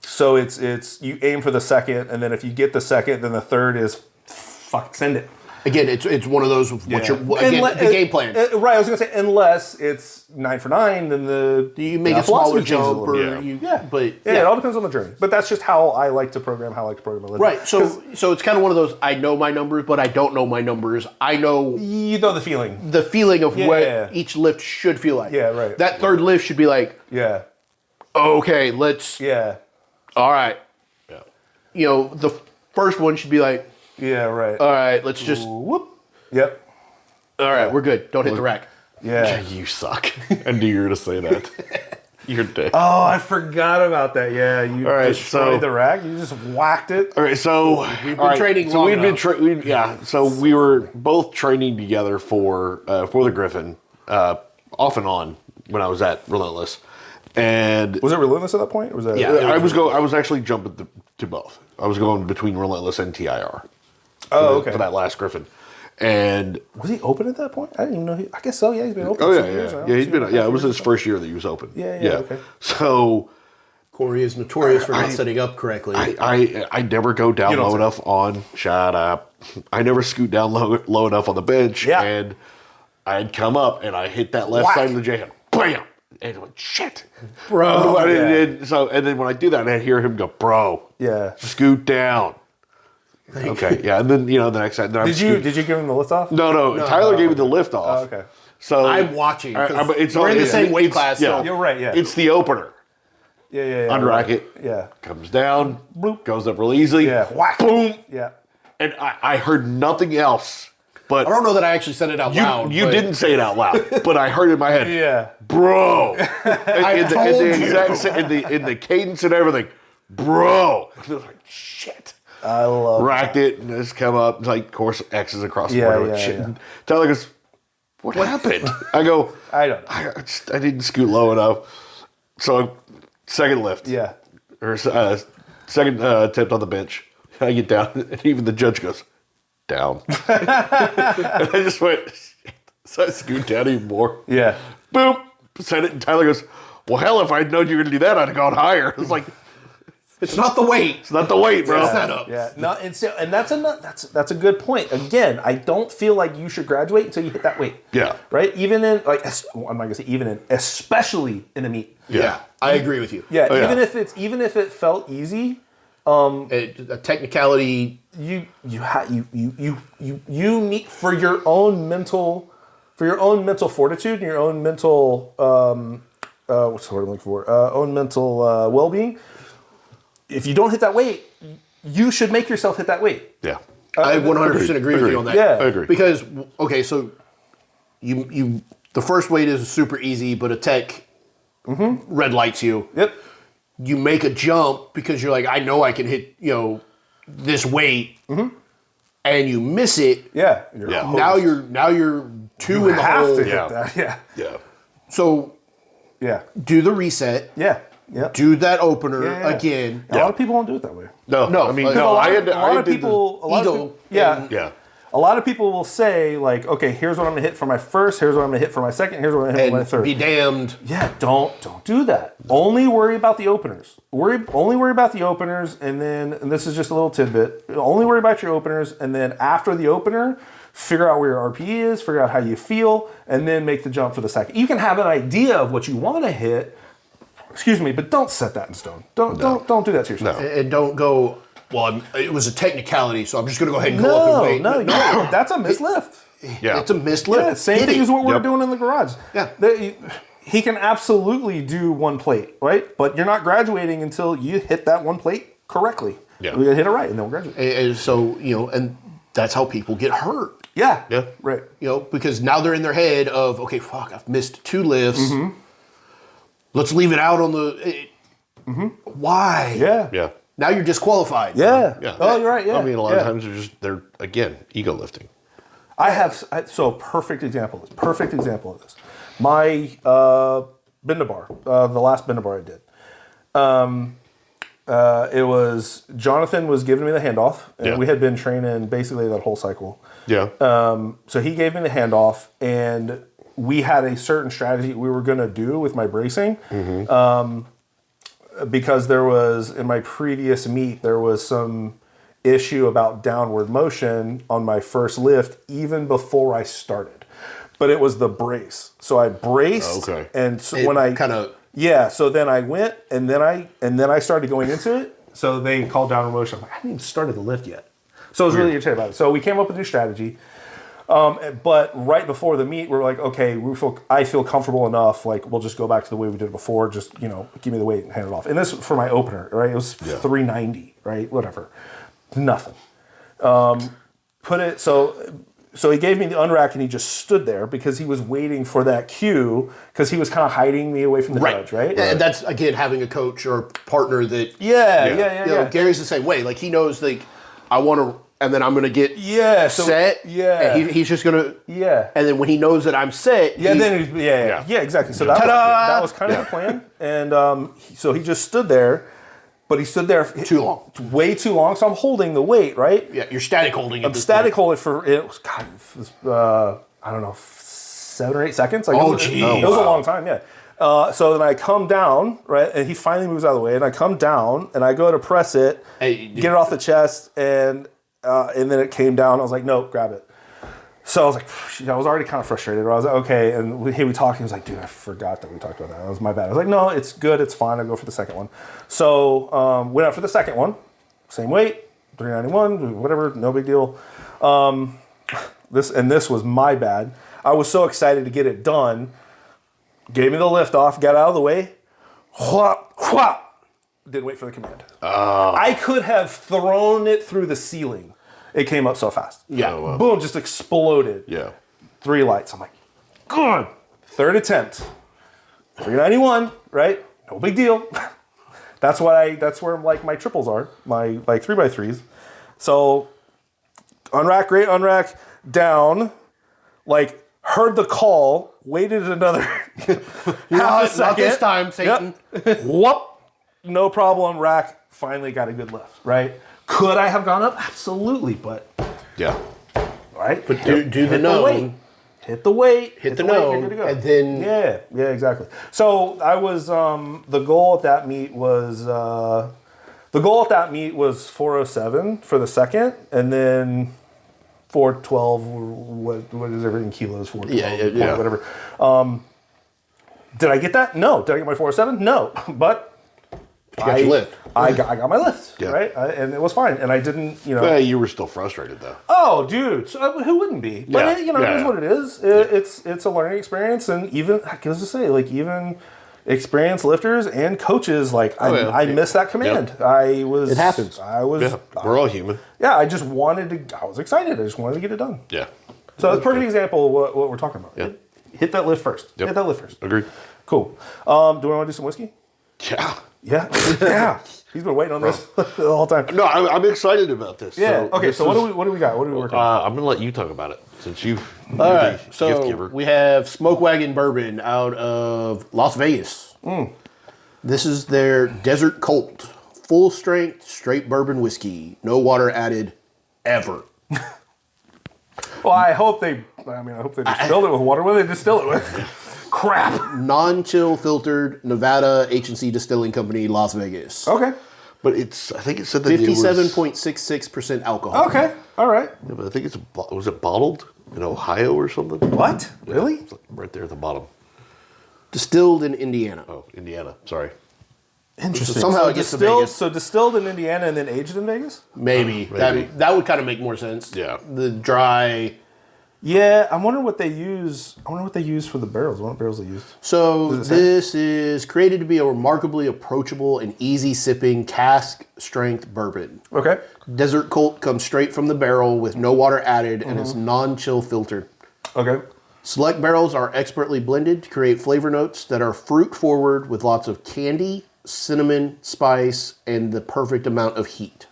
So it's you aim for the second, and then if you get the second, then the third is fuck send it. Again, it's one of those with what the game plan. Right, I was gonna say unless it's 9 for 9, then You make a smaller philosophy changes a jump, little or bit. but it all depends on the journey. But that's just how I like to program. How I like to program a lift. right. So it's kind of one of those. I know my numbers, but I don't know my numbers. I know You know the feeling. the feeling of Yeah. what each lift should feel like. Yeah, right. That third lift should be like, Yeah, okay, let's. yeah, All right. Yeah. You know, the first one should be like, yeah. Right. all right, let's just. Whoop. Yep. All right, we're good. Don't hit the rack. Yeah. You suck. I knew you were going to say that. You're dick. Oh, I forgot about that. Yeah, you All right, destroyed so- the rack. You just whacked it. All right, so We've been training So long we'd been enough. so we were both training together for the Griffin, off and on when I was at Relentless, and Was it relentless at that point? Or was that? Yeah. I was actually jumping to both. I was going between Relentless and TIR. Oh, okay. For that last Griffin, and Was he open at that point? I didn't even know. I guess so. Yeah, he's been open. oh for yeah, 2 years now. yeah, he's 2 been and a half it was years. his first year that he was open. Yeah, okay. So Corey is notorious for not setting up correctly. I never go down You don't low say. enough on. Shut up. I never scoot down low enough on the bench, Yeah. and I'd come up and I hit that left Whack. side of the J hand, bam, and I went shit, Bro. and then when I do that, I hear him go, bro, Yeah. scoot down. Okay, yeah, and then the next time, Did you give him the lift off? No. Tyler gave me the lift off. Oh, okay. So I'm watching. 'cause we're we're in the same weight class. Yeah. So You're right. Yeah. It's the opener. Yeah. Unrack it. Yeah. Comes down, bloop, goes up real easy. Yeah. Whack. Boom. Yeah. And I heard nothing else. But I don't know that I actually said it out loud. you but didn't say it out loud, but I heard it in my head. Yeah. Bro. told you. In the cadence and everything. Bro. I was like, shit. I love. Racked it and just come up. It's like, of course, X's across the Yeah, board. yeah, Shit. yeah. And Tyler goes, what happened? I go, I don't know. I didn't scoot low enough. So, second lift. Yeah. Or second attempt on the bench. I get down, and even the judge goes, down. And I just went, shit. So I scoot down even more. Yeah. Boop. Send it, and Tyler goes, well, hell, if I'd known you were going to do that, I'd have gone higher. It's like, it's not the weight. it's not the weight, bro. Setup. Yeah. No, and that's a good point. Again, I don't feel like you should graduate until you hit that weight. Yeah. Right. Even in I'm not gonna say even in, especially in a meet. Yeah. I agree with you. Yeah. Oh, yeah. Even if it felt easy, A technicality. you need for your own mental fortitude and your own mental what's the word I'm looking for? Own mental well-being. If you don't hit that weight, you should make yourself hit that weight. Yeah. I 100% agree with you on that. Yeah. I agree. Because okay, so you the first weight is super easy, but a tech red lights you. Yep. You make a jump because you're like, I know I can hit this weight, and you miss it. Yeah. Yeah. Now you're two You in the have hole. to hit Yeah. that. Yeah. Yeah. So Yeah. do the reset. Yeah. Yeah. Do that opener Yeah. again. A lot of people won't do it that way. No, No, I mean, like, no, a lot I of, had to, a lot of people. ego. Yeah. Yeah. A lot of people will say like, okay, here's what I'm gonna hit for my first, here's what I'm gonna hit for my second, here's what I'm gonna hit for my And third. be damned. Yeah, don't do that. Only worry about the openers. Only worry about the openers, and then and this is just a little tidbit. Only worry about your openers, and then after the opener, figure out where your RPE is, figure out how you feel, and then make the jump for the second. You can have an idea of what you want to hit. Excuse me, but don't set that in stone. Don't do that to yourself. And don't go, well, it was a technicality, so I'm just going to go ahead and go up and wait. No, that's a mislift. Yeah. It's a missed lift. Yeah, same Hit thing it. as what we're Yep. doing in the garage. Yeah. He can absolutely do one plate, right? But you're not graduating until you hit that one plate correctly. Yeah. We gotta hit it right, and then we'll graduate. And so, and that's how people get hurt. Yeah. Yeah. Right. Because now they're in their head of, okay, fuck, I've missed 2 lifts. Mm-hmm. Let's leave it out on the. Why? Yeah. Yeah. Now you're disqualified. Yeah. Yeah. Oh, you're right. Yeah. I mean, a lot yeah. of times they're again, ego lifting. So perfect example of this. My Benda bar, the last Benda bar I did. It was Jonathan was giving me the handoff, and Yeah. we had been training basically that whole cycle. Yeah. So he gave me the handoff, and we had a certain strategy we were going to do with my bracing. Because there was, in my previous meet, there was some issue about downward motion on my first lift, even before I started. But it was the brace. So I braced, Okay. and so It when I kind of. yeah, so then I went, and then I started going into it. So they called downward motion. I'm like, I haven't even started the lift yet. So I was really irritated about it. So we came up with a new strategy. But right before the meet, we're like, okay, I feel comfortable enough. Like, we'll just go back to the way we did it before. Just, give me the weight and hand it off. And this for my opener, right? It was 390, right? Whatever. Nothing. So he gave me the unrack, and he just stood there because he was waiting for that cue, because he was kind of hiding me away from the judge, right? And that's, again, having a coach or a partner that. Yeah. Gary's the same way. Like, he knows, like, I want to. And then I'm going to get set. Yeah. And he's just going to. Yeah. And then when he knows that I'm set. Yeah, exactly. So that was kind of the plan. And so he just stood there, but he stood there Too long. way too long. So I'm holding the weight, right? Yeah, you're static holding it. I'm static holding for it was I don't know, 7 or 8 seconds. Like, Oh, it geez. was a long time. Yeah. So then I come down, right, and he finally moves out of the way, and I come down, and I go to press it, get it off the chest, and then it came down. I was like, nope, grab it. So I was like, I was already kind of frustrated. I was like, okay. And we talked. He was like, dude, I forgot that we talked about that. That was my bad. I was like, no, it's good. It's fine. I'll go for the second one. So went out for the second one. Same weight, 391, whatever, no big deal. This was my bad. I was so excited to get it done. Gave me the lift off, got out of the way. Whop, whop. Didn't wait for the command. I could have thrown it through the ceiling. It came up so fast. Yeah. Oh, wow. Boom, just exploded. Yeah. 3 lights. I'm like, good. Third attempt. 391, right? No big deal. That's where like my triples are, my like 3x3s. So unrack, great unrack, down, like heard the call, waited another half a second. Not this time, Satan. Yep. Whoop. No problem, rack. Finally got a good lift, right? Could I have gone up? Absolutely, but Yeah. right? But do the Hit known. weight. Hit the weight. Hit the weight, known, you're good to go. and then- yeah, exactly. So I was the goal at that meet was 407 for the second, and then 412. What is everything kilos? 412. Yeah. Whatever. Did I get that? No. Did I get my 407? No. But You got your lift. I got my lift, Yeah. right? And it was fine. And I didn't, Well, you were still frustrated though. Oh, dude! So, who wouldn't be? But Yeah, it is yeah. what it is. It's a learning experience, and even I was to say, like even experienced lifters and coaches, like I missed that command. It happens. I was. Yeah. We're all human. Yeah, I just wanted to. I was excited. I just wanted to get it done. Yeah. So that's a perfect example of what we're talking about. Yeah. Hit that lift first. Yep. Hit that lift first. Agreed. Cool. Do we want to do some whiskey? Yeah. Yeah. Yeah. He's been waiting on this the whole time. No, I'm excited about this. Yeah. Okay. this So what is- do we got? What do we working on? I'm gonna let you talk about it since you're All the right, gift so giver. we have Smoke Wagon Bourbon out of Las Vegas. This is their Desert Colt, full strength, straight bourbon whiskey, no water added, ever. Well, I hope they distilled it with water. What do they distill it with? Crap. Non-chill filtered Nevada H&C Distilling Company, Las Vegas. Okay. But I think it said that it was... 57.66% alcohol. Okay. All right. Yeah, but I think was it bottled in Ohio or something? What? Really? It's like right there at the bottom. Distilled in Indiana. Oh, Indiana. Sorry. Interesting. Somehow so it gets to distilled, Vegas. So distilled in Indiana and then aged in Vegas? Maybe. Maybe. That would kind of make more sense. Yeah. The dry... Yeah, I'm wondering what they use. I wonder what they use for the barrels. What barrels they use? So this is created to be a remarkably approachable and easy sipping cask strength bourbon. Okay. Desert Colt comes straight from the barrel with no water added and is non-chill filtered. Okay. Select barrels are expertly blended to create flavor notes that are fruit forward with lots of candy, cinnamon, spice, and the perfect amount of heat.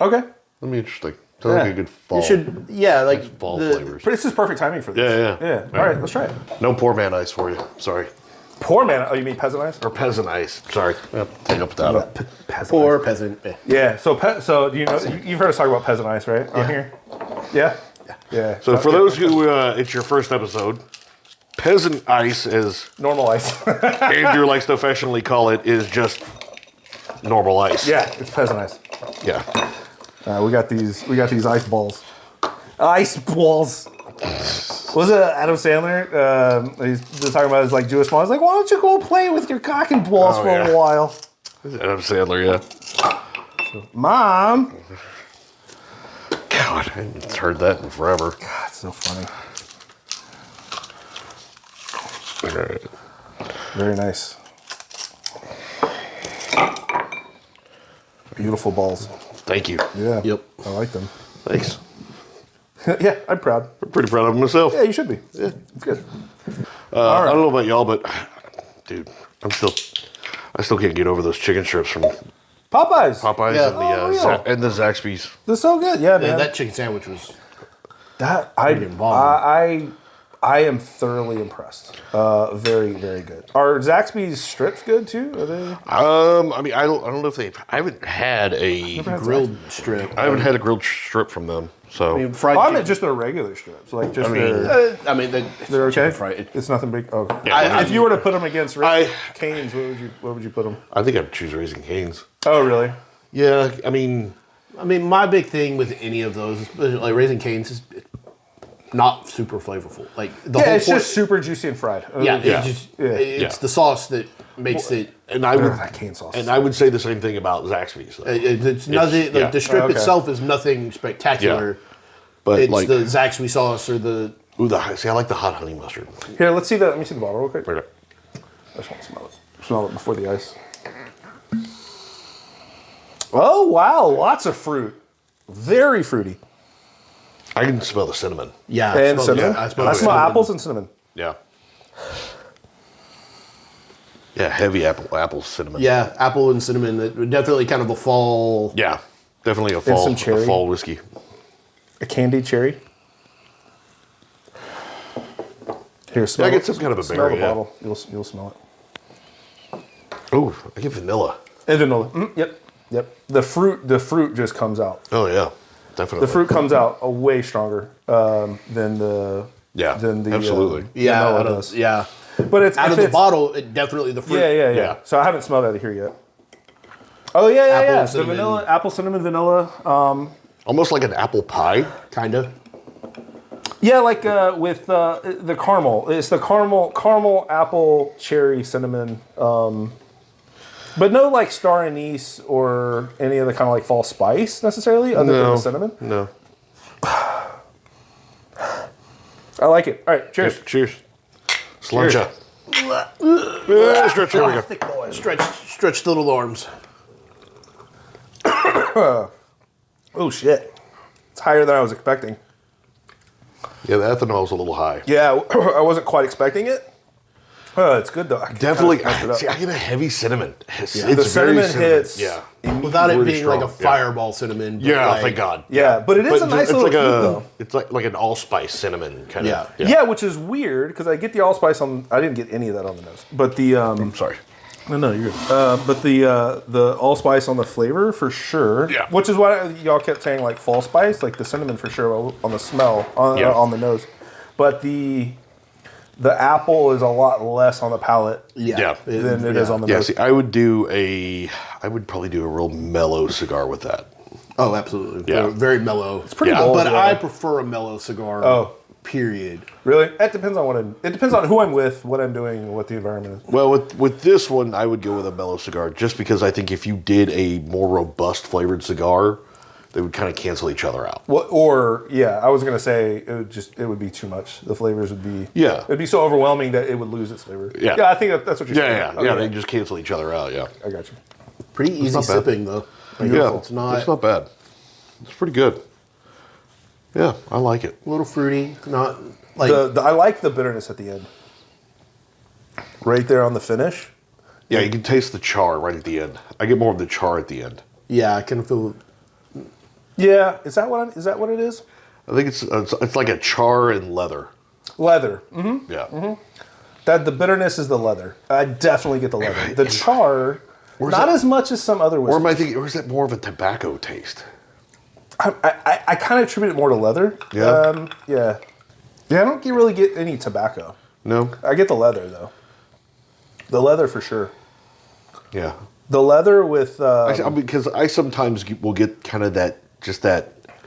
Okay. That'd be interesting. Sounds like a good fall. You should, like fall the- flavors. But this is perfect timing for this. Yeah. All right, let's try it. No poor man ice for you. Sorry. Poor man. Oh, you mean peasant ice? Or peasant ice. Sorry. Take up that. Peasant Poor ice. peasant. Yeah. So do you know? You've heard us talk about peasant ice, right? On here. Yeah. Yeah. So for those who, it's your first episode, peasant ice, as normal ice. Andrew likes to affectionately call it, is just normal ice. Yeah, it's peasant ice. Yeah. We got these ice balls. Ice balls. Was it Adam Sandler? He's just talking about his like Jewish mom. He's like, why don't you go play with your cock and balls for a while? Adam Sandler, yeah. Mom. God, I haven't heard that in forever. God, it's so funny. Very nice. Beautiful balls. Thank you. Yeah. Yep. I like them. Thanks. Yeah, I'm proud. I'm pretty proud of myself. Yeah, you should be. Yeah, it's good. I don't know about y'all, but dude, I still can't get over those chicken strips from Popeyes. Popeyes Yeah. and the Zaxby's. They're so good. Yeah, man. That chicken sandwich was... That I am thoroughly impressed. Very, very good. Are Zaxby's strips good too? Are they? I mean, I don't know if I haven't had a grilled strip. I haven't had a grilled strip from them. So I mean, fried I chicken. meant just their regular strips, like just I mean, they're okay. chicken fried. It's nothing big. Oh, Yeah, if you were to put them against Cane's, what would you put them? I think I'd choose Raising Cane's. Oh, really? Yeah, I mean, my big thing with any of those, like Raising Cane's, is not super flavorful. Like the whole It's point, just super juicy and fried. it's the sauce that makes it. and I would that cane sauce. and I would say the same thing about Zaxby's. Though. It's nothing. yeah. Like the strip Okay. itself is nothing spectacular. But It's like, the Zaxby sauce or the. see, I like the hot honey mustard. Here, let me see the bottle real quick. Right. I just want to smell it. Smell it before the ice. Oh wow, lots of fruit. Very fruity. I can smell the cinnamon. Yeah, And I cinnamon. I I smell smell cinnamon. apples and cinnamon. Yeah. Yeah, heavy apple cinnamon. Yeah, apple and cinnamon. Definitely kind of a fall. Yeah, definitely a some cherry. fall whiskey. A candied cherry. Here, smell. I get some kind of a smell berry, the yeah. bottle. You'll smell it. Oh, I get vanilla. And vanilla. Yep. The fruit just comes out. Oh yeah, definitely. The fruit comes out way stronger than the absolutely. Yeah, vanilla out of- does. yeah. But it's Out if of the it's- bottle, definitely the fruit. Yeah. Yeah. So I haven't smelled that here yet. Oh yeah. Apple and The cinnamon. vanilla, apple, cinnamon, vanilla. Almost like an apple pie. Kind of. Yeah, like with the caramel. It's the caramel, apple, cherry, cinnamon. But no like star anise or any other kind of like fall spice necessarily, other than the cinnamon. No. I like it. All right, cheers. Cheers. Sluncha. Stretch. Here we go. Thick boy. Stretch the little arms. Oh shit, it's higher than I was expecting. Yeah, the ethanol's a little high. Yeah, I wasn't quite expecting it. It's good though. Definitely. I messed it up. See, I get a heavy cinnamon. It's The very cinnamon hits. Yeah. Without it Really being like a strong, yeah. fireball cinnamon. but Yeah, like- thank God. Yeah, but it is a nice it's little like fruit, though. It's like an allspice cinnamon kind Yeah. of. Yeah, which is weird because I get the allspice on. I didn't get any of that on the nose, but the Sorry. No, you're good. But the allspice on the flavor for sure. Yeah. Which is why y'all kept saying like fall spice, like the cinnamon for sure on the smell, on the nose. But the apple is a lot less on the palate Yeah. than it is on the Yeah, nose. see, I would probably do a real mellow cigar with that. Oh, absolutely. Yeah. Very mellow. It's pretty Yeah. bold, But yeah. I prefer a mellow cigar. Oh. Period. Really? It depends on it depends on who I'm with, what I'm doing, and what the environment is. Well, with this one, I would go with a mellow cigar just because I think if you did a more robust flavored cigar, they would kind of cancel each other out. Well, I was gonna say it would be too much. The flavors would be it'd be so overwhelming that it would lose its flavor. Yeah. I think that's what you're saying. Yeah, they just cancel each other out. Yeah, I got you. Pretty easy not bad. sipping though. Like, yeah, It's not it's not bad. It's pretty good. Yeah, I like it. a little fruity. Not like I like the bitterness at the end, right there on the finish. Yeah, you can taste the char right at the end. I get more of the char at the end. yeah. I can feel. Yeah, is that what it is? I think it's like a char and leather. Leather. Mm-hmm. Yeah. That the bitterness is the leather. I definitely get the leather. The char, not that- as much as some other Or whiskeys. am I thinking? Or is that more of a tobacco taste? I kind of attribute it more to leather. Yeah? Yeah. I don't really get any tobacco. No. I get the leather though. The leather for sure. Yeah. The leather with Because I sometimes will get kind of that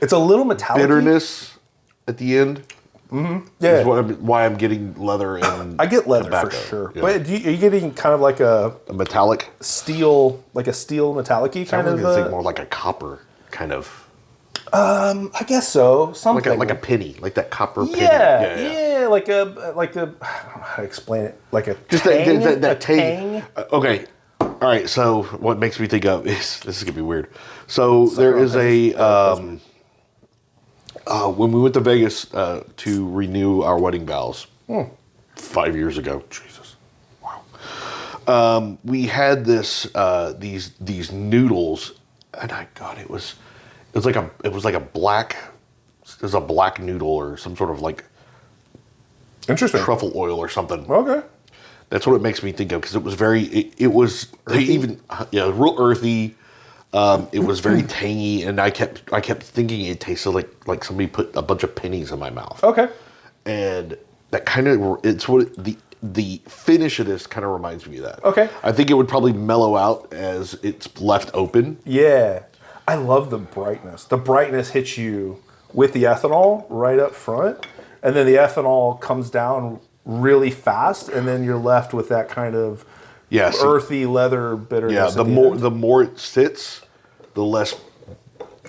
it's a little metallic. bitterness at the end. Yeah. Is why I'm getting leather and I get leather tobacco. for sure. Yeah. But are you getting kind of like a A metallic. steel metallic-y I'm kind going of? to think more like a copper kind of, I guess so. Something like a penny, like that copper penny. Yeah, like a I don't know how to explain it. Like a Just tang, that a tang. Okay. All right. So what makes me think of is this is gonna be weird. So there is when we went to Vegas to renew our wedding vows 5 years ago. Jesus, wow. We had these noodles, and it was like a black. It was a black noodle or some sort of like Interesting. truffle oil or something. Okay. That's what it makes me think of because it was real earthy. It was very tangy, and I kept thinking it tasted like somebody put a bunch of pennies in my mouth. Okay. And that kind of the finish of this kind of reminds me of that. Okay. I think it would probably mellow out as it's left open. Yeah. I love the brightness. The brightness hits you with the ethanol right up front, and then the ethanol comes down really fast, and then you're left with that kind of earthy leather bitterness. Yeah, at the end. more it sits, the less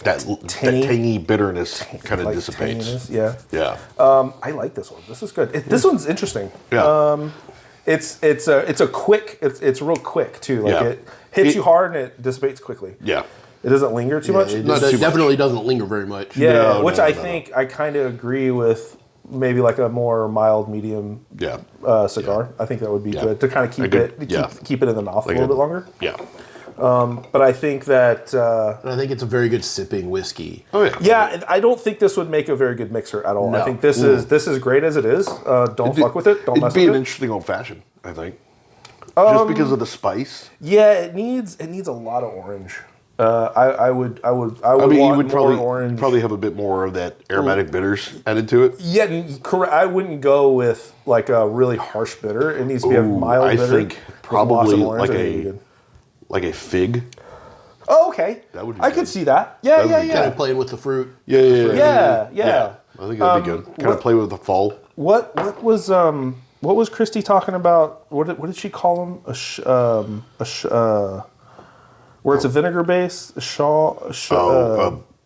that tangy bitterness kind of Like dissipates. tanginess, yeah. Yeah. I like this one. This is good. This one's interesting. Yeah. It's real quick too. Like Yeah. it hits you hard and it dissipates quickly. Yeah. It doesn't linger too much. It Not too much. definitely doesn't linger very much. Yeah, No, which no, I no, think I kind of agree with. Maybe like a more mild, medium Yeah. cigar. I think that would be Yeah. good to kind of keep it in the mouth a little bit longer. Yeah. But I think that And I think it's a very good sipping whiskey. Oh yeah. yeah, I don't think this would make a very good mixer at all. I No. think this is great as it is. Don't fuck with it. Don't mess It'd be with an it. interesting old fashioned, I think. Just because of the spice. Yeah, it needs a lot of orange. I would I mean, want you would more orange. probably have a bit more of that aromatic bitters added to it. Yeah, correct. I wouldn't go with like a really harsh bitter. It needs to be a mild I bitter. think with probably lots of orange. like I think it'd be good. like a fig. Oh, okay. That would be I good. could see that. Yeah, That would yeah, be yeah. Kind of playing with the fruit. Yeah. I think that'd be good. Kind of play with the fall. What was Christy talking about? What did she call them? Where it's a vinegar base? A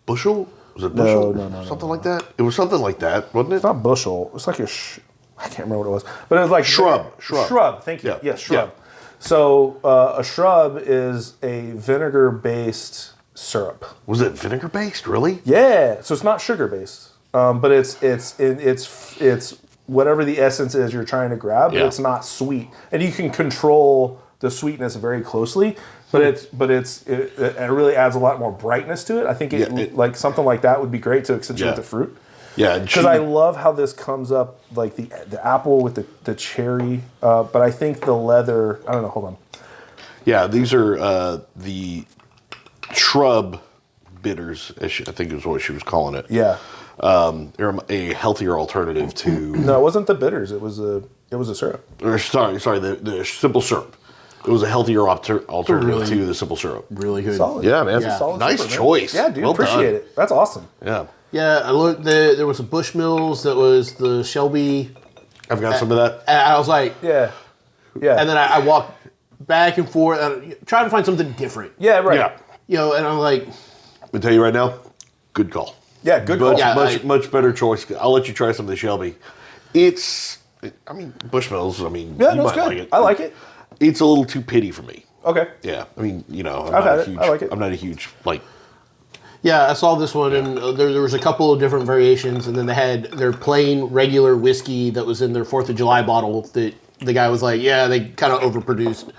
bushel? Was it bushel? No. Something like that? It was something like that, wasn't it? It's not bushel. It's like I can't remember what it was, but it was like Shrub. Shrub. Thank you. Yeah. Yes, shrub. Yeah. So a shrub is a vinegar-based syrup. Was it vinegar based, really? Yeah. So it's not sugar-based, but it's whatever the essence is you're trying to grab. But Yeah. it's not sweet, and you can control the sweetness very closely. But it really adds a lot more brightness to it. I think like something like that would be great to accentuate Yeah. the fruit. Yeah. Because I love how this comes up, like the apple with the cherry. But I think the leather. I don't know. Hold on. Yeah, these are the shrub bitters, I think is what she was calling it. Yeah. They're a healthier alternative to. No, it wasn't the bitters. It was a syrup. Or sorry, the simple syrup. It was a healthier alternative to the simple syrup. Really good. Solid. Yeah, man. That's a solid Nice syrup, man. choice. Yeah, dude. Well appreciate done. it. That's awesome. Yeah, Yeah, I looked. There was a Bushmills that was the Shelby. I've got some of that. And I was like, Yeah. Yeah. and then I walked back and forth, trying to find something different. yeah. Right. Yeah, You know, and I'm like, I tell you right now, good call. Yeah. Good call. Much, Yeah, much better choice. I'll let you try some of the Shelby. I mean, Bushmills. I mean, Yeah, you that's might good. like it. I like it. It's a little too pitty for me. Okay. Yeah, I mean, I'm I've not had a it. huge. I like it. I'm not a huge like. yeah, I saw this one, and there was a couple of different variations, and then they had their plain regular whiskey that was in their 4th of July bottle that the guy was like, yeah, they kind of overproduced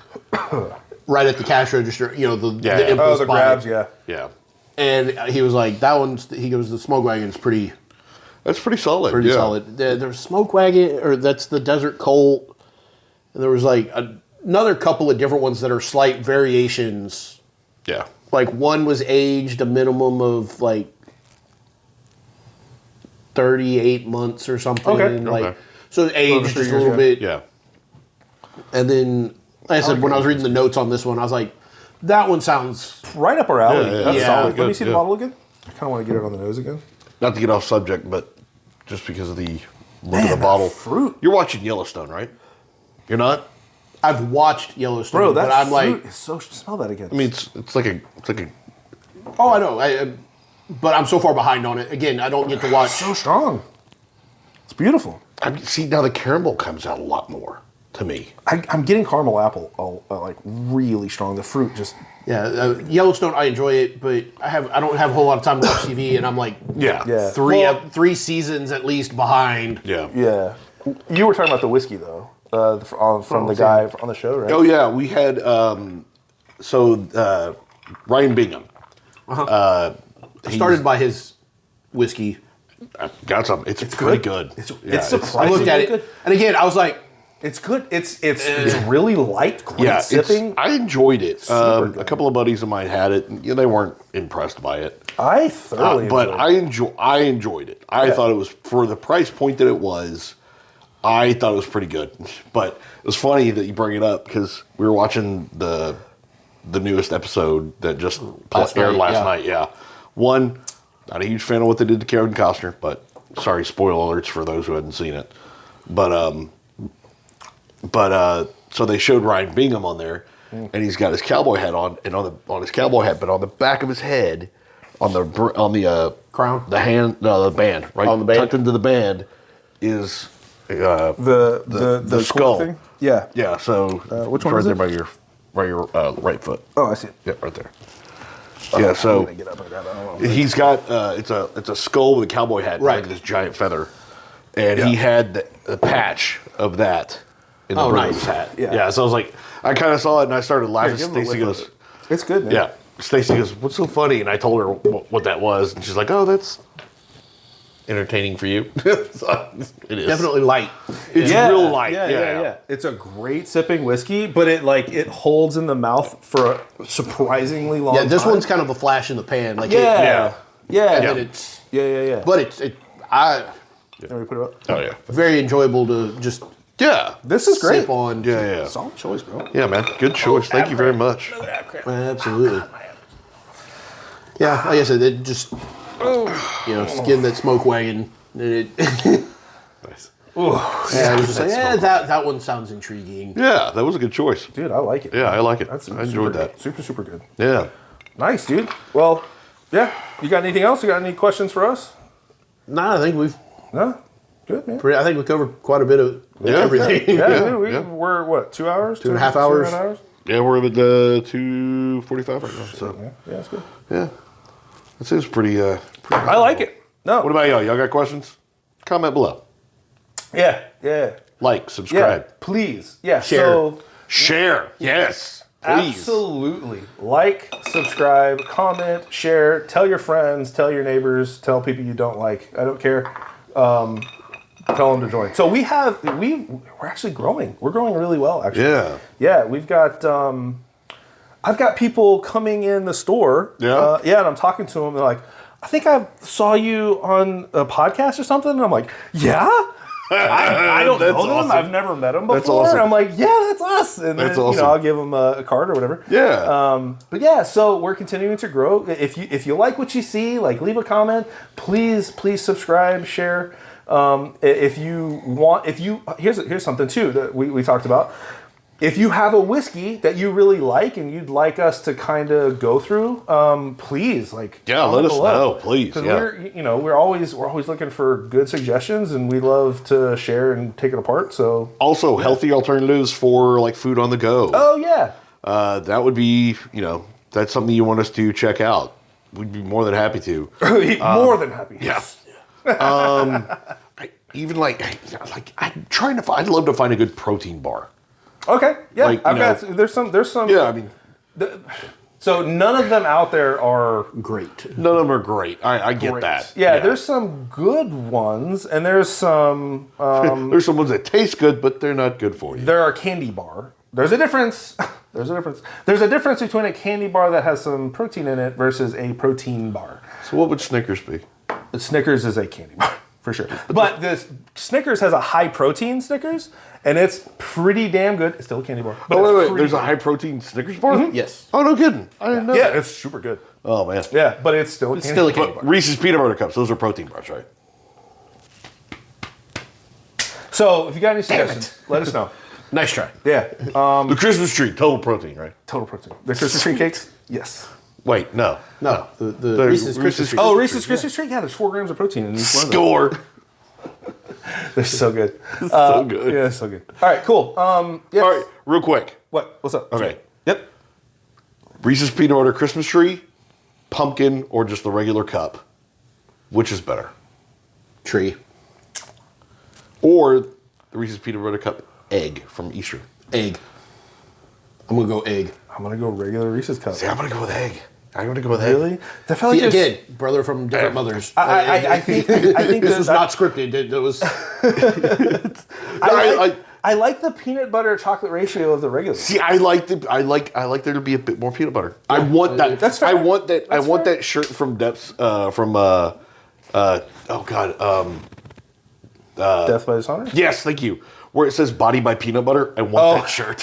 right at the cash register, you know, the Yeah. impulse Oh, the buy. grabs. Yeah. Yeah, And he was like, he goes, the Smoke Wagon's pretty that's pretty solid. pretty yeah. solid. There's Smoke Wagon, or that's the Desert Colt, and there was like another couple of different ones that are slight variations. Yeah, Like one was aged a minimum of like 38 months or something. Okay. Like, Okay. so it aged three just a years, little bit. yeah. And then, like I said, when I was reading the notes on this one, I was like, that one sounds. Right up our alley. Yeah, yeah, That's yeah. solid. Let me Good, see the yeah. bottle again. I kind of want to get it on the nose again. Not to get off subject, but just because of the look of the bottle. fruit. You're watching Yellowstone, right? You're not. I've watched Yellowstone, Bro, that but I'm fruit like, is so. Smell that again. I mean, it's like a oh, I know. But I'm so far behind on it. Again, I don't get to watch. so strong. It's beautiful. I mean, see, now the caramel comes out a lot more to me. I'm getting caramel apple, like really strong. The fruit just. Yeah, Yellowstone, I enjoy it, but I don't have a whole lot of time to watch TV, and I'm like Yeah. Yeah. three seasons at least behind. Yeah. Yeah. You were talking about the whiskey though, from the guy on the show, right? Oh yeah, we had Ryan Bingham. Started by his whiskey. I got some. It's pretty good. It's Yeah, I surprisingly looked at it, good. and again, I was like, It's good. It's really light, great yeah, sipping. I enjoyed it. Super good. A couple of buddies of mine had it, and they weren't impressed by it. I thoroughly But enjoyed it. I enjoyed it. I thought it was, for the price point that it was, I thought it was pretty good. But it was funny that you bring it up because we were watching the newest episode that just aired last night. Yeah, one, not a huge fan of what they did to Kevin Costner, but sorry, spoiler alerts for those who hadn't seen it. But so they showed Ryan Bingham on there, and he's got his cowboy hat on, and on his cowboy hat, but on the back of his head, on the Crown? the band, right On the band? tucked into the band, is the skull. thing? Yeah. Yeah. So which it's one right is there it? by your right foot. Oh, I see it. Yeah, right there. Yeah. I'm So gonna get up and grab it. I don't know. he's got it's a skull with a cowboy hat, Right. like this giant feather, and he had the patch of that in the Oh, brim of nice. his hat. Yeah. Yeah. So I was like, I kind of saw it and I started laughing. Here, give him a Stacy whiff goes, of it. It's good, man. yeah. Stacy goes, "What's so funny?" And I told her what that was, and she's like, "Oh, that's entertaining for you." So, it is definitely light. It's real light. Yeah. It's a great sipping whiskey, but it holds in the mouth for a surprisingly long Yeah, time. this one's kind of a flash in the pan. Like Yeah. Yeah. and Yeah. then it's, Yeah. but I Let me put it up. Oh yeah. very enjoyable to just Yeah. This is great. sip on. Yeah. Solid choice, bro. Yeah, man. Good choice. Thank you very much. Absolutely. Yeah, like I said, it just skin that smoke wagon. And it, Nice. yeah, I was just like, that one sounds intriguing. Yeah, that was a good choice. Dude, I like it. Yeah, I like it. That's I enjoyed super that. good. Super, super good. Yeah. Nice, dude. Well, yeah. You got anything else? You got any questions for us? No, I think No? Good, man. I think we covered quite a bit of everything. Yeah, dude, yeah. we're what, 2 hours? 2.5 hours? 2.5 hours? Yeah, we're at 2:45 right now. So Yeah, that's good. yeah, that seems pretty. I like it. No. What about y'all? Y'all got questions? Comment below. Yeah. Like, Yeah. subscribe, Please. Yeah. Share. So, share. Yes, please. absolutely. Like, subscribe, comment, share, tell your friends, tell your neighbors, tell people you don't like. I don't care. Tell them to join. So we're actually growing. We're growing really well, actually. Yeah. Yeah, we've got I've got people coming in the store. Yeah? And I'm talking to them. They're like, I think I saw you on a podcast or something. And I'm like, yeah? I don't That's know them. awesome. I've never met them before. That's awesome. And I'm like, yeah, that's us. And That's then, awesome. I'll give them a card or whatever. Yeah. But yeah, so we're continuing to grow. If you like what you see, like leave a comment. Please subscribe, share. Here's something too that we talked about. If you have a whiskey that you really like and you'd like us to kind of go through, please let comment us below. know, please. Because Yeah. we're always looking for good suggestions, and we love to share and take it apart. So Also, healthy alternatives for like food on the go. oh yeah, That would be, that's something you want us to check out. We'd be more than happy to. more than happy. Yeah. I'm trying to find. I'd love to find a good protein bar. Okay. Yeah. Like, there's some. Yeah, I mean, So none of them out there are Great. none of them are great. I get great. that. Yeah, there's some good ones, and there's some. There's some ones that taste good, but they're not good for you. There are candy bar. There's a difference. There's a difference between a candy bar that has some protein in it versus a protein bar. So what would Snickers be? The Snickers is a candy bar for sure, but this Snickers has a high protein Snickers, and it's pretty damn good. It's still a candy bar. But Oh, it's wait. pretty There's a good. high protein Snickers bar? Yes. Oh, no kidding. I didn't know Yeah, that. it's super good. Oh, man. Yeah, but it's still a Still a candy But bar. Reese's Peanut Butter Cups, those are protein bars, right? So if you got any suggestions, let us know. Nice try. Yeah, The Christmas tree, total protein, right? total protein. The Christmas tree cakes, yes. Wait, no. No, the The Reese's Christmas Reese's- treat. Oh, Reese's Christmas treat. Yeah, there's 4 grams of protein in each one of them. Score. They're so good. So good. Yeah, so good. All right, cool. Yes. All right, real quick. What? What's up? Okay. Yep. Reese's Peanut Butter Christmas tree, pumpkin, or just the regular cup? Which is better? Tree. Or the Reese's Peanut Butter Cup egg from Easter? Egg. I'm going to go egg. I'm gonna go regular Reese's cup. See, I'm going to go with egg. I'm going to go with egg. Really? I felt like See, there's- again, brother from different mothers. I think This was that- not scripted. It was I like the peanut butter chocolate ratio of the regular. See, I like there to be a bit more peanut butter. I want that. That's fair. I want that. I That's want fair. that shirt from Depths. Oh God. Death by Dishonor? Yes, thank you. Where it says "Body by Peanut Butter." I want that shirt.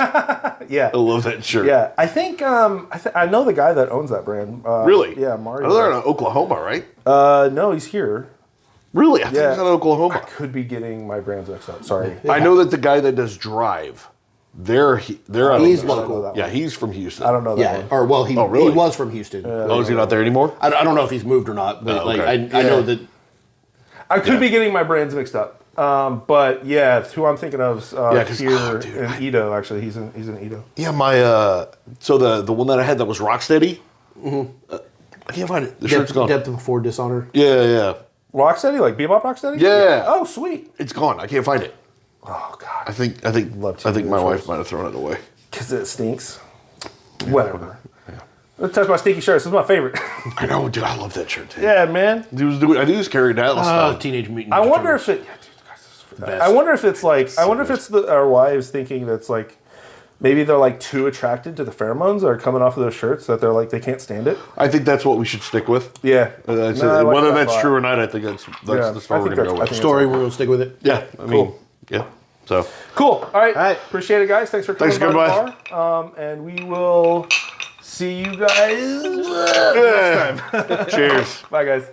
Yeah. I love that shirt. Yeah. I think I know the guy that owns that brand. Really? Yeah, Mario. I know they're in Oklahoma, right? No, he's here. Really? I think Yeah. he's in Oklahoma. Could be getting my brands mixed up. Sorry. I know that the guy that does Drive, they're out of He's Houston. local. Yeah, he's from Houston. I don't know that yeah. one. Or well, he really? he was from Houston. Oh, is he not there anymore? I don't know if he's moved or not, but Oh, like okay. I know that I could be getting my brands mixed up. But yeah, who I'm thinking of 'cause- here oh, dude, in Edo. Actually, he's in Edo. Yeah, my so the one that I had that was Rocksteady. I can't find it. The shirt's gone. depth before dishonor. Yeah. Rocksteady, like Bebop Rocksteady. Yeah. Oh, sweet. It's gone. I can't find it. Oh God. I think Love to I think do my those wife shirts. might have thrown it away. Because it stinks. Whatever. Let's touch my stinky shirts. This is my favorite. I know, dude. I love that shirt too. Yeah, man. He was doing. I think he was carrying that last time. Teenage Mutant. I Ninja wonder Turtles. if it. Yeah, dude, guys, this is for that. I wonder if it's like. I wonder if it's our wives thinking that's like. Maybe they're like too attracted to the pheromones that are coming off of those shirts that they're like they can't stand it. I think that's what we should stick with. Yeah. That's No, I like whether that that's thought. true or not, I think that's Yeah, the story I we're think gonna go that's- I with. think Story, we're gonna stick with it. Yeah, I mean, yeah. So Cool. All right. right. Appreciate it, guys. Thanks for coming Thanks, by goodbye. the bar. And we will see you guys next time. cheers. Bye, guys.